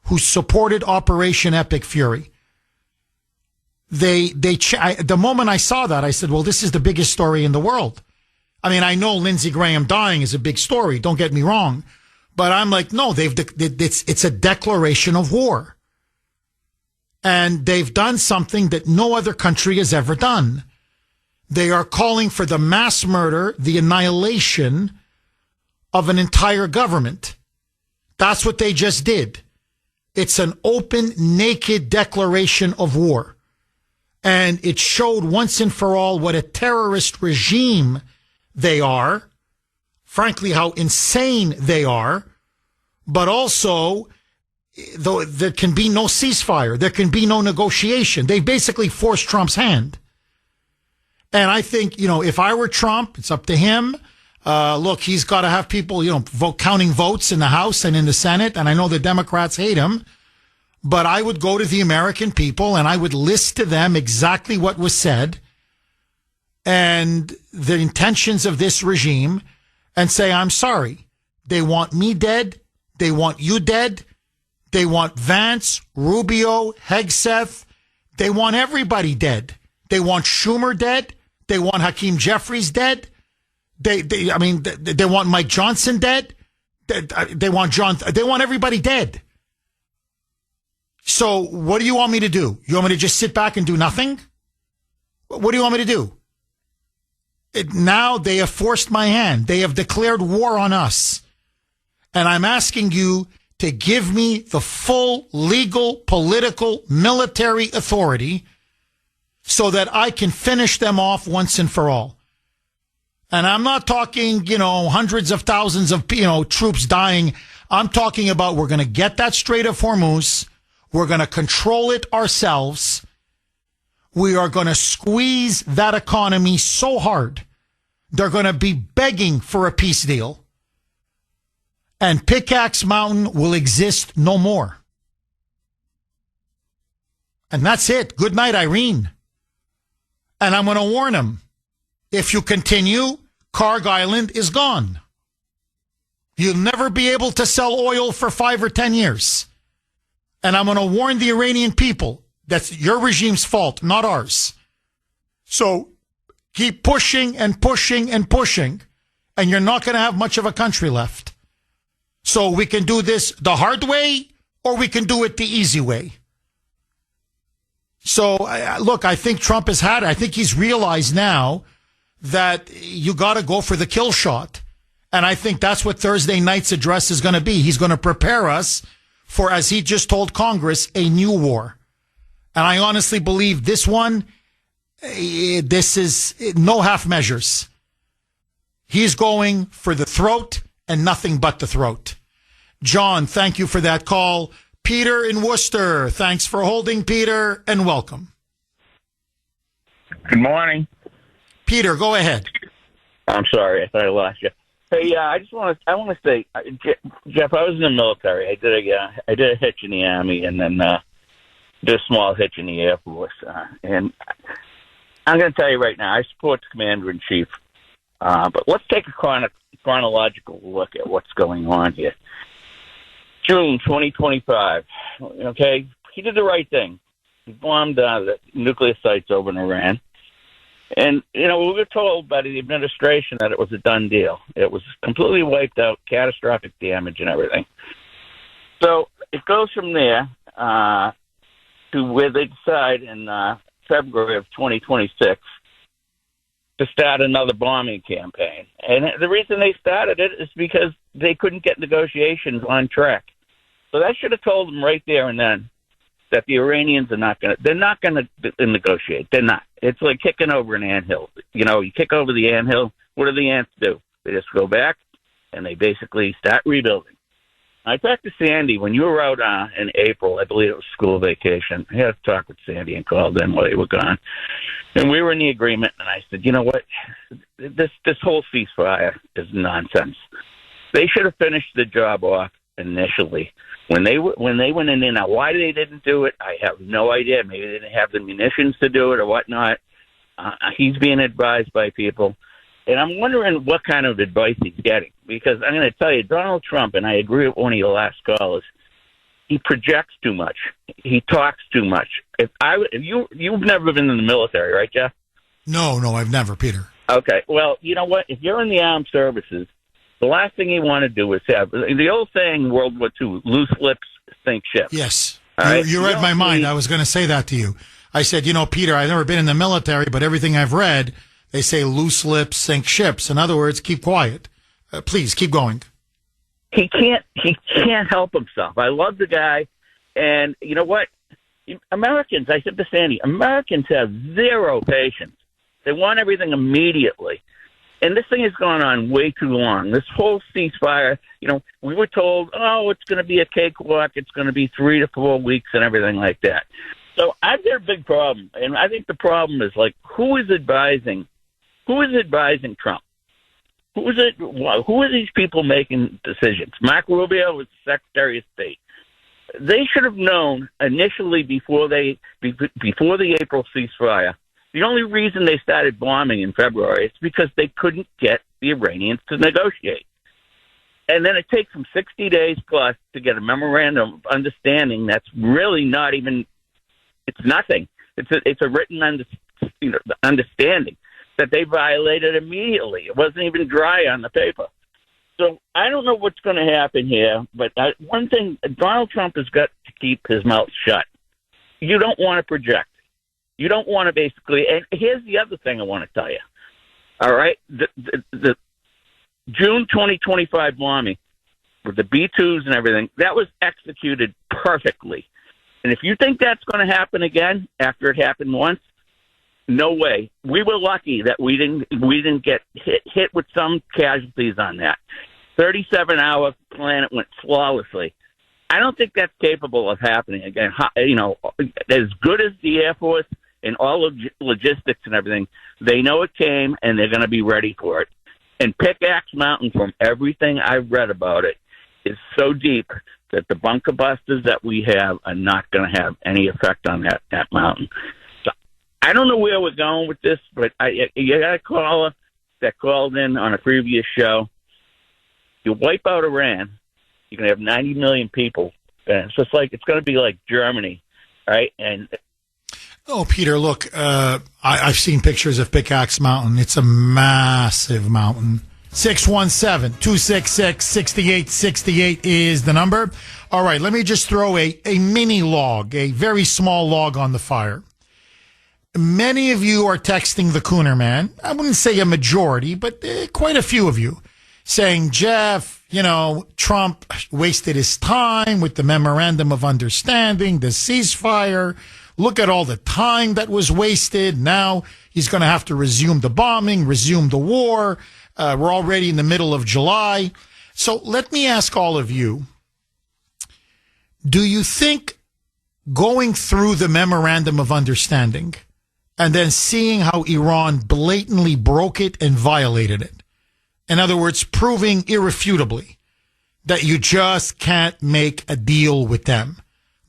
who supported Operation Epic Fury. The moment I saw that, I said, well, this is the biggest story in the world. I mean, I know Lindsey Graham dying is a big story. Don't get me wrong. But I'm like, no, it's a declaration of war. And they've done something that no other country has ever done. They are calling for the mass murder, the annihilation of an entire government. That's what they just did. It's an open, naked declaration of war. And it showed once and for all what a terrorist regime they are, frankly, how insane they are, but also, though there can be no ceasefire, there can be no negotiation. They basically forced Trump's hand. And I think, if I were Trump, it's up to him. Look, he's got to have people, counting votes in the House and in the Senate. And I know the Democrats hate him. But I would go to the American people and I would list to them exactly what was said and the intentions of this regime and say, I'm sorry. They want me dead. They want you dead. They want Vance, Rubio, Hegseth. They want everybody dead. They want Schumer dead. They want Hakeem Jeffries dead. They want Mike Johnson dead. They want everybody dead. So what do you want me to do? You want me to just sit back and do nothing? What do you want me to do? Now they have forced my hand. They have declared war on us. And I'm asking you to give me the full legal, political, military authority so that I can finish them off once and for all. And I'm not talking, hundreds of thousands of, troops dying. I'm talking about we're going to get that Strait of Hormuz. We're going to control it ourselves. We are going to squeeze that economy so hard. They're going to be begging for a peace deal. And Pickaxe Mountain will exist no more. And that's it. Good night, Irene. And I'm going to warn them. If you continue, Karg Island is gone. You'll never be able to sell oil for 5 or 10 years. And I'm going to warn the Iranian people, that's your regime's fault, not ours. So keep pushing and pushing and pushing, and you're not going to have much of a country left. So we can do this the hard way, or we can do it the easy way. So, look, I think Trump has had it. I think he's realized now that you got to go for the kill shot. And I think that's what Thursday night's address is going to be. He's going to prepare us for, as he just told Congress, a new war. And I honestly believe this one, this is no half measures. He's going for the throat and nothing but the throat. John, thank you for that call. Peter in Worcester, thanks for holding, Peter, and welcome. Good morning. Peter, go ahead. I'm sorry, I thought I lost you. Hey, I want to say, Jeff, I was in the military. I did a hitch in the Army, and then did a small hitch in the Air Force. And I'm going to tell you right now, I support the Commander-in-Chief. But let's take a chronological look at what's going on here. June 2025, okay? He did the right thing. He bombed the nuclear sites over in Iran. And, we were told by the administration that it was a done deal. It was completely wiped out, catastrophic damage and everything. So it goes from there to where they decide in February of 2026 to start another bombing campaign. And the reason they started it is because they couldn't get negotiations on track. So that should have told them right there and then that the Iranians are they're not going to negotiate. They're not. It's like kicking over an anthill. You kick over the anthill. What do the ants do? They just go back and they basically start rebuilding. I talked to Sandy when you were out in April. I believe it was school vacation. I had to talk with Sandy and called in while you were gone. And we were in the agreement, and I said, you know what? This whole ceasefire is nonsense. They should have finished the job off initially. When they went in there, now why they didn't do it, I have no idea. Maybe they didn't have the munitions to do it or whatnot. He's being advised by people. And I'm wondering what kind of advice he's getting. Because I'm going to tell you, Donald Trump, and I agree with one of your last callers, he projects too much. He talks too much. If you've never been in the military, right, Jeff? No, I've never, Peter. Okay. Well, you know what? If you're in the armed services, the last thing you want to do is have the old saying in World War II, loose lips sink ships. Yes. Right? You read my mind. I was going to say that to you. I said, Peter, I've never been in the military, but everything I've read, they say loose lips sink ships. In other words, keep quiet. Please, keep going. He can't help himself. I love the guy. And you know what? Americans, I said to Sandy, Americans have zero patience. They want everything immediately. And this thing has gone on way too long. This whole ceasefire, we were told, it's going to be a cakewalk. It's going to be 3 to 4 weeks and everything like that. So I've got a big problem. And I think the problem is, who is advising Trump? Who are these people making decisions? Mark Rubio was the Secretary of State. They should have known initially before the April ceasefire. The only reason they started bombing in February is because they couldn't get the Iranians to negotiate. And then it takes them 60 days plus to get a memorandum of understanding that's really not even, it's nothing. It's a written understanding that they violated immediately. It wasn't even dry on the paper. So I don't know what's going to happen here, but one thing, Donald Trump has got to keep his mouth shut. You don't want to project. You don't want to basically, and here's the other thing I want to tell you. All right? The June 2025 bombing with the B-2s and everything, that was executed perfectly. And if you think that's going to happen again after it happened once, no way. We were lucky that we didn't get hit with some casualties on that. 37-hour plan, it went flawlessly. I don't think that's capable of happening again. As good as the Air Force and all of logistics and everything, they know it came and they're going to be ready for it. And Pickaxe Mountain, from everything I've read about it, is so deep that the bunker busters that we have are not going to have any effect on that mountain. So I don't know where we're going with this, but you got a caller that called in on a previous show. You wipe out Iran, you're going to have 90 million people. And it's just it's going to be like Germany, right? And oh, Peter, look, I've seen pictures of Pickaxe Mountain. It's a massive mountain. 617-266-6868 is the number. All right, let me just throw a mini log, a very small log on the fire. Many of you are texting the Kuhner man. I wouldn't say a majority, but quite a few of you saying, Jeff, Trump wasted his time with the memorandum of understanding, the ceasefire. Look at all the time that was wasted. Now he's going to have to resume the bombing, resume the war. We're already in the middle of July. So let me ask all of you, do you think going through the memorandum of understanding and then seeing how Iran blatantly broke it and violated it, in other words, proving irrefutably that you just can't make a deal with them,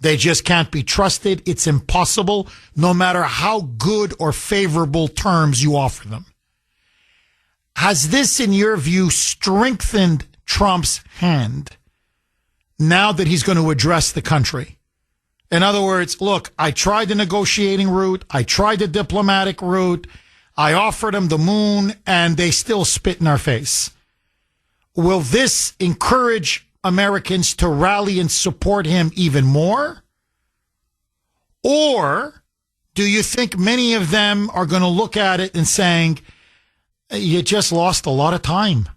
they just can't be trusted, it's impossible, no matter how good or favorable terms you offer them. Has this, in your view, strengthened Trump's hand now that he's going to address the country? In other words, look, I tried the negotiating route. I tried the diplomatic route. I offered them the moon, and they still spit in our face. Will this encourage Americans to rally and support him even more? Or do you think many of them are going to look at it and saying, you just lost a lot of time?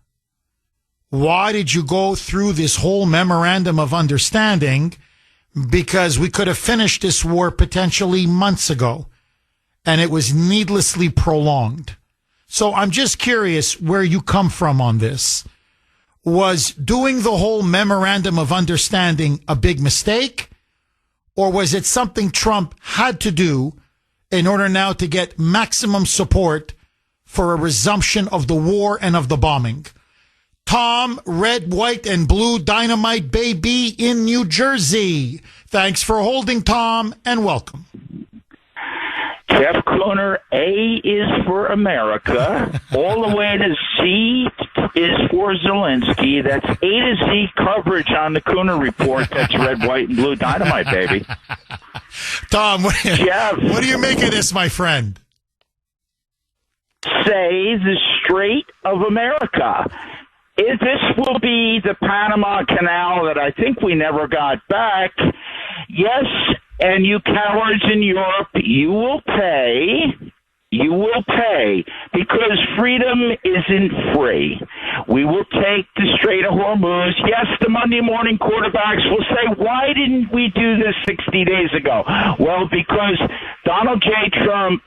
Why did you go through this whole memorandum of understanding? Because we could have finished this war potentially months ago, and it was needlessly prolonged. So I'm just curious where you come from on this. Was doing the whole memorandum of understanding a big mistake, or was it something Trump had to do in order now to get maximum support for a resumption of the war and of the bombing? Tom, red, white, and blue dynamite baby in New Jersey. Thanks for holding, Tom, and welcome. Jeff Kuhner, A is for America. All the way to Z is for Zelensky. That's A to Z coverage on the Kuhner Report. That's red, white, and blue dynamite, baby. Tom, Jeff, what do you make of this, my friend? Say the Strait of America. If this will be the Panama Canal that I think we never got back, yes, and you cowards in Europe, you will pay. You will pay, because freedom isn't free. We will take the Strait of Hormuz. Yes, the Monday morning quarterbacks will say, why didn't we do this 60 days ago? Well, because Donald J. Trump,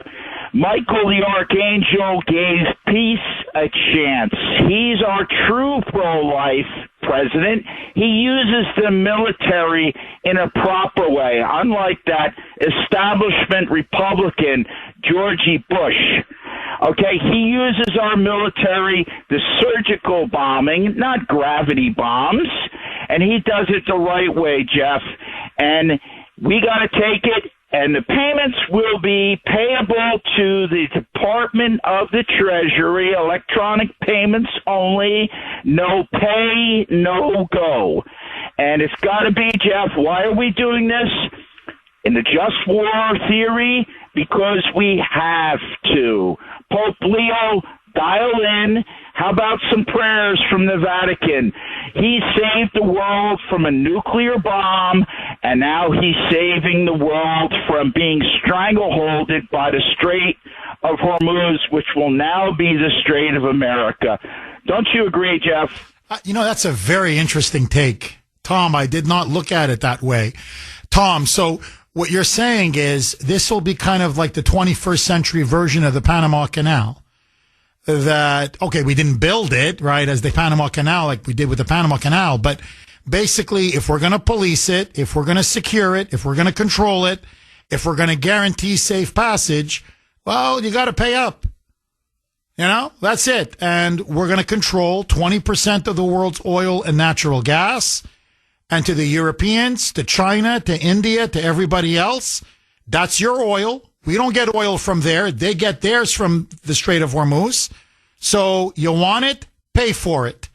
Michael the Archangel, gave peace a chance. He's our true pro-life president. He uses the military in a proper way, unlike that establishment Republican, Georgie Bush. Okay, he uses our military, the surgical bombing, not gravity bombs, and he does it the right way, Jeff. And we got to take it. And the payments will be payable to the Department of the Treasury, electronic payments only, no pay, no go. And it's got to be, Jeff, why are we doing this? In the just war theory, because we have to. Pope Leo, dial in. How about some prayers from the Vatican? He saved the world from a nuclear bomb, and now he's saving the world from being strangleholded by the Strait of Hormuz, which will now be the Strait of America. Don't you agree, Jeff? That's a very interesting take. Tom, I did not look at it that way. Tom, so what you're saying is this will be kind of like the 21st century version of the Panama Canal. That, okay, we didn't build it, right, as the Panama Canal like we did with the Panama Canal, but basically if we're going to police it, if we're going to secure it, if we're going to control it, if we're going to guarantee safe passage, well, you got to pay up. That's it. And we're going to control 20% of the world's oil and natural gas. And to the Europeans, to China, to India, to everybody else, that's your oil. We don't get oil from there. They get theirs from the Strait of Hormuz. So you want it, pay for it.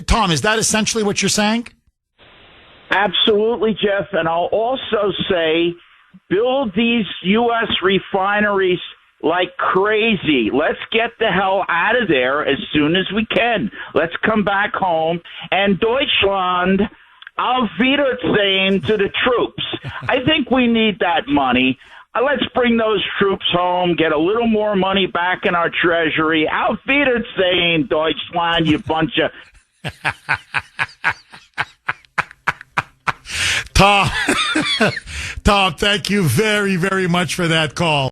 Tom, is that essentially what you're saying? Absolutely, Jeff. And I'll also say, build these U.S. refineries like crazy. Let's get the hell out of there as soon as we can. Let's come back home. And Deutschland, auf Wiedersehen to the troops. I think we need that money. Let's bring those troops home, get a little more money back in our treasury. Auf Wiedersehen, Deutschland, you bunch of... Tom, thank you very, very much for that call.